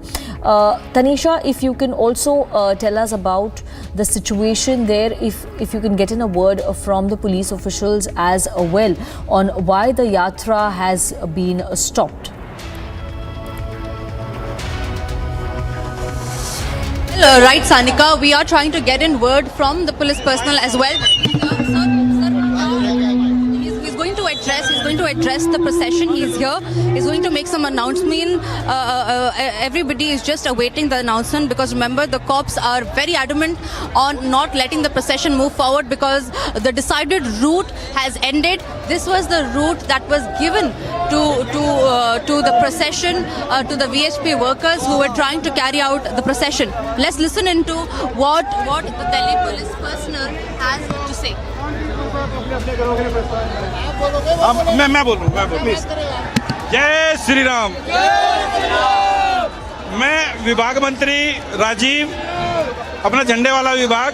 Tanisha, if you can also tell us about the situation there, if you can get in a word from the police officials as well on why the Yatra has been stopped. Right, Sanika, we are trying to get in word from the police personnel as well. He's going to address the procession. He's here. He's going to make some announcement. Everybody is just awaiting the announcement, because remember, the cops are very adamant on not letting the procession move forward because the decided route has ended. This was the route that was given to the procession, to the VHP workers who were trying to carry out the procession. Let's listen into what the Delhi police personnel has to say. मैं बोलूं please. जय श्री राम। मैं विभाग मंत्री राजीव, अपना झंडे वाला विभाग,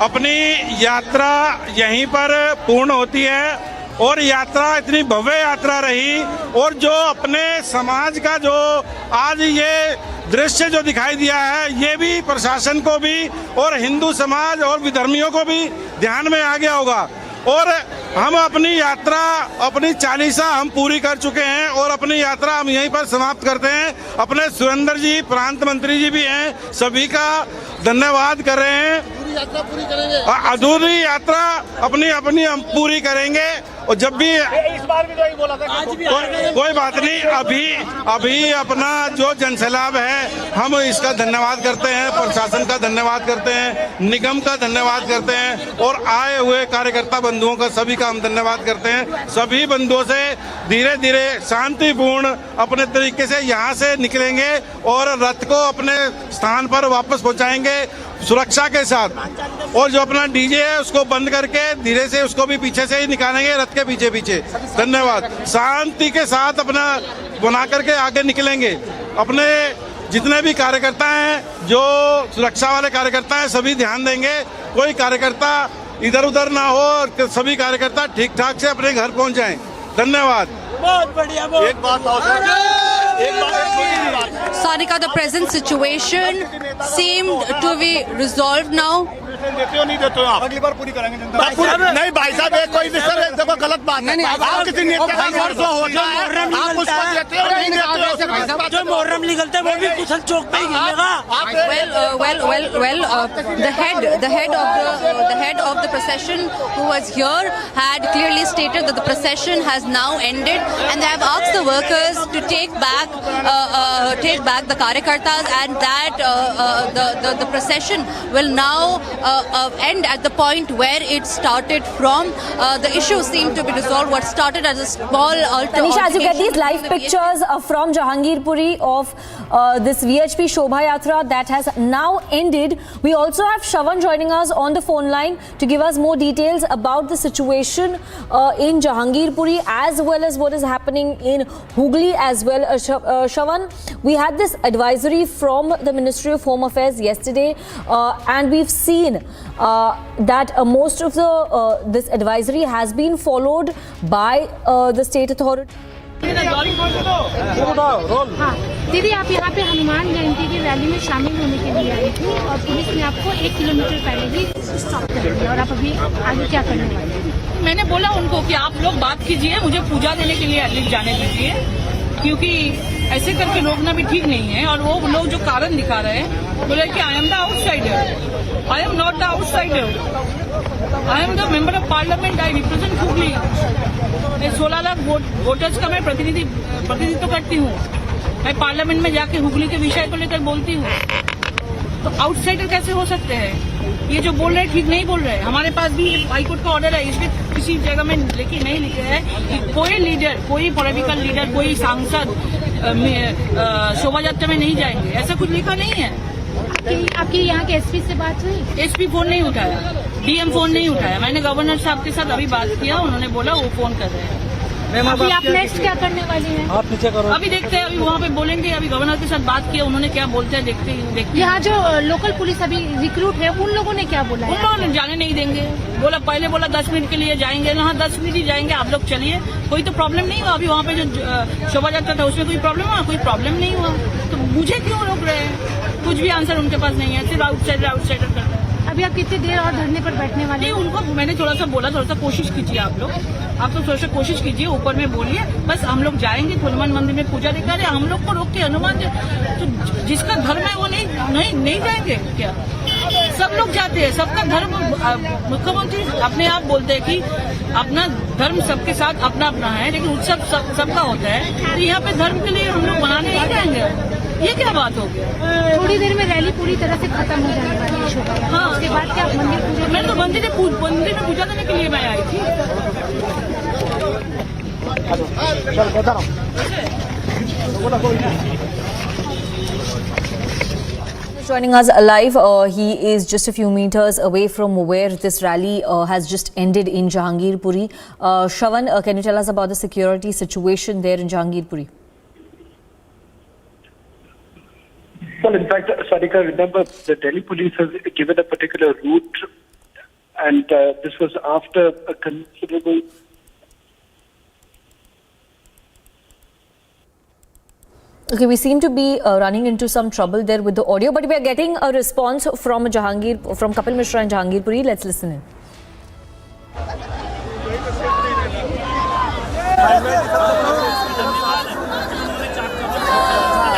अपनी यात्रा यहीं पर पूर्ण होती है और यात्रा इतनी भव्य यात्रा रही, और जो अपने समाज का जो आज ये दृश्य जो दिखाई दिया है, ये भी प्रशासन को भी और हिंदू समाज और विधर्मियों को भी ध्यान में आ गया होगा। और हम अपनी यात्रा, अपनी चालीसा हम पूरी कर चुके हैं और अपनी यात्रा हम यहीं पर समाप्त करते हैं। अपने सुरेंद्र जी, प्रांत मंत्री जी भी हैं, सभी का धन्यवाद कर रहे हैं। अधूरी यात्रा अपनी हम पूरी करेंगे और जब भी इस बार भी तो यही बोला था कोई बात नहीं। अभी अपना जो जनसैलाब है हम इसका धन्यवाद करते हैं, प्रशासन का धन्यवाद करते हैं, निगम का धन्यवाद करते हैं और आए हुए कार्यकर्ता बंधुओं का सभी का हम धन्यवाद करते हैं। सभी बंधुओं से धीरे धीरे शांतिपूर्ण अपने तरीके से यहाँ से निकलेंगे और रथ को अपने स्थान पर वापस पहुँचाएंगे सुरक्षा के साथ। और जो अपना डीजे है उसको बंद करके धीरे से उसको भी पीछे से ही निकालेंगे, रथ के पीछे पीछे। धन्यवाद। शांति के साथ अपना बना करके आगे निकलेंगे। अपने जितने भी कार्यकर्ता हैं, जो सुरक्षा वाले कार्यकर्ता हैं, सभी ध्यान देंगे, कोई कार्यकर्ता इधर उधर ना हो और सभी कार्यकर्ता ठीक ठाक से अपने घर पहुंच जाएं। धन्यवाद। बहुत बढ़िया। एक बात और Sarika, the present situation seemed to be resolved now. देते हो नहीं देते हो आप? अगली बार पूरी करेंगे जनता। नहीं भाई साहब, एक कोई भी सर देखो गलत बात है। आप किसी नेता का वर्षो होता है, आप उसको देते हो नहीं देते हो? जो मुहर्रम निकलते हैं वो भी कुशल चौक पे ही गिरेगा। The head of the procession who was here had clearly stated that the procession has now ended, and they have asked the workers to take back the karyakartas, and that the procession will now end at the point where it started from. The issue seemed to be resolved. What started as a small Tanisha, as you get these live pictures from Jahangirpuri of this VHP Shobha Yatra that has now ended, we also have Shravan joining us on the phone line to give us more details about the situation in Jahangirpuri as well as what is happening in Hooghly as well. Shravan, we had this advisory from the Ministry of Home Affairs yesterday, and we've seen that most of this advisory has been followed by the state authority. हाँ दीदी, आप यहाँ पे हनुमान जयंती की rally में शामिल होने के लिए आई थी और पुलिस ने आपको 1 किलोमीटर पहले ही स्टॉप कर दिया, और आप अभी आगे क्या करने वाले हैं? मैंने बोला उनको कि आप लोग बात कीजिए, मुझे पूजा देने के लिए एटलीस्ट जाने दीजिए, क्योंकि ऐसे करके रोकना भी ठीक नहीं है। और वो लोग जो कारण दिखा रहे हैं, बोले कि I am the outsider. I am not the outsider, I am the member of parliament, I represent Hooghly. 16 lakh voters का मैं प्रतिनिधित्व करती हूँ। मैं पार्लियामेंट में जाके हुगली के विषय को लेकर बोलती हूँ। तो आउटसाइडर कैसे हो सकते हैं? ये जो बोल रहे हैं ठीक नहीं बोल रहे हैं। हमारे पास भी हाईकोर्ट का ऑर्डर है, इसमें किसी जगह में लेकिन नहीं लिखे है कि कोई लीडर, कोई पॉलिटिकल लीडर, कोई सांसद शोभा यात्रा में नहीं जाएंगे, ऐसा कुछ लिखा नहीं है। आपकी यहाँ के एसपी से बात हुई? एसपी फोन नहीं उठाया, डीएम फोन नहीं उठाया। मैंने गवर्नर साहब के साथ अभी बात किया, उन्होंने बोला वो फोन कर रहे हैं। अभी आप नेक्स्ट क्या करने वाले हैं? आप नीचे करो। अभी देखते हैं, अभी वहाँ पे बोलेंगे। अभी गवर्नर के साथ बात किया, उन्होंने क्या बोलते हैं देखते हैं। यहाँ जो लोकल पुलिस अभी रिक्रूट है, उन लोगों ने क्या बोला? उन लोगों ने जाने नहीं देंगे। बोला पहले बोला 10 मिनट के लिए जाएंगे। हाँ 10 मिनट ही जाएंगे, आप लोग चलिए, कोई तो प्रॉब्लम नहीं हुआ। अभी वहाँ पे जो शोभा यात्रा था उसमें कोई प्रॉब्लम हुआ? कोई प्रॉब्लम नहीं हुआ। तो मुझे क्यों रोक रहे हैं? कुछ भी आंसर उनके पास नहीं है, सिर्फ आउटसाइडर करता है। अभी आप कितनी देर और धरने पर बैठने वाले? नहीं, उनको मैंने थोड़ा सा बोला, थोड़ा सा कोशिश कीजिए आप लोग थोड़ा सा कोशिश कीजिए, ऊपर में बोलिए, बस हम लोग जाएंगे हनुमान मंदिर में पूजा दिखा रहे। हम लोग को रोक के हनुमान तो जिसका धर्म है वो नहीं जाएंगे क्या? सब लोग जाते हैं, सबका धर्म। मुख्यमंत्री अपने आप बोलते हैं कि अपना धर्म सबके साथ अपना अपना है, लेकिन उत्सव सबका होता है। तो यहाँ पे धर्म के लिए हम लोग मनाने नहीं जाएंगे, ये क्या बात हो गया? थोड़ी देर में रैली पूरी तरह से खत्म हो जाने वाली है शोभा। हाँ, उसके बाद क्या मंदिर पूजा? मैं तो मंदिर में पूजा देने के लिए मैं आई थी। Joining us live, he is just a few meters away from where this rally has just ended in Jahangirpuri. Shravan, can you tell us about the security situation there in Jahangirpuri? Well, in fact, Sarika, remember the Delhi police has given a particular route, and this was after a considerable. Okay, we seem to be running into some trouble there with the audio, but we are getting a response from Kapil Mishra in Jahangirpuri. Let's listen in.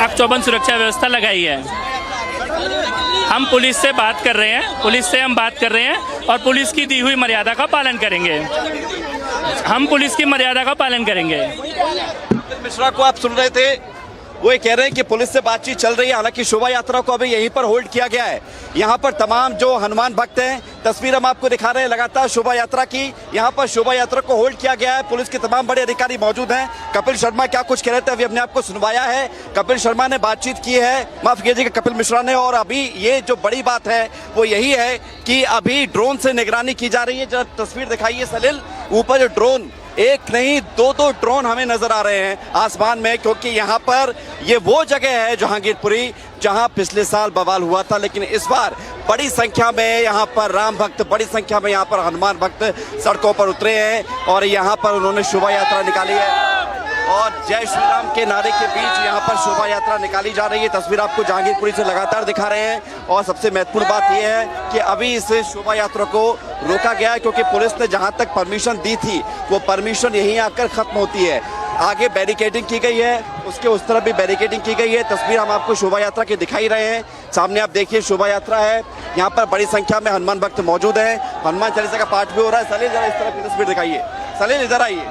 आप चौबंद सुरक्षा व्यवस्था लगाई है। हम police से बात कर रहे हैं, पुलिस से हम बात कर रहे हैं और पुलिस की दी हुई मर्यादा का पालन करेंगे। हम पुलिस की मर्यादा का पालन करेंगे। कपिल मिश्रा को आप सुन रहे थे, वो ये कह रहे हैं कि पुलिस से बातचीत चल रही है। हालांकि शोभा यात्रा को अभी यहीं पर होल्ड किया गया है। यहाँ पर तमाम जो हनुमान भक्त हैं, तस्वीर हम आपको दिखा रहे हैं लगातार शोभा यात्रा की। यहाँ पर शोभा यात्रा को होल्ड किया गया है। पुलिस के तमाम बड़े अधिकारी मौजूद हैं। कपिल शर्मा क्या कुछ कह रहे थे अभी हमने आपको सुनवाया है। कपिल शर्मा ने बातचीत की है, माफ कीजिएगा कपिल मिश्रा ने। और अभी ये जो बड़ी बात है वो यही है कि अभी ड्रोन से निगरानी की जा रही है। जब तस्वीर दिखाइए सलील, ऊपर जो ड्रोन, एक नहीं दो ड्रोन हमें नजर आ रहे हैं आसमान में, क्योंकि यहाँ पर ये वो जगह है जहांगीरपुरी जहाँ पिछले साल बवाल हुआ था। लेकिन इस बार बड़ी संख्या में यहाँ पर राम भक्त, बड़ी संख्या में यहाँ पर हनुमान भक्त सड़कों पर उतरे हैं और यहाँ पर उन्होंने शोभा यात्रा निकाली है और जय श्री राम के नारे के बीच यहाँ पर शोभा यात्रा निकाली जा रही है। तस्वीर आपको जहांगीरपुरी से लगातार दिखा रहे हैं। और सबसे महत्वपूर्ण बात यह है कि अभी इस शोभा यात्रा को रोका गया है, क्योंकि पुलिस ने जहाँ तक परमिशन दी थी वो परमिशन यहीं आकर खत्म होती है। आगे बैरिकेडिंग की गई है, उसके उस तरफ भी बैरिकेडिंग की गई है। तस्वीर हम आपको शोभा यात्रा की दिखाई रहे हैं। सामने आप देखिए शोभा यात्रा है, यहाँ पर बड़ी संख्या में हनुमान भक्त मौजूद हैं। हनुमान चालीसा का पाठ भी हो रहा है। सलील जरा इस तरफ की तस्वीर दिखाइए, सलील इधर आइए,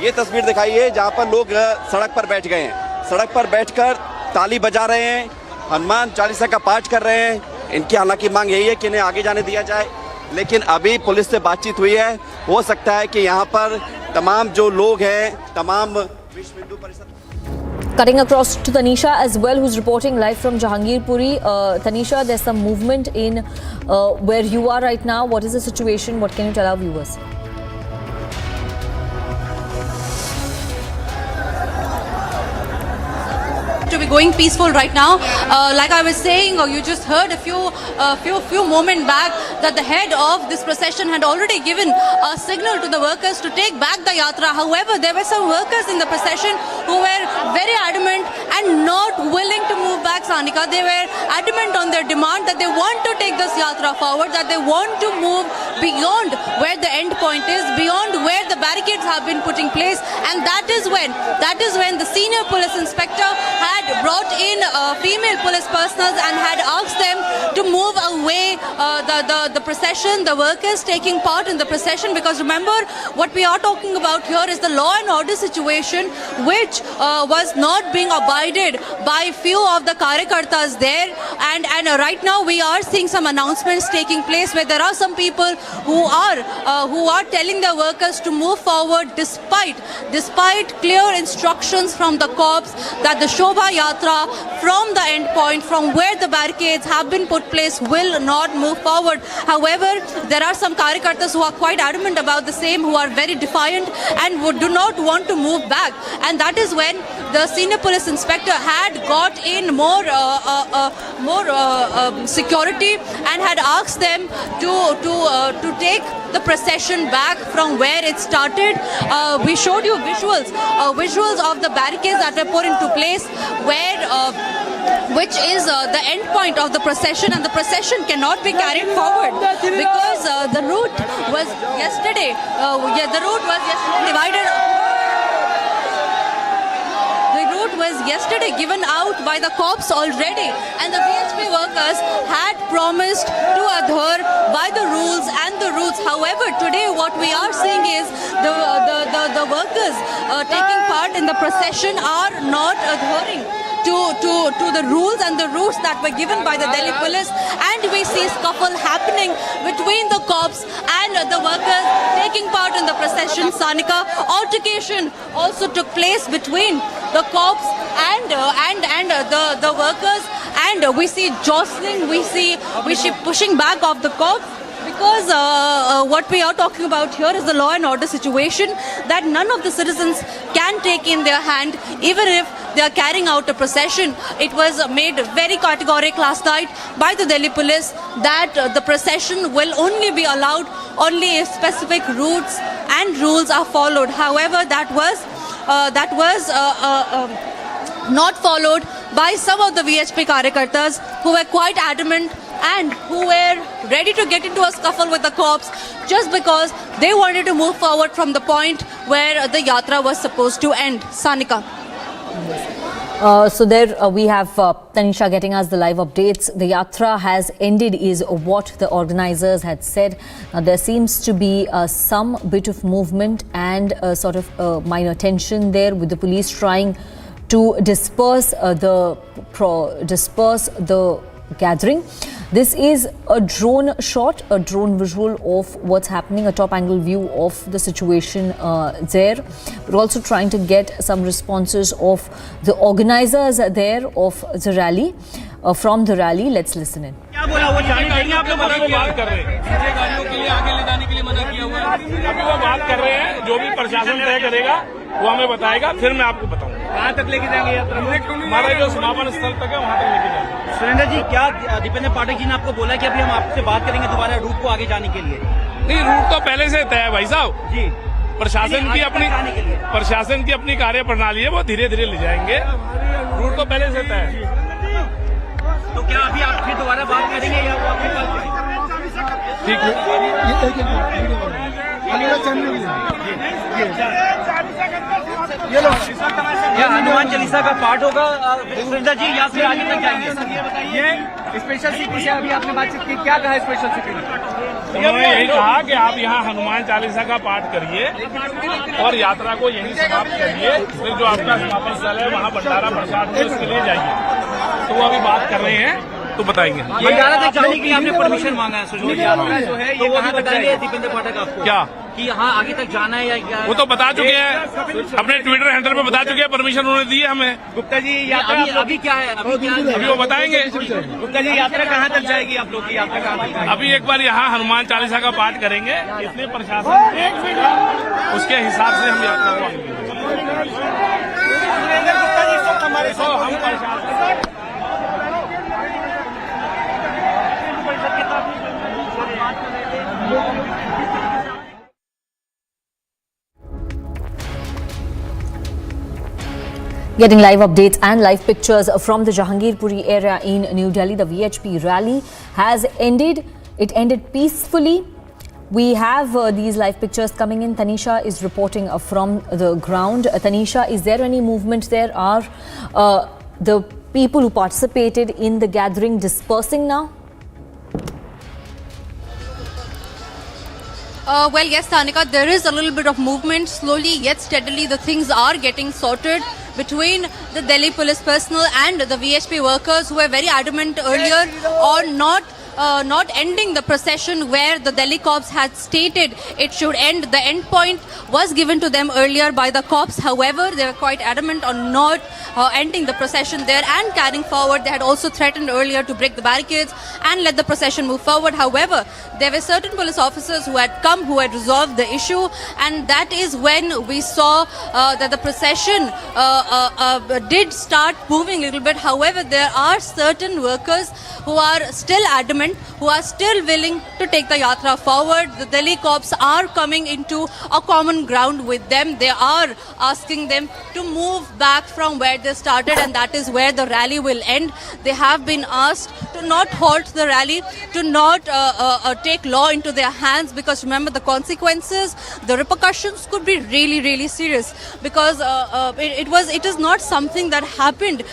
ये तस्वीर दिखाइए जहाँ पर लोग सड़क पर बैठ गए हैं। सड़क पर बैठकर ताली बजा रहे हैं, हनुमान चालीसा का पाठ कर रहे हैं। इनकी हालांकि मांग यही है कि इन्हें आगे जाने दिया जाए, लेकिन अभी पुलिस से बातचीत हुई है। हो सकता है कि यहाँ पर तमाम जो लोग हैं, तमाम विश्व Hindu Parishad. Cutting across to Tanisha as well, who's reporting live from Jahangirpuri. Tanisha, there's some movement in where you are right now. What is the situation? What can you tell our viewers? To be going peaceful right now. Like I was saying, or you just heard a few moments back, that the head of this procession had already given a signal to the workers to take back the yatra. However, there were some workers in the procession who were very adamant and not willing to move back, Sanika. They were adamant on their demand that they want to take this yatra forward, that they want to move beyond where the end point is, beyond where the barricades have been put in place. And that is when the senior police inspector had brought in female police personnel and had asked them to move away the procession, the workers taking part in the procession, because remember what we are talking about here is the law and order situation, which was not being abided by few of the karyakartas there. And right now we are seeing some announcements taking place where there are some people who are telling the workers to move forward despite clear instructions from the cops that the Shobha Yatra from the end point, from where the barricades have been put place, will not move forward. However, there are some karyakartas who are quite adamant about the same, who are very defiant and do not want to move back. And that is when the senior police inspector had got in more security and had asked them to take the procession back from where it started. We showed you visuals of the barricades that were put into place, which is the end point of the procession, and the procession cannot be carried forward because the route was yesterday divided. The route was yesterday given out by the cops already, and the BHP workers had promised to adhere by the rules and the routes. However, today what we are seeing is the workers taking part in the procession are not adhering to the rules and the routes that were given by the Delhi police, and we see scuffle happening between the cops and the workers taking part in the procession. Sanika, altercation also took place between the cops and the workers, and we see jostling, we see pushing back of the cops. Because what we are talking about here is the law and order situation that none of the citizens can take in their hand, even if they are carrying out a procession. It was made very categorical last night by the Delhi police that the procession will only be allowed only if specific routes and rules are followed. However, that was not followed by some of the VHP karyakartas who were quite adamant and who were ready to get into a scuffle with the cops just because they wanted to move forward from the point where the yatra was supposed to end. Sanika. So there we have Tanisha getting us the live updates. The Yatra has ended is what the organizers had said. Now there seems to be some bit of movement and sort of minor tension there, with the police trying to disperse the gathering. This is a drone shot, a drone visual of what's happening, a top angle view of the situation there. We're also trying to get some responses of the organizers there of the rally, from the rally. Let's listen in. क्या बोला वो जाने देंगे आप लोग बात कर रहे हैं गाड़ियों के लिए आगे ले जाने के लिए मना किया हुआ है अभी वो बात कर रहे हैं जो भी प्रशासन तय करेगा वो हमें बताएगा फिर मैं आपको बताऊंगा कहाँ तक लेके जाएंगे यात्रा हमारा जो समापन स्थल तक है वहाँ तक लेके जाएंगे सुरेंद्र जी क्या दीपेंद्र पाठक जी ने आपको बोला कि अभी हम आपसे बात करेंगे दोबारा रूट को आगे जाने के लिए नहीं रूट तो पहले से तय है भाई साहब जी प्रशासन की अपनी कार्य प्रणाली है वो धीरे धीरे ले जाएंगे रूट तो पहले से तय है तो क्या अभी आप फिर दोबारा बात करेंगे या वो आपके पास ठीक है हनुमान चालीसा का पाठ होगा सुरेंद्र जी या फिर आगे तक जाएंगे ये स्पेशल सिक्योरिटी से अभी आपने बातचीत की क्या कहा स्पेशल सिक्योरिटी उन्होंने यही कहा कि आप यहाँ हनुमान चालीसा का पाठ करिए और यात्रा को यहीं समाप्त करिए फिर जो आपका समापन स्थल है वहाँ भंडारा प्रसाद उसके लिए जाइए तो वो अभी बात कर रहे हैं तो बताएंगे भंडारा तक जाने के लिए आपने परमिशन मांगा है यात्रा जो है ये कहाँ तक जाएगी दीपेंद्र पाठक आपको क्या कि यहाँ आगे तक जाना है या क्या वो तो बता चुके हैं अपने ट्विटर हैंडल पे बता चुके हैं परमिशन उन्होंने दी है हमें गुप्ता जी यात्रा अभी क्या है अभी वो बताएंगे गुप्ता जी यात्रा कहाँ तक जाएगी आप लोग की यात्रा कहाँ तक जाएगी अभी एक बार यहाँ हनुमान चालीसा का पाठ करेंगे इसलिए प्रशासन उसके हिसाब से हम यात्रा को हम प्रशासन Getting live updates and live pictures from the Jahangirpuri area in New Delhi. The VHP rally has ended. It ended peacefully. We have these live pictures coming in. Tanisha is reporting from the ground. Tanisha, is there any movement there? Are the people who participated in the gathering dispersing now? Well, yes, Tanika, there is a little bit of movement. Slowly yet steadily, the things are getting sorted between the Delhi police personnel and the VHP workers, who were very adamant earlier on not ending the procession where the Delhi cops had stated it should end. The end point was given to them earlier by the cops. However, they were quite adamant on not ending the procession there and carrying forward. They had also threatened earlier to break the barricades and let the procession move forward. However, there were certain police officers who had come, who had resolved the issue, and that is when we saw that the procession did start moving a little bit. However, there are certain workers who are still adamant, who are still willing to take the yatra forward. The Delhi cops are coming into a common ground with them. They are asking them to move back from where they started, and that is where the rally will end. They have been asked to not halt the rally, to not take law into their hands, because remember, the consequences, the repercussions could be really, really serious, because it is not something that happened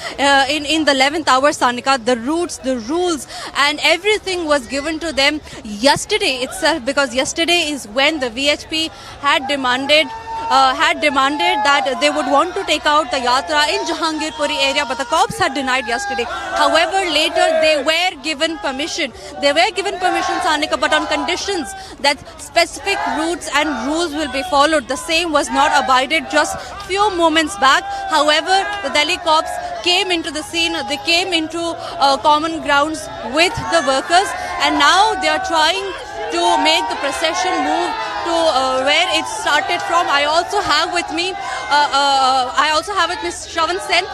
in the 11th hour, Sanika. The routes, the rules and everything was given to them yesterday itself, because yesterday is when the VHP had demanded that they would want to take out the yatra in Jahangirpuri area, but the cops had denied yesterday. However, later they were given permission. They were given permission, Sanika, but on conditions that specific routes and rules will be followed. The same was not abided just few moments back. However, the Delhi cops came into the scene. They came into common grounds with the workers, and now they are trying to make the procession move to where it started from. I also have with me Ms. Shravan Sen.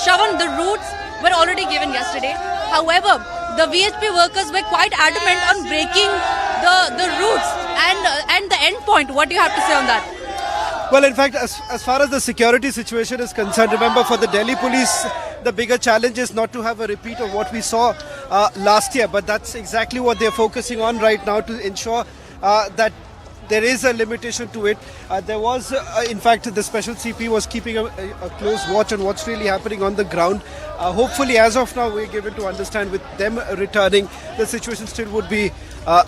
Shravan, the routes were already given yesterday. However, the VHP workers were quite adamant on breaking the routes and the end point. What do you have to say on that? Well, in fact, as far as the security situation is concerned, remember, for the Delhi police, the bigger challenge is not to have a repeat of what we saw last year, but that's exactly what they're focusing on right now, to ensure that there is a limitation to it. There was, in fact, the special CP was keeping a close watch on what's really happening on the ground. Hopefully, as of now, we're given to understand with them returning, the situation still would be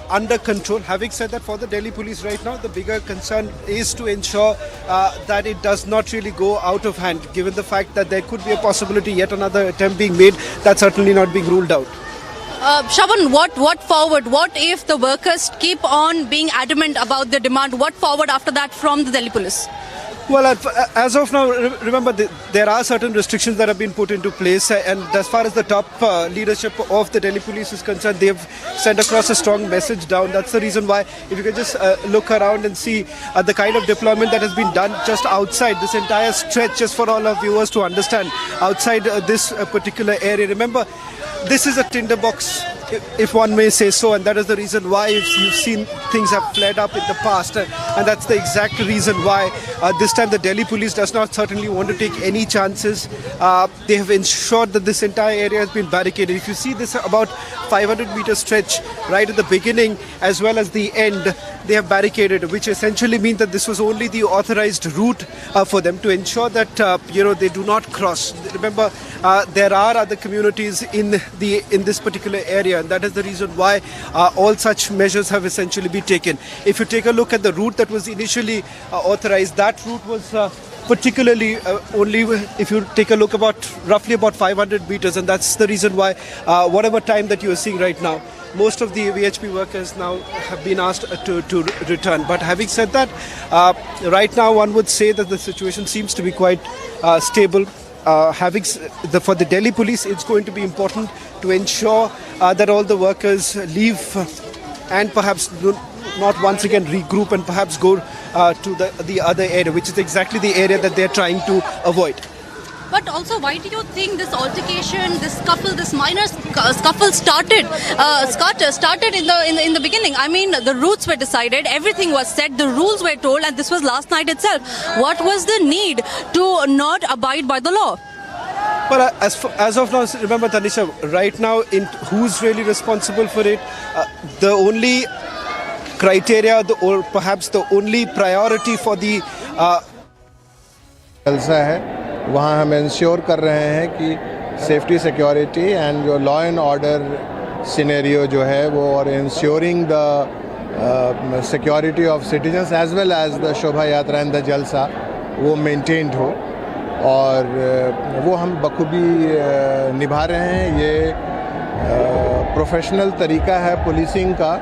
under control. Having said that, for the Delhi police right now, the bigger concern is to ensure that it does not really go out of hand, given the fact that there could be a possibility yet another attempt being made. That's certainly not being ruled out. Shravan, what forward? What if the workers keep on being adamant about their demand? What forward after that from the Delhi police? Well, as of now, remember, there are certain restrictions that have been put into place, and as far as the top leadership of the Delhi police is concerned, they've sent across a strong message down. That's the reason why, if you can just look around and see the kind of deployment that has been done just outside this entire stretch, just for all our viewers to understand, outside this particular area. Remember, this is a tinderbox, if one may say so, and that is the reason why you've seen things have flared up in the past, and that's the exact reason why this time the Delhi police does not certainly want to take any chances. They have ensured that this entire area has been barricaded. If you see this about 500-meter stretch right at the beginning as well as the end, they have barricaded, which essentially means that this was only the authorized route for them to ensure that they do not cross. Remember, there are other communities in this particular area, and that is the reason why all such measures have essentially been taken. If you take a look at the route that was initially authorized, that route was particularly only, if you take a look, roughly about 500 meters, and that's the reason why whatever time that you are seeing right now, most of the VHP workers now have been asked to return. But having said that, right now one would say that the situation seems to be quite stable. For the Delhi police, it's going to be important to ensure that all the workers leave and perhaps not once again regroup and perhaps go to the other area, which is exactly the area that they're trying to avoid. But also, why do you think this altercation, this scuffle, this minor scuffle started in the beginning? I mean, the routes were decided, everything was set, the rules were told, and this was last night itself. What was the need to not abide by the law? Well, as of now, remember, Tanisha, right now, who's really responsible for it? The only criteria, or perhaps the only priority for the जलसा है, वहाँ हम ensure कर रहे हैं कि safety security and जो law and order scenario जो है वो, और ensuring the security of citizens as well as the Shobha Yatra and the जलसा, वो मेंटेन्ड हो, और वो हम बखूबी निभा रहे हैं. ये प्रोफेशनल तरीका है पुलिसिंग का,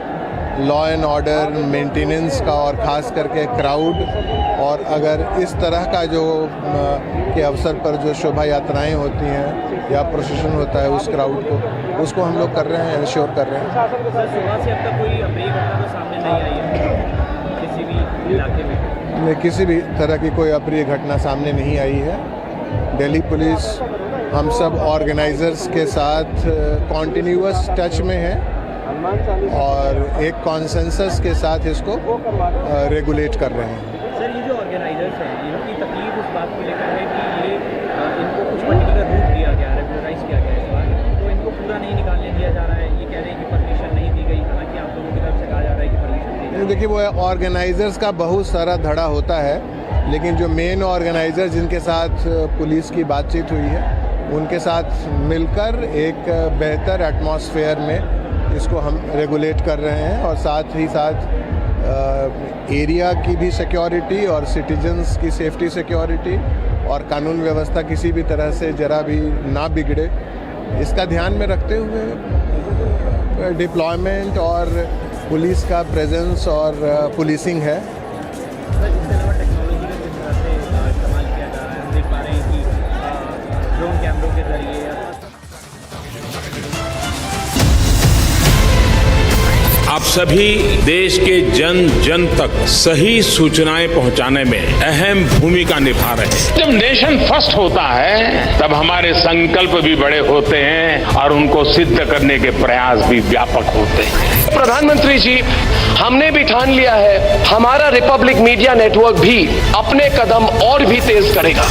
लॉ एंड ऑर्डर मेंटेनेंस का, और ख़ास करके क्राउड. और अगर इस तरह का जो के अवसर पर जो शोभा यात्राएं होती हैं या प्रोसेशन होता है, उस क्राउड को, उसको हम लोग कर रहे हैं, इंश्योर कर रहे हैं. सुबह से अब तक कोई अप्रिय घटना तो सामने नहीं आई है किसी भी इलाके में? किसी भी तरह की कोई अप्रिय घटना सामने नहीं आई है. दिल्ली पुलिस हम सब ऑर्गेनाइजर्स के साथ कॉन्टिन्यूअस टच में है, और एक कॉन्सेंसस के साथ इसको रेगुलेट कर रहे हैं. सर, ये जो ऑर्गेनाइजर्स हैं, इनकी तकलीफ उस बात को लेकर है कि ये इनको कुछ पर्टिकुलर रूट दिया गया, रेगुलराइज किया गया इस बार, तो इनको पूरा नहीं निकालने दिया जा रहा है. ये कह रहे हैं कि परमिशन नहीं दी गई, हालांकि आप लोगों की तरफ से कहा जा रहा है कि परमिशन दी गई. देखिए, वो ऑर्गेनाइजर्स का बहुत सारा धड़ा होता है, लेकिन जो मेन ऑर्गेनाइजर जिनके साथ पुलिस की बातचीत हुई है, उनके साथ मिलकर एक बेहतर एटमॉस्फेयर में इसको हम रेगुलेट कर रहे हैं, और साथ ही साथ एरिया की भी सिक्योरिटी और सिटीजन्स की सेफ्टी सिक्योरिटी और कानून व्यवस्था किसी भी तरह से जरा भी ना बिगड़े, इसका ध्यान में रखते हुए डिप्लॉयमेंट और पुलिस का प्रेजेंस और पुलिसिंग है. इसके अलावा टेक्नोलॉजी का किस तरह से इस्तेमाल किया जा रहा है? हम देख पा रहे हैं कि ड्रोन कैमरों के जरिए आप सभी देश के जन जन तक सही सूचनाएं पहुंचाने में अहम भूमिका निभा रहे हैं. जब नेशन फर्स्ट होता है, तब हमारे संकल्प भी बड़े होते हैं और उनको सिद्ध करने के प्रयास भी व्यापक होते हैं. प्रधानमंत्री जी, हमने भी ठान लिया है, हमारा रिपब्लिक मीडिया नेटवर्क भी अपने कदम और भी तेज करेगा.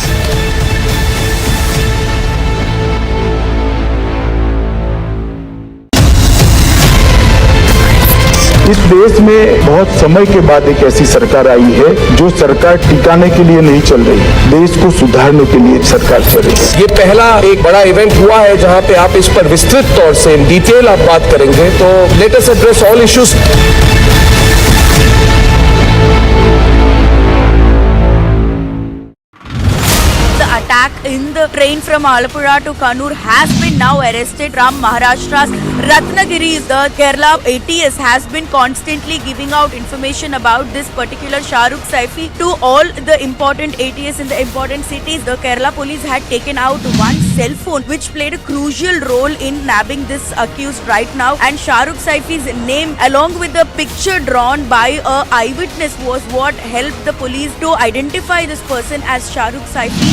इस देश में बहुत समय के बाद एक ऐसी सरकार आई है जो सरकार टिकाने के लिए नहीं चल रही, देश को सुधारने के लिए सरकार चल रही है। ये पहला एक बड़ा इवेंट हुआ है जहां पे आप इस पर विस्तृत तौर से इन डिटेल आप बात करेंगे, तो let us address all issues. Attack in the train from Alappuzha to Kannur has been now arrested from Maharashtra's Ratnagiri. The Kerala ATS has been constantly giving out information about this particular Shahrukh Saifi to all the important ATS in the important cities. The Kerala police had taken out one cell phone which played a crucial role in nabbing this accused right now, and Shahrukh Saifi's name along with the picture drawn by a eyewitness was what helped the police to identify this person as Shahrukh Saifi.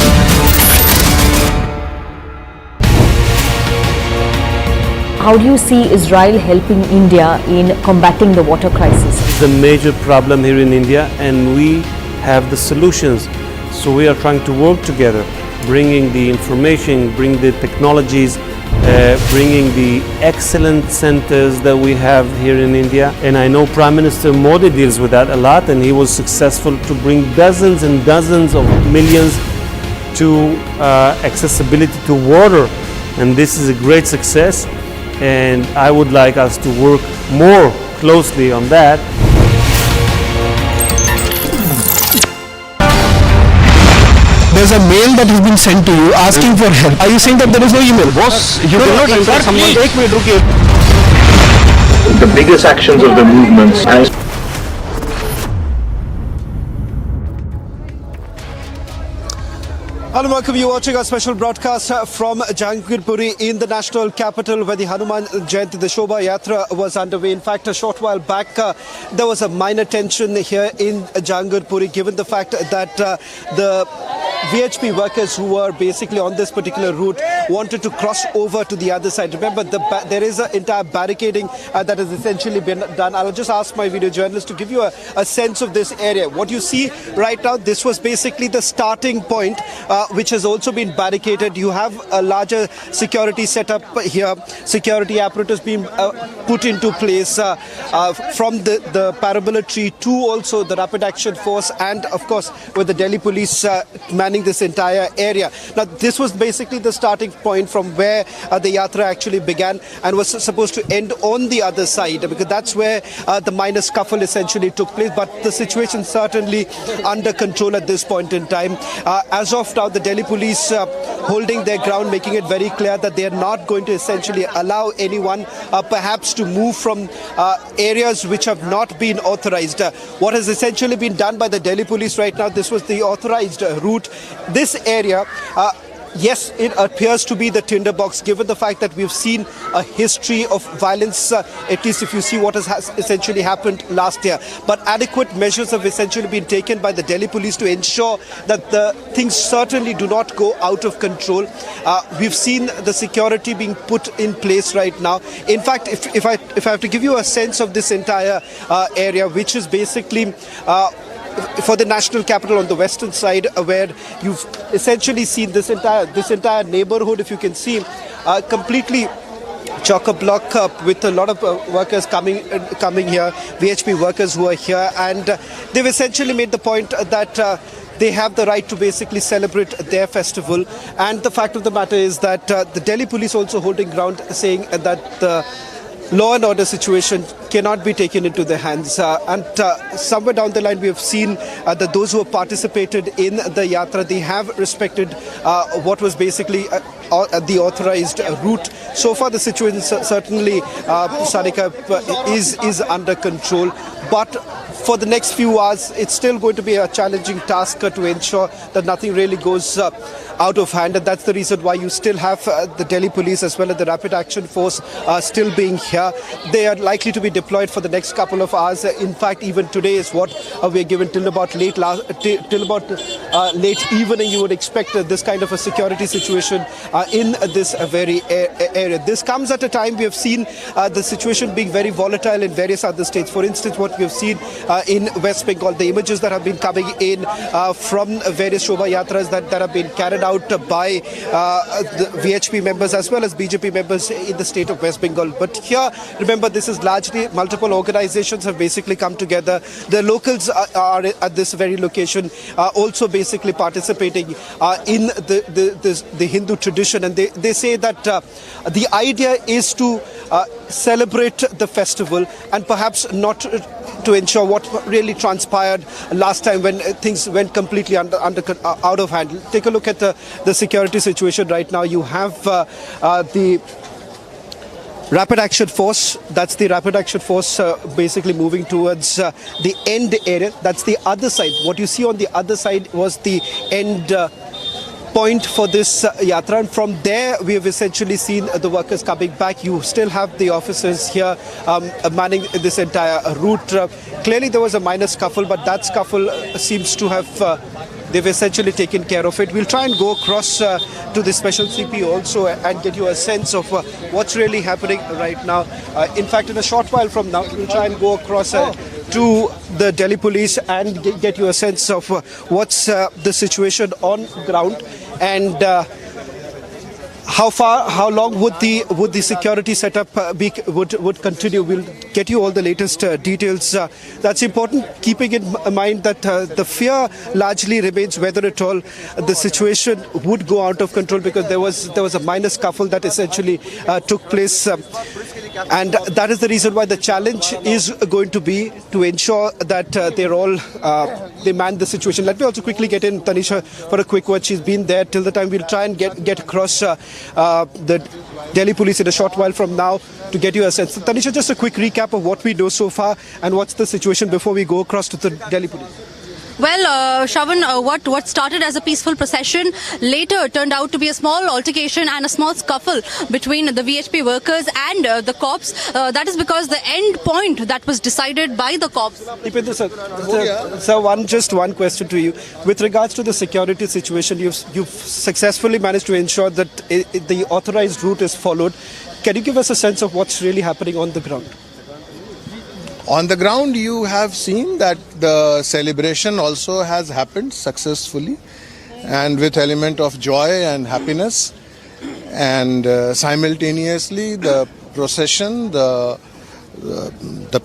How do you see Israel helping India in combating the water crisis? It's a major problem here in India and we have the solutions. So we are trying to work together, bringing the information, bring the technologies, bringing the excellent centers that we have here in India. And I know Prime Minister Modi deals with that a lot, and he was successful to bring dozens and dozens of millions to accessibility to water. And this is a great success. And I would like us to work more closely on that. There's a mail that has been sent to you asking for help. Are you saying that there is no email? Boss, you cannot enter someone. Take me, the biggest actions of the movements. Hello, welcome. You're watching a special broadcast from Jahangirpuri in the national capital, where the Hanuman Jayanti, the Shobha Yatra, was underway. In fact, a short while back, there was a minor tension here in Jahangirpuri, given the fact that the VHP workers who were basically on this particular route wanted to cross over to the other side. Remember, there is an entire barricading that has essentially been done. I'll just ask my video journalist to give you a sense of this area. What you see right now, this was basically the starting point, which has also been barricaded. You have a larger security setup here, security apparatus being put into place from the paramilitary to also the rapid action force, and of course with the Delhi police manning this entire area. Now this was basically the starting point from where the Yatra actually began and was supposed to end on the other side, because that's where the minor scuffle essentially took place. But the situation certainly under control at this point in time. As of now, the Delhi police holding their ground, making it very clear that they are not going to essentially allow anyone perhaps to move from areas which have not been authorized. What has essentially been done by the Delhi police right now, this was the authorized route. This area, yes, it appears to be the tinderbox, given the fact that we've seen a history of violence, at least if you see what has essentially happened last year. But adequate measures have essentially been taken by the Delhi police to ensure that the things certainly do not go out of control. We've seen the security being put in place right now. In fact, if I have to give you a sense of this entire area, which is basically for the national capital on the western side, where you've essentially seen this entire neighborhood, if you can see, completely chock-a-block with a lot of workers coming here, VHP workers who are here, and they've essentially made the point that they have the right to basically celebrate their festival. And the fact of the matter is that the Delhi police also holding ground, saying that the law and order situation cannot be taken into their hands. And somewhere down the line, we have seen that those who have participated in the Yatra, they have respected what was basically the authorized route. So far, the situation certainly, Sarika, is under control. But for the next few hours, it's still going to be a challenging task to ensure that nothing really goes out of hand. And that's the reason why you still have the Delhi police as well as the rapid action force still being here. They are likely to be deployed for the next couple of hours. In fact, even today is what we're given till about late evening, you would expect this kind of a security situation in this very area. This comes at a time we have seen the situation being very volatile in various other states. For instance, what we have seen in West Bengal, the images that have been coming in from various Shobha Yatras that have been carried out by the VHP members as well as BJP members in the state of West Bengal. But here, remember, this is largely multiple organizations have basically come together. The locals are at this very location also basically participating in the Hindu tradition, and they say that the idea is to celebrate the festival and perhaps not to ensure what really transpired last time when things went completely out of hand. Take a look at the security situation right now. You have the Rapid Action Force, that's the Rapid Action Force basically moving towards the end area. That's the other side. What you see on the other side was the end point for this Yatra, and from there we have essentially seen the workers coming back. You still have the officers here manning this entire route. Clearly there was a minor scuffle, but that scuffle seems to have they've essentially taken care of it. We'll try and go across to the special CP also and get you a sense of what's really happening right now. In fact, in a short while from now, we'll try and go across to the Delhi police and get you a sense of what's the situation on ground and how long would the security setup would continue. We'll get you all the latest details. That's important, keeping in mind that the fear largely remains whether at all the situation would go out of control, because there was a minor scuffle that essentially took place. And that is the reason why the challenge is going to be to ensure that they man the situation. Let me also quickly get in Tanisha for a quick word. She's been there till the time. We'll try and get across the Delhi police in a short while from now to get you a sense. So, Tanisha, just a quick recap of what we know so far and what's the situation before we go across to the Delhi police. Well, Shravan, what started as a peaceful procession later turned out to be a small altercation and a small scuffle between the VHP workers and the cops. That is because the end point that was decided by the cops. Sir, just one question to you. With regards to the security situation, you've successfully managed to ensure that the authorized route is followed. Can you give us a sense of what's really happening on the ground? On the ground, you have seen that the celebration also has happened successfully and with element of joy and happiness, and simultaneously the procession, the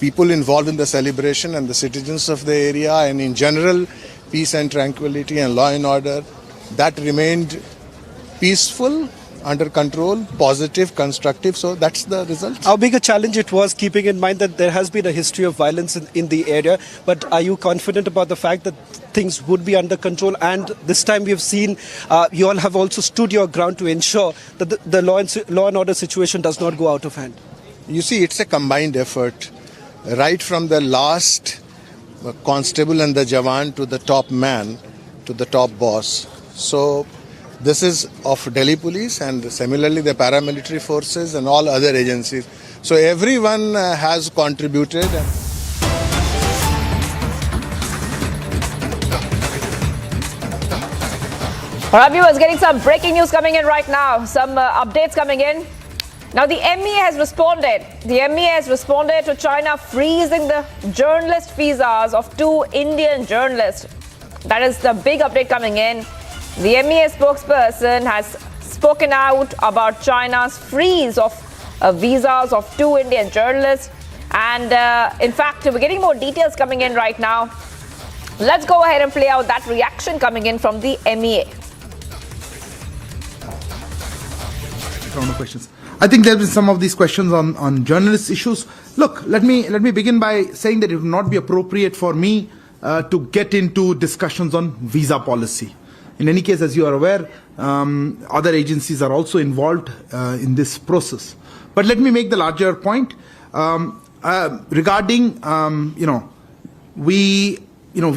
people involved in the celebration and the citizens of the area, and in general peace and tranquility and law and order, that remained peaceful, under control, positive, constructive. So that's the result. How big a challenge it was, keeping in mind that there has been a history of violence in the area, but are you confident about the fact that things would be under control? And this time we have seen you all have also stood your ground to ensure that the law and order situation does not go out of hand. You see, it's a combined effort, right from the last constable and the Jawan to the top man, to the top boss. So this is of Delhi police and similarly the paramilitary forces and all other agencies. So everyone has contributed. All right, viewers, getting some breaking news coming in right now. Some updates coming in. Now, the MEA has responded. The MEA has responded to China freezing the journalist visas of 2 Indian journalists. That is the big update coming in. The MEA spokesperson has spoken out about China's freeze of visas of 2 Indian journalists. And in fact, we're getting more details coming in right now. Let's go ahead and play out that reaction coming in from the MEA. Round of questions. I think there have been some of these questions on journalist issues. Look, let me begin by saying that it would not be appropriate for me to get into discussions on visa policy. In any case, as you are aware, other agencies are also involved in this process. But let me make the larger point regarding, we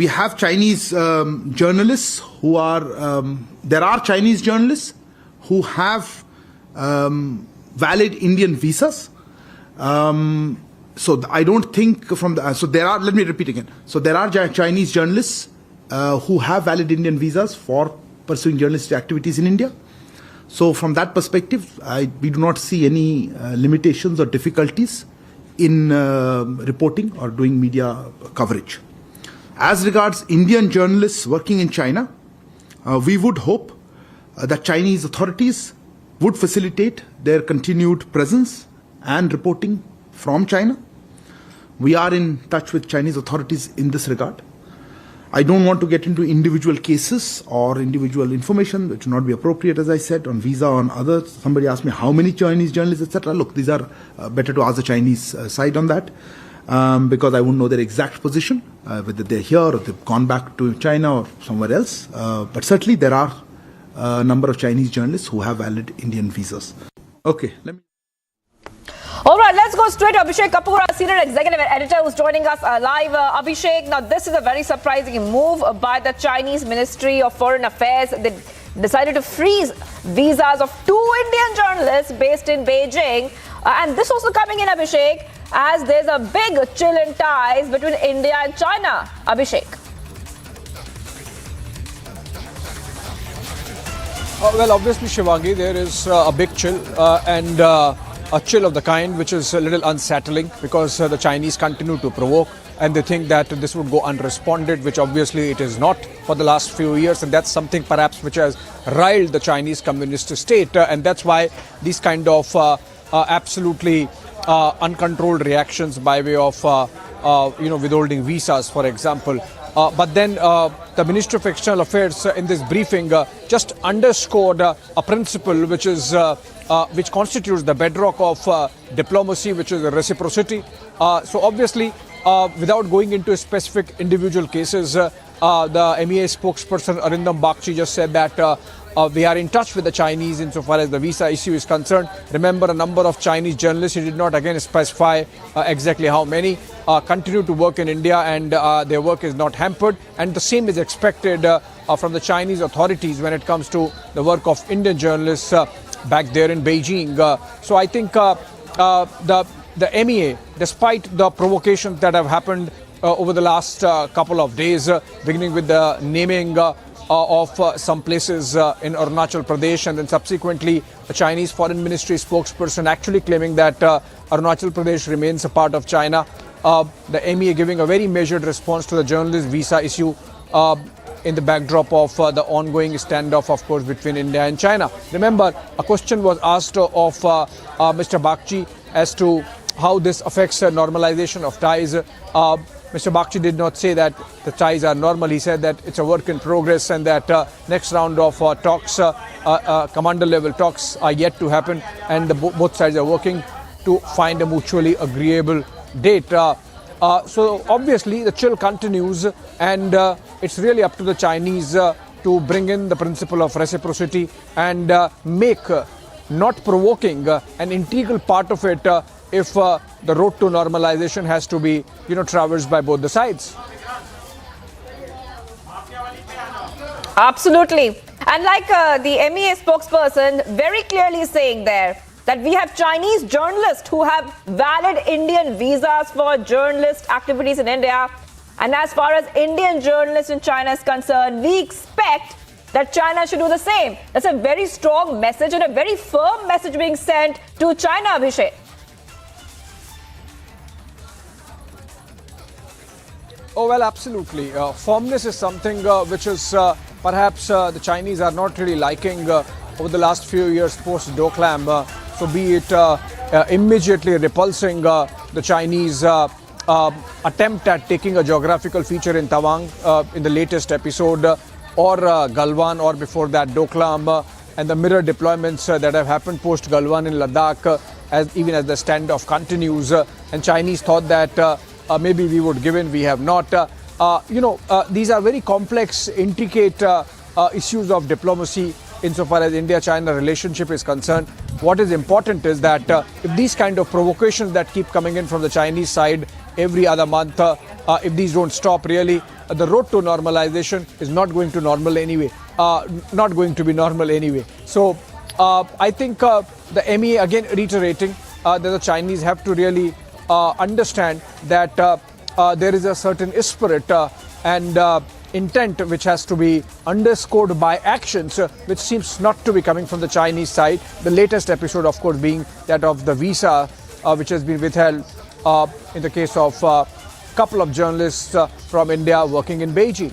have Chinese journalists who are, there are Chinese journalists who have valid Indian visas. So I don't think from the, so there are, let me repeat again. So there are Chinese journalists who have valid Indian visas for pursuing journalistic activities in India. So from that perspective, we do not see any limitations or difficulties in reporting or doing media coverage. As regards Indian journalists working in China, we would hope that Chinese authorities would facilitate their continued presence and reporting from China. We are in touch with Chinese authorities in this regard. I don't want to get into individual cases or individual information, which would not be appropriate, as I said, on visa, on others. Somebody asked me how many Chinese journalists, etc. Look, these are better to ask the Chinese side on that, because I wouldn't know their exact position, whether they're here or they've gone back to China or somewhere else. But certainly there are a number of Chinese journalists who have valid Indian visas. Okay, let me. All right, let's go straight to Abhishek Kapoor, our senior executive editor, who's joining us live. Abhishek, now this is a very surprising move by the Chinese Ministry of Foreign Affairs. They decided to freeze visas of 2 Indian journalists based in Beijing. And this also coming in, Abhishek, as there's a big chill in ties between India and China. Abhishek. Well, obviously, Shivangi, there is a big chill and a chill of the kind which is a little unsettling, because the Chinese continue to provoke and they think that this would go unresponded, which obviously it is not for the last few years, and that's something perhaps which has riled the Chinese communist state, and that's why these kind of absolutely uncontrolled reactions by way of withholding visas, for example. But then the Ministry of External Affairs in this briefing just underscored a principle which is which constitutes the bedrock of diplomacy, which is reciprocity. So obviously, without going into specific individual cases, the MEA spokesperson Arindam Bagchi just said that we are in touch with the Chinese insofar as the visa issue is concerned. Remember, a number of Chinese journalists, he did not again specify exactly how many, continue to work in India, and their work is not hampered. And the same is expected from the Chinese authorities when it comes to the work of Indian journalists back there in Beijing. So I think the MEA, despite the provocations that have happened over the last couple of days, beginning with the naming of some places in Arunachal Pradesh, and then subsequently a Chinese Foreign Ministry spokesperson actually claiming that Arunachal Pradesh remains a part of China. The MEA giving a very measured response to the journalist visa issue in the backdrop of the ongoing standoff, of course, between India and China. Remember, a question was asked of Mr. Bagchi as to how this affects normalization of ties. Mr. Bagchi did not say that the ties are normal. He said that it's a work in progress and that next round of talks, commander level talks, are yet to happen, and both sides are working to find a mutually agreeable date. So obviously the chill continues, and it's really up to the Chinese to bring in the principle of reciprocity and make not provoking an integral part of it if the road to normalization has to be, traversed by both the sides. Absolutely. And like the MEA spokesperson very clearly saying there, that we have Chinese journalists who have valid Indian visas for journalist activities in India. And as far as Indian journalists in China is concerned, we expect that China should do the same. That's a very strong message and a very firm message being sent to China, Abhishek. Oh, well, absolutely. Firmness is something which is perhaps the Chinese are not really liking over the last few years post-Doklam. So be it immediately repulsing the Chinese attempt at taking a geographical feature in Tawang in the latest episode, or Galwan, or before that Doklam, and the mirror deployments that have happened post-Galwan in Ladakh, even as the standoff continues. And Chinese thought that maybe we would give in, we have not. These are very complex, intricate issues of diplomacy insofar as India-China relationship is concerned. What is important is that if these kind of provocations that keep coming in from the Chinese side every other month, if these don't stop, really, the road to normalization is not going to be normal anyway. So I think the MEA, again reiterating that the Chinese have to really understand that there is a certain spirit and intent which has to be underscored by actions, which seems not to be coming from the Chinese side. The latest episode, of course, being that of the visa which has been withheld in the case of a couple of journalists from India working in Beijing.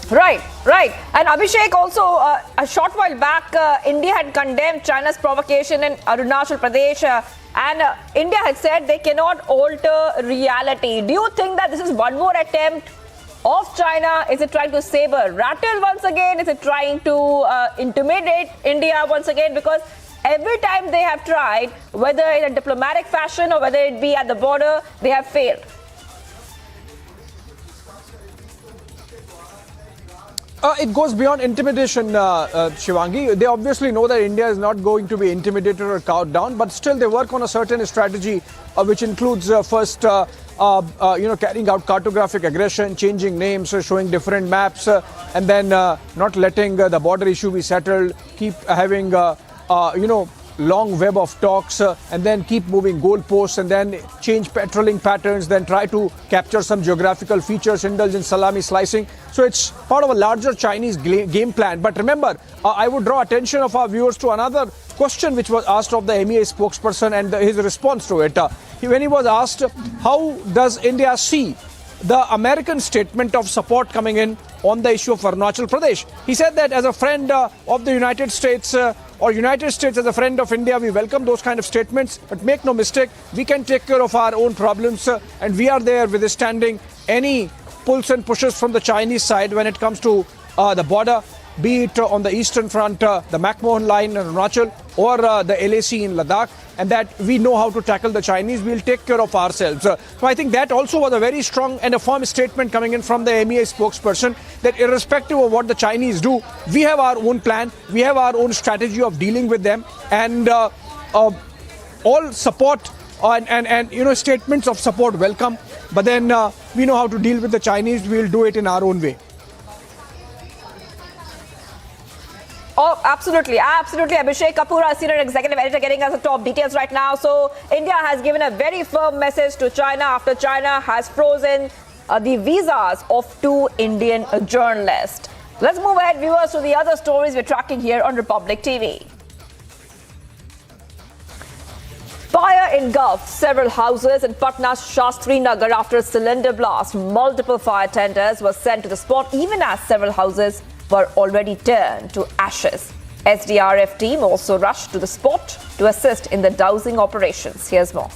Right. And Abhishek, also a short while back, India had condemned China's provocation in Arunachal Pradesh, and India had said they cannot alter reality. Do you think that this is one more attempt of China? Is it trying to saber rattle once again? Is it trying to intimidate India once again? Because every time they have tried, whether in a diplomatic fashion or whether it be at the border, they have failed. It goes beyond intimidation, Shivangi. They obviously know that India is not going to be intimidated or cowed down, but still they work on a certain strategy, which includes first, carrying out cartographic aggression, changing names, showing different maps, and then not letting the border issue be settled, keep having, long web of talks, and then keep moving goalposts, and then change patrolling patterns, then try to capture some geographical features, indulge in salami slicing. So it's part of a larger Chinese game plan. But remember, I would draw attention of our viewers to another question which was asked of the MEA spokesperson and his response to it. When he was asked, how does India see the American statement of support coming in on the issue of Arunachal Pradesh? He said that as a friend of the United States, or United States as a friend of India, we welcome those kind of statements. But make no mistake, we can take care of our own problems, and we are there withstanding any pulls and pushes from the Chinese side when it comes to the border, be it on the eastern front, the McMahon line in Arunachal, or the LAC in Ladakh, and that we know how to tackle the Chinese. We'll take care of ourselves. So I think that also was a very strong and a firm statement coming in from the MEA spokesperson, that irrespective of what the Chinese do, we have our own plan, we have our own strategy of dealing with them, and all support and statements of support welcome. But then we know how to deal with the Chinese. We'll do it in our own way. Oh, absolutely. Abhishek Kapoor, our senior executive editor, getting us the top details right now. So India has given a very firm message to China after China has frozen the visas of 2 Indian journalists. Let's move ahead, viewers, to the other stories we're tracking here on Republic TV. Fire engulfed several houses in Patna's Shastri Nagar after a cylinder blast. Multiple fire tenders were sent to the spot, even as several houses were already turned to ashes. SDRF team also rushed to the spot to assist in the dousing operations. Here's more.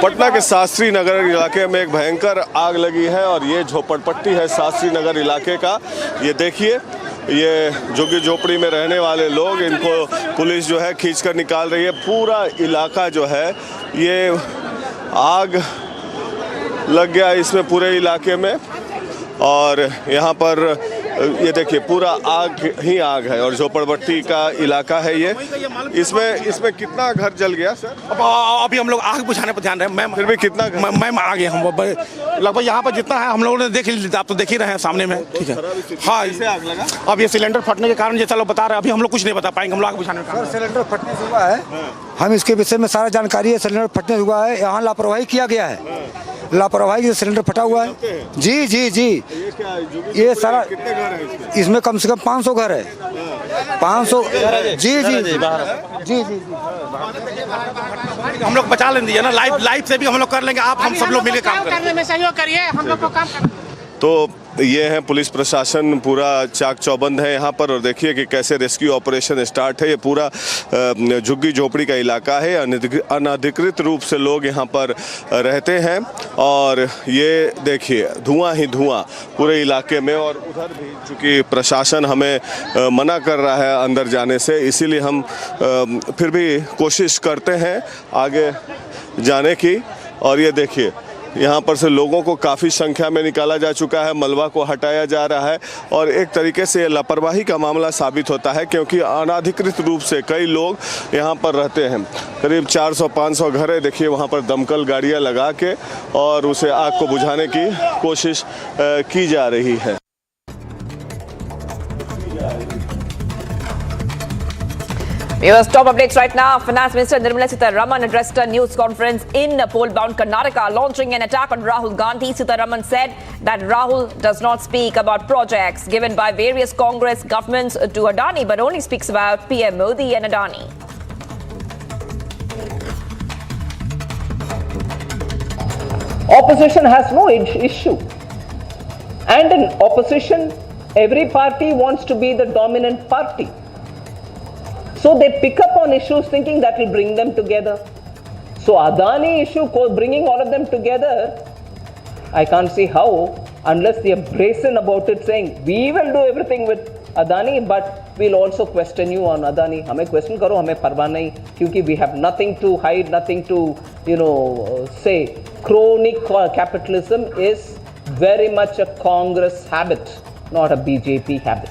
Patna के शास्त्री नगर इलाके में एक भयंकर आग लगी है और ये झोपड़पट्टी है शास्त्री नगर इलाके का। ये देखिए, ये झुग्गी झोपड़ी में रहने वाले लोग, इनको पुलिस जो है खींचकर निकाल रही है। पूरा इलाका जो है ये आग लग गया इसमें पूरे इलाके में, और यहाँ पर ये देखिए पूरा आग ही आग है और झोपड़पट्टी का इलाका है ये। इसमें कितना घर जल गया सर? अभी हम लोग आग बुझाने पर ध्यान रहे हैं। मैम फिर भी कितना मैम आ गए हम लगभग यहाँ पर जितना है हम लोगों ने देख ली, आप तो देख ही रहे हैं सामने में। ठीक है, हाँ, इसे आग लगा। अब ये सिलेंडर फटने के कारण जैसा लोग बता रहे हैं, अभी हम लोग कुछ नहीं बता पाएंगे। हम लोग आग बुझाने में सिलेंडर फटने से हुआ है, हम इसके विषय में सारा जानकारी है। सिलेंडर फटने से हुआ है, यहाँ लापरवाही किया गया है, लापरवाही से सिलेंडर फटा हुआ है। जी जी जी, ये सारा इसमें कम से कम 500 घर है। 500 जी जी जी जी जी हम लोग बचा लेंगे ना, लाइव से भी हम लोग कर लेंगे। आप हम सब लोग मिलकर काम करने में सहयोग करिए, हम लोग को काम करना। तो ये है पुलिस प्रशासन पूरा चाक चौबंद है यहाँ पर, और देखिए कि कैसे रेस्क्यू ऑपरेशन स्टार्ट है। ये पूरा झुग्गी झोपड़ी का इलाका है, अनधिकृत रूप से लोग यहाँ पर रहते हैं, और ये देखिए धुआं ही धुआं पूरे इलाके में। और उधर भी चूँकि प्रशासन हमें मना कर रहा है अंदर जाने से, इसीलिए हम फिर भी कोशिश करते हैं आगे जाने की। और ये देखिए यहाँ पर से लोगों को काफ़ी संख्या में निकाला जा चुका है, मलबा को हटाया जा रहा है, और एक तरीके से लापरवाही का मामला साबित होता है, क्योंकि अनाधिकृत रूप से कई लोग यहाँ पर रहते हैं। करीब 400-500 घर है। देखिए वहाँ पर दमकल गाड़ियाँ लगा के और उसे आग को बुझाने की कोशिश की जा रही है। Viewers, top updates right now. Finance Minister Nirmala Sitharaman addressed a news conference in poll-bound Karnataka, launching an attack on Rahul Gandhi. Sitharaman said that Rahul does not speak about projects given by various Congress governments to Adani, but only speaks about PM Modi and Adani. Opposition has no issue. And in opposition, every party wants to be the dominant party. So they pick up on issues thinking that will bring them together. So Adani issue, bringing all of them together, I can't see how, unless they are brazen about it, saying we will do everything with Adani, but we'll also question you on Adani. Hame question karo, hame parwa nahi, kyunki we have nothing to hide, nothing to, say. Chronic capitalism is very much a Congress habit, not a BJP habit.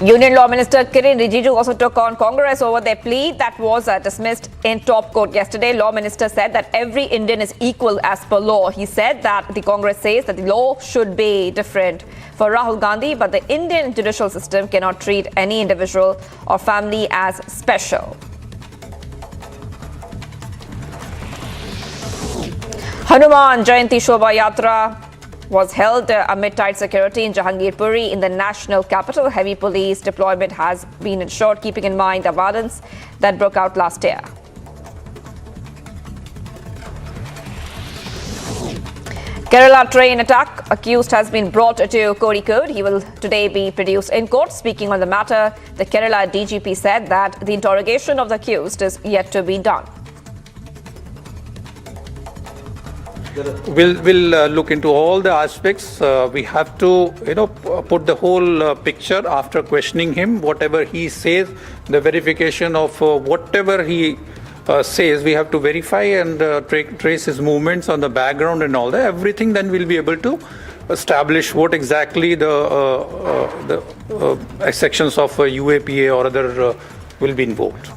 Union Law Minister Kiren Rijiju also took on Congress over their plea that was dismissed in top court yesterday. Law Minister said that every Indian is equal as per law. He said that the Congress says that the law should be different for Rahul Gandhi, but the Indian judicial system cannot treat any individual or family as special. Hanuman Jayanti Shobha Yatra was held amid tight security in Jahangirpuri in the national capital. Heavy police deployment has been ensured, keeping in mind the violence that broke out last year. Kerala train attack accused has been brought to Kozhikode. He will today be produced in court. Speaking on the matter, the Kerala DGP said that the interrogation of the accused is yet to be done. We'll look into all the aspects. We have to, put the whole picture after questioning him. Whatever he says, the verification of whatever he says, we have to verify and trace his movements on the background and all that. Everything, then we'll be able to establish what exactly the sections of UAPA or other will be invoked.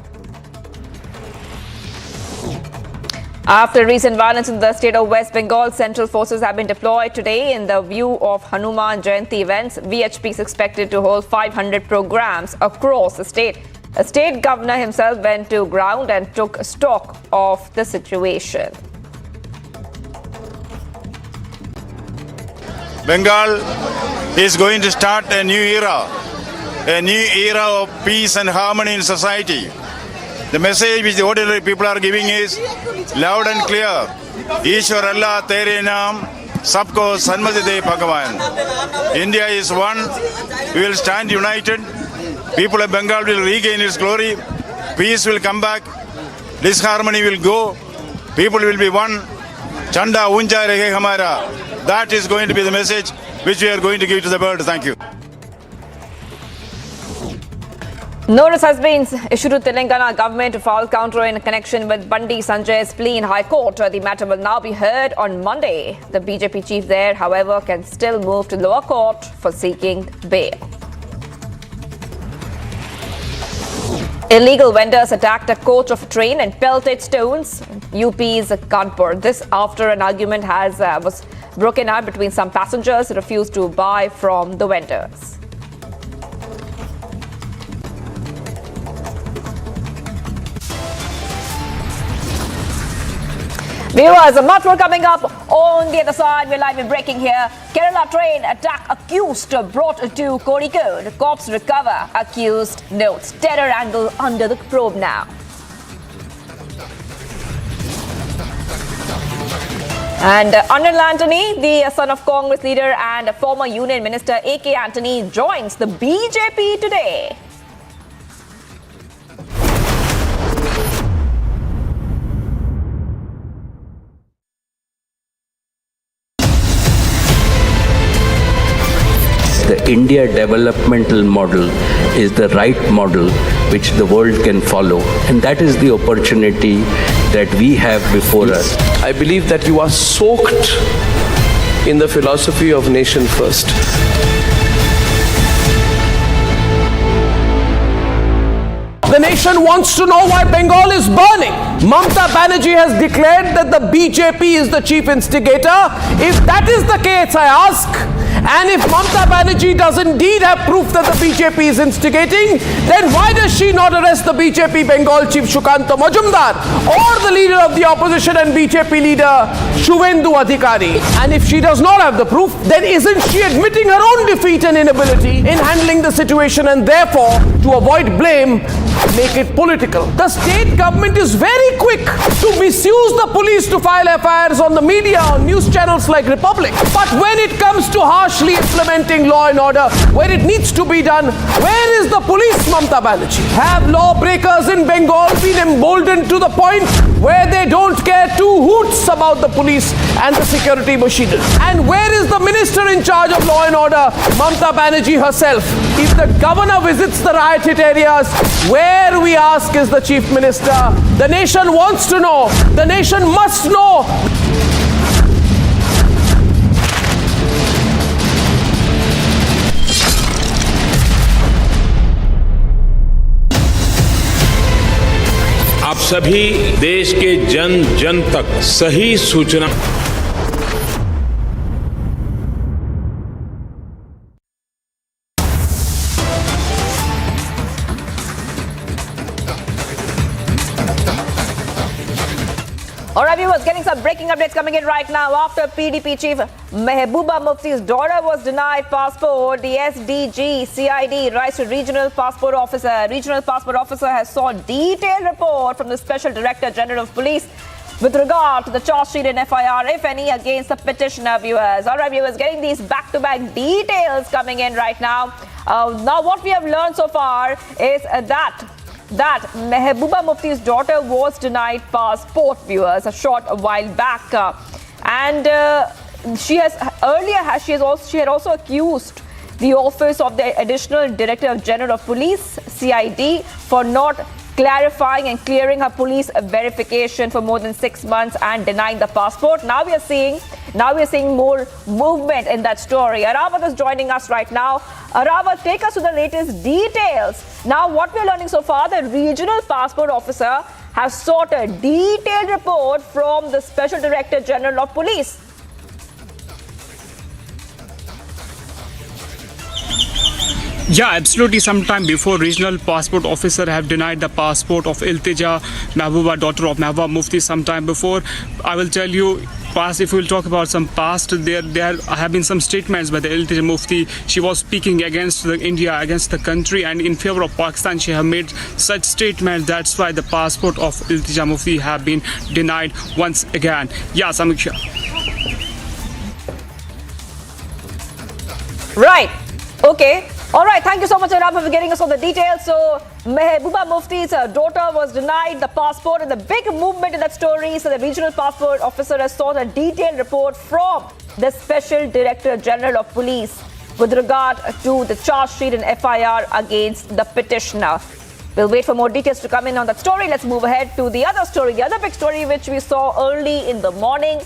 After recent violence in the state of West Bengal, central forces have been deployed today in the view of Hanuman Jayanti events. VHP is expected to hold 500 programs across the state. A state governor himself went to ground and took stock of the situation. Bengal is going to start a new era of peace and harmony in society. The message which the ordinary people are giving is loud and clear. Ishwar Allah Tere Naam Sabko Sanmati De Bhagavan. India is one. We will stand united. People of Bengal will regain its glory. Peace will come back. Disharmony will go. People will be one. Chanda Unja Rehe Hamara. That is going to be the message which we are going to give to the world. Thank you. Notice has been issued to Telangana government to file counter in connection with Bandi Sanjay's plea in High Court. The matter will now be heard on Monday. The BJP chief there, however, can still move to lower court for seeking bail. Illegal vendors attacked a coach of a train and pelted stones. UP's Kanpur. This after an argument was broken out between some passengers who refused to buy from the vendors. Viewers, much more coming up on the other side. We're live and breaking here. Kerala train attack accused brought to Kozhikode. Cops recover accused notes. Terror angle under the probe now. And Anil Antony, the son of Congress leader and former Union Minister A.K. Antony, joins the BJP today. The India developmental model is the right model which the world can follow, and that is the opportunity that we have before us. I believe that you are soaked in the philosophy of nation first. The nation wants to know why Bengal is burning. Mamata Banerjee has declared that the BJP is the chief instigator. If that is the case, I ask, And if Mamta Banerjee does indeed have proof that the BJP is instigating, then why does she not arrest the BJP Bengal chief Shukanta Majumdar or the leader of the opposition and BJP leader Shuvendu Adhikari? And if she does not have the proof, then isn't she admitting her own defeat and inability in handling the situation, and therefore, to avoid blame, make it political? The state government is very quick to misuse the police to file FIRs on the media, on news channels like Republic. But when it comes to harshly implementing law and order, where it needs to be done, where is the police, Mamta Banerjee? Have lawbreakers in Bengal been emboldened to the point where they don't care two hoots about the police and the security machinery? And where is the minister in charge of law and order, Mamta Banerjee herself? If the governor visits the riot hit areas, where, we ask, is the chief minister? The nation wants to know. The nation must know. आप सभी देश के जन जन तक सही सूचना All right, viewers, getting some breaking updates coming in right now. After PDP chief Mehbooba Mufti's daughter was denied passport, the SDG CID writes to regional passport officer. Regional passport officer has sought detailed report from the Special Director General of Police with regard to the charge sheet and FIR, if any, against the petitioner, viewers. All right, viewers, getting these back-to-back details coming in right now. Now, what we have learned so far is that Mehbooba Mufti's daughter was denied passport, viewers, a short while back, she had also accused the office of the Additional Director General of Police (CID) for not clarifying and clearing her police verification for more than 6 months and denying the passport. Now we are seeing more movement in that story. Aravat is joining us right now. Aravat, take us to the latest details. Now, what we are learning so far, the regional passport officer has sought a detailed report from the Special Director General of Police. Yeah, absolutely. Sometime before, regional passport officer have denied the passport of Iltija Mehbooba, daughter of Mehbooba Mufti, sometime before. I will tell you, if we will talk about some past, there have been some statements by the Iltija Mufti. She was speaking against India, against the country, and in favor of Pakistan. She have made such statements. That's why the passport of Iltija Mufti have been denied once again. Yeah, Samiksha. Right. Okay. All right, thank you so much, Aravat, for getting us all the details. So, Mehbooba Mufti's daughter was denied the passport, and the big movement in that story. So, the regional passport officer has sought a detailed report from the Special Director General of Police with regard to the charge sheet and FIR against the petitioner. We'll wait for more details to come in on that story. Let's move ahead to the other story, the other big story which we saw early in the morning.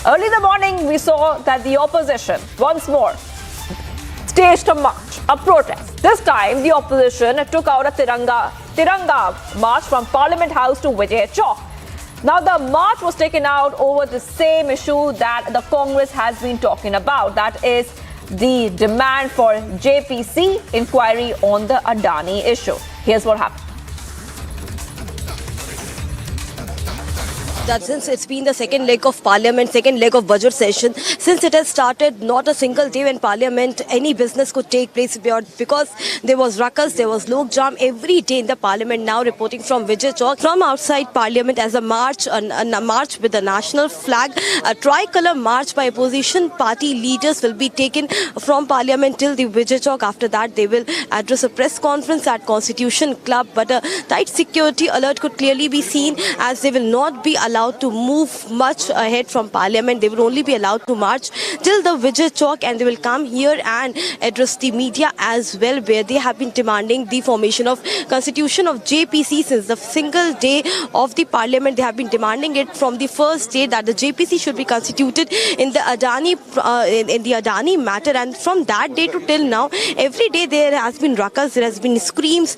Early in the morning, we saw that the opposition, once more, staged a march, a protest. This time, the opposition took out a Tiranga march from Parliament House to Vijay Chowk. Now, the march was taken out over the same issue that the Congress has been talking about. That is the demand for JPC inquiry on the Adani issue. Here's what happened. That since it's been the second leg of Parliament, second leg of budget session, since it has started, not a single day when Parliament, any business could take place because there was ruckus, there was lok jam every day in the Parliament. Now reporting from Vijay Chowk, from outside Parliament as a march with the national flag, a tricolor march by opposition party leaders will be taken from Parliament till the Vijay Chowk. After that, they will address a press conference at Constitution Club, but a tight security alert could clearly be seen as they will not be allowed to move much ahead from Parliament. They will only be allowed to march till the Vijay Chowk, and they will come here and address the media as well, where they have been demanding the formation of constitution of JPC since the single day of the Parliament. They have been demanding it from the first day that the JPC should be constituted in the Adani matter, and from that day to till now, every day there has been ruckus, there has been screams,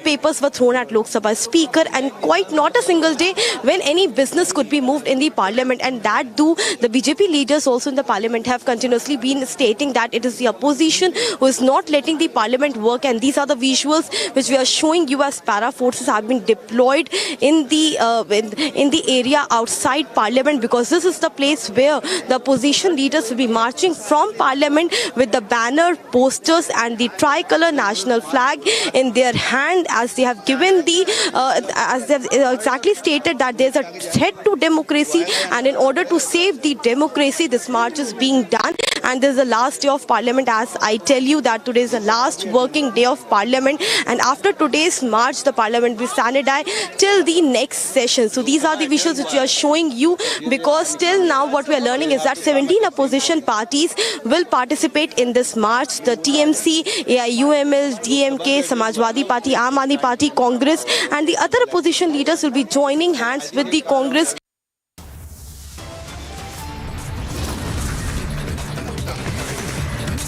papers were thrown at Lok Sabha Speaker, and quite not a single day when any business business could be moved in the parliament, and that do the BJP leaders also in the parliament have continuously been stating that it is the opposition who is not letting the parliament work. And these are the visuals which we are showing you as para forces have been deployed in the area outside parliament, because this is the place where the opposition leaders will be marching from parliament with the banner, posters and the tricolor national flag in their hand, as they have given as they have exactly stated that there's a threat to democracy, and in order to save the democracy, this march is being done. And this is the last day of parliament, as I tell you that today is the last working day of parliament, and after today's march the parliament will sanitize till the next session. So these are the visuals which we are showing you, because till now what we are learning is that 17 opposition parties will participate in this march. The TMC, AIUML, DMK, Samajwadi Party, Aam Aadmi Party, Congress and the other opposition leaders will be joining hands with the Congress.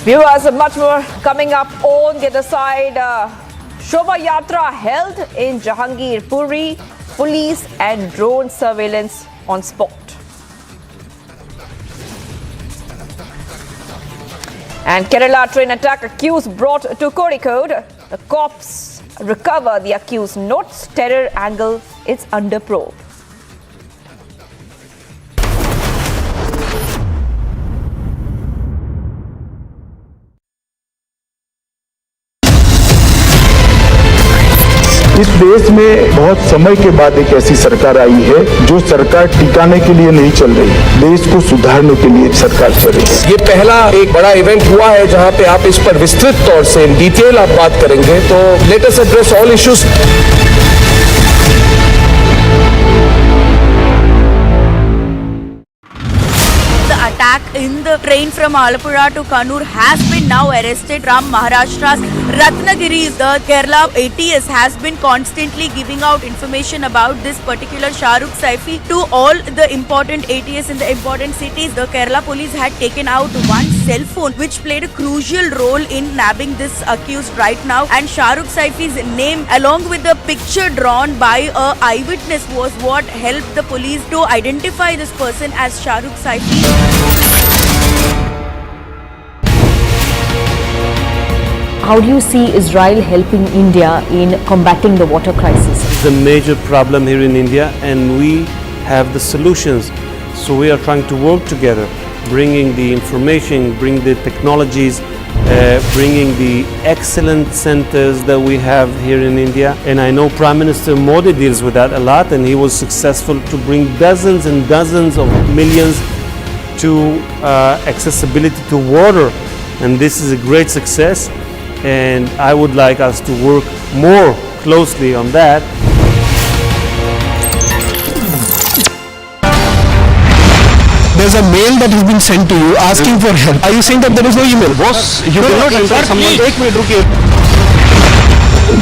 Viewers, much more coming up on the other side. Shobha Yatra held in Jahangirpuri, police and drone surveillance on spot. And Kerala train attack accused brought to Kozhikode. The cops recover the accused notes. Terror angle is under probe. इस देश में बहुत समय के बाद एक ऐसी सरकार आई है जो सरकार टिकाने के लिए नहीं चल रही, देश को सुधारने के लिए सरकार चल रही है। ये पहला एक बड़ा इवेंट हुआ है जहां पे आप इस पर विस्तृत तौर से इन डिटेल आप बात करेंगे, तो let us address all issues. Attack in the train from Alappuzha to Kannur has been now arrested from Maharashtra's Ratnagiri. The Kerala ATS has been constantly giving out information about this particular Shahrukh Saifi to all the important ATS in the important cities. The Kerala police had taken out one cell phone which played a crucial role in nabbing this accused right now, and Shahrukh Saifi's name along with the picture drawn by a eyewitness was what helped the police to identify this person as Shahrukh Saifi. How do you see Israel helping India in combating the water crisis? It's a major problem here in India and we have the solutions. So we are trying to work together, bringing the information, bring the technologies, bringing the excellent centers that we have here in India. And I know Prime Minister Modi deals with that a lot, and he was successful to bring dozens and dozens of millions to accessibility to water, and this is a great success, and I would like us to work more closely on that. There's a mail that has been sent to you asking for help. Are you saying that there is no email? Boss, you cannot enter someone.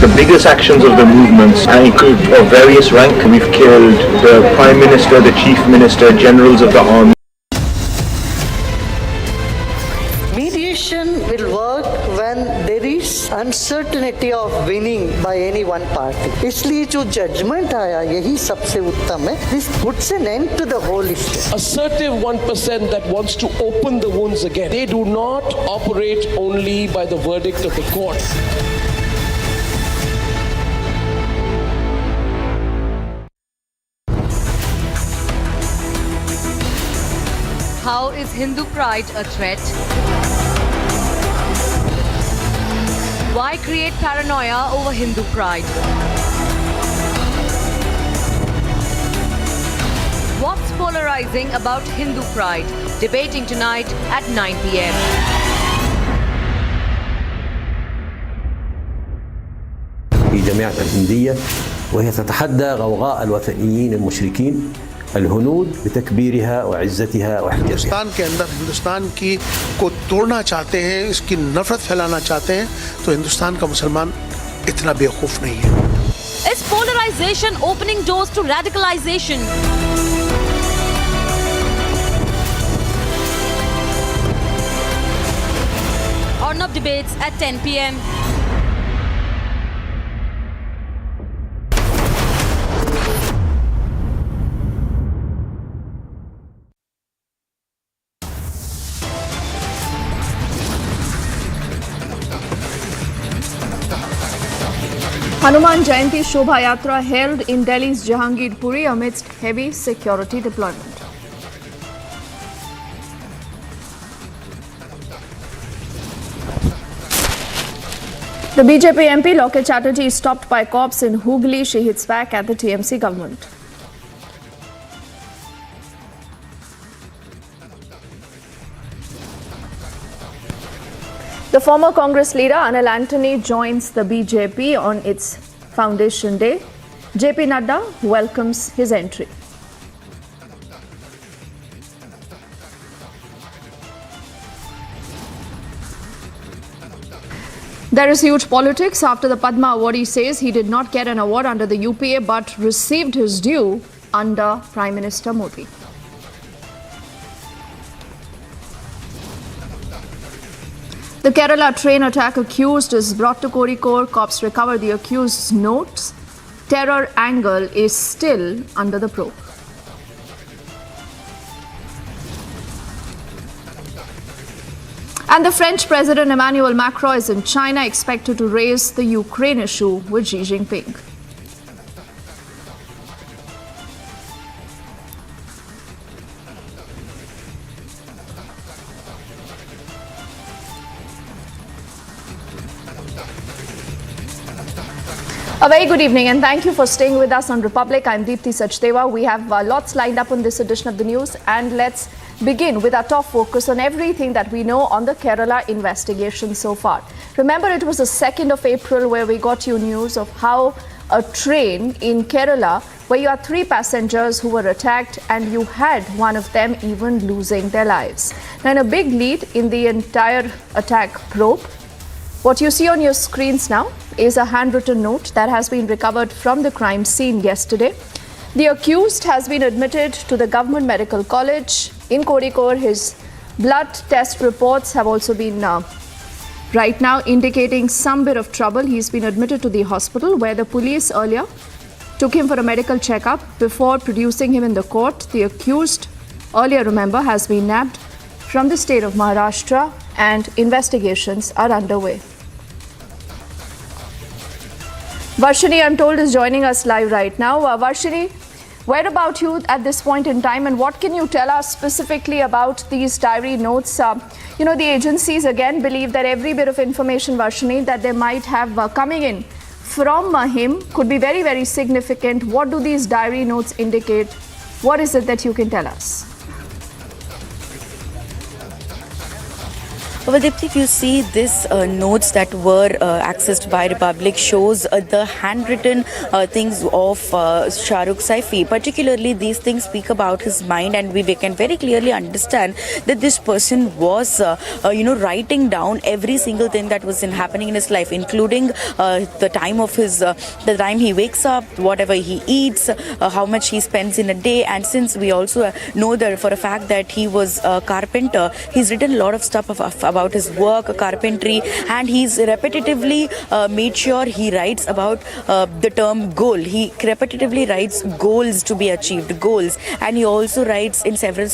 The biggest actions of the movements include of various rank. We've killed the Prime Minister, the Chief Minister, generals of the army. Mediation will work when there is uncertainty of winning by any one party. इसलिए जो judgment आया यही सबसे उत्तम है. This puts an end to the whole issue. Assertive 1% that wants to open the wounds again. They do not operate only by the verdict of the court. How is Hindu pride a threat? Why create paranoia over Hindu pride? What's polarizing about Hindu pride? Debating tonight at 9 p.m. في جامعة الهندية وهي تتحدى غوغاء الوثنيين المشركين الهنود بتكبيرها وعزتها واحترامها. Hindustan के अंदर हिंदुस्तान की को तोड़ना चाहते हैं, इसकी नफरत फैलाना चाहते हैं, तो हिंदुस्तान का मुसलमान इतना बेवकूफ नहीं है. Is polarization opening doors to radicalization? Arnab debates at 10 p.m. Hanuman Jayanti Shobha Yatra held in Delhi's Jahangirpuri amidst heavy security deployment. The BJP MP Loke Chatterjee is stopped by cops in Hooghly. She hits back at the TMC government. The former Congress leader Anil Antony joins the BJP on its foundation day. JP Nadda welcomes his entry. There is huge politics after the Padma awardee says he did not get an award under the UPA but received his due under Prime Minister Modi. The Kerala train attack accused is brought to Kozhikode. Cops recover the accused's notes. Terror angle is still under the probe. And the French President Emmanuel Macron is in China, expected to raise the Ukraine issue with Xi Jinping. A very good evening and thank you for staying with us on Republic. I'm Deepthi Sachdeva. We have lots lined up on this edition of the news, and let's begin with our top focus on everything that we know on the Kerala investigation so far. Remember, it was the 2nd of April where we got you news of how a train in Kerala where you had 3 passengers who were attacked and you had one of them even losing their lives. Now, in a big lead in the entire attack probe, what you see on your screens now is a handwritten note that has been recovered from the crime scene yesterday. The accused has been admitted to the Government Medical College in Kozhikode. His blood test reports have also been right now indicating some bit of trouble. He's been admitted to the hospital where the police earlier took him for a medical checkup before producing him in the court. The accused earlier, remember, has been nabbed from the state of Maharashtra and investigations are underway. Varshini, I'm told, is joining us live right now. Varshini, where about you at this point in time, and what can you tell us specifically about these diary notes? The agencies again believe that every bit of information, Varshini, that they might have coming in from him could be very, very significant. What do these diary notes indicate? What is it that you can tell us? Well, Deepthi, if you see this notes that were accessed by Republic shows the handwritten things of Shahrukh Saifi. Particularly, these things speak about his mind, and we can very clearly understand that this person was, writing down every single thing that was happening in his life, including the time of his, the time he wakes up, whatever he eats, how much he spends in a day. And since we also know that for a fact that he was a carpenter, he's written a lot of stuff about his work, carpentry, and he's repetitively made sure he writes about the term goal. He repetitively writes goals to be achieved, goals, and he also writes in several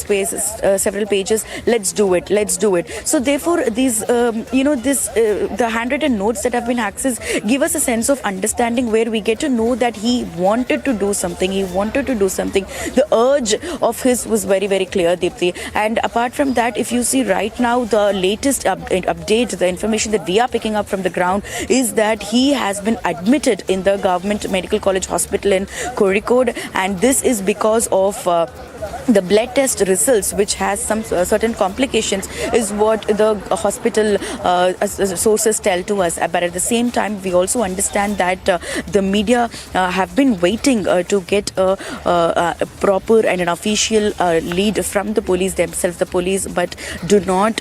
pages, let's do it. So therefore, these, the handwritten notes that have been accessed give us a sense of understanding where we get to know that he wanted to do something. The urge of his was very, very clear, Deepthi. And apart from that, if you see right now, the latest update, the information that we are picking up from the ground is that he has been admitted in the Government Medical College Hospital in Kozhikode, and this is because of the blood test results, which has some certain complications, is what the hospital sources tell to us. But at the same time, we also understand that the media have been waiting to get a proper and an official lead from the police themselves, but do not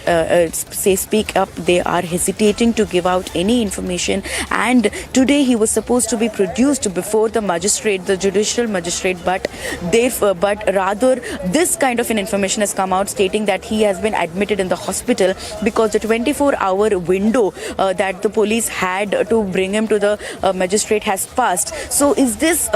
speak up. They are hesitating to give out any information. And today he was supposed to be produced before the magistrate, the judicial magistrate, but rather however, this kind of an information has come out stating that he has been admitted in the hospital because the 24-hour window that the police had to bring him to the magistrate has passed. So is this,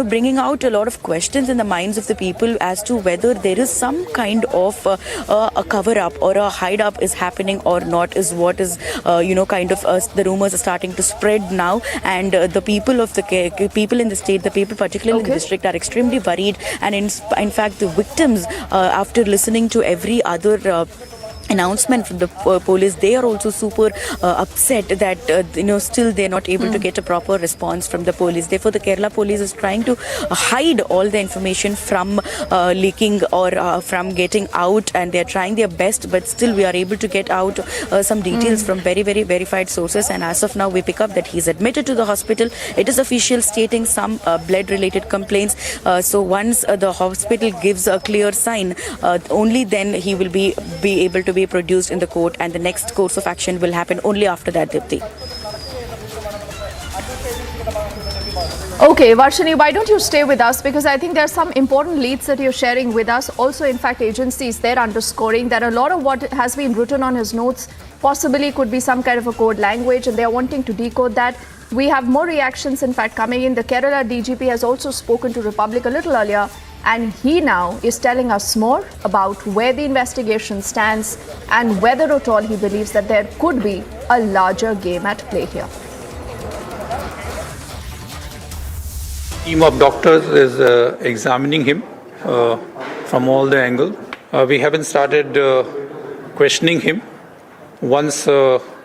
bringing out a lot of questions in the minds of the people as to whether there is some kind of a cover-up or a hide-up is happening or not, is what is, the rumors are starting to spread now, and the people in the state, the people particularly in the district, are extremely worried, and in fact the victims, after listening to every other announcement from the police, they are also super upset that still they are not able to get a proper response from the police. Therefore the Kerala police is trying to hide all the information from leaking or from getting out, and they are trying their best, but still we are able to get out some details from very, very verified sources, and as of now we pick up that he is admitted to the hospital. It is official, stating some blood related complaints, so once the hospital gives a clear sign, only then he will be able to be produced in the court, and the next course of action will happen only after that, Dipti. Okay, Varshini, why don't you stay with us, because I think there are some important leads that you're sharing with us. Also, in fact, agencies, they're underscoring that a lot of what has been written on his notes possibly could be some kind of a code language, and they're wanting to decode that. We have more reactions, in fact, coming in. The Kerala DGP has also spoken to Republic a little earlier, and he now is telling us more about where the investigation stands and whether at all he believes that there could be a larger game at play here. Team of doctors is examining him from all the angles. We haven't started questioning him. Once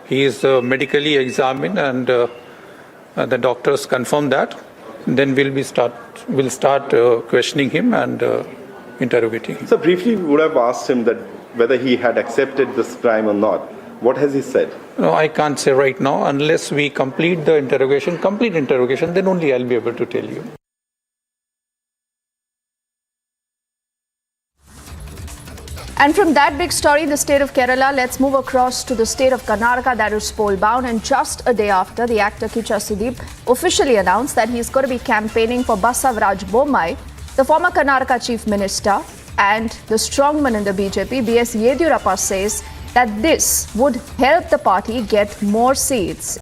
he is medically examined and the doctors confirm that, then we'll start questioning him and interrogating him. So briefly, we would have asked him that whether he had accepted this crime or not. What has he said? No, I can't say right now. Unless we complete the interrogation, then only I'll be able to tell you. And from that big story, the state of Kerala, let's move across to the state of Karnataka that is poll-bound. And just a day after, the actor Kicha Sudeep officially announced that he's going to be campaigning for Basavaraj Bommai, the former Karnataka chief minister, and the strongman in the BJP, B.S. Yediyurappa, says that this would help the party get more seats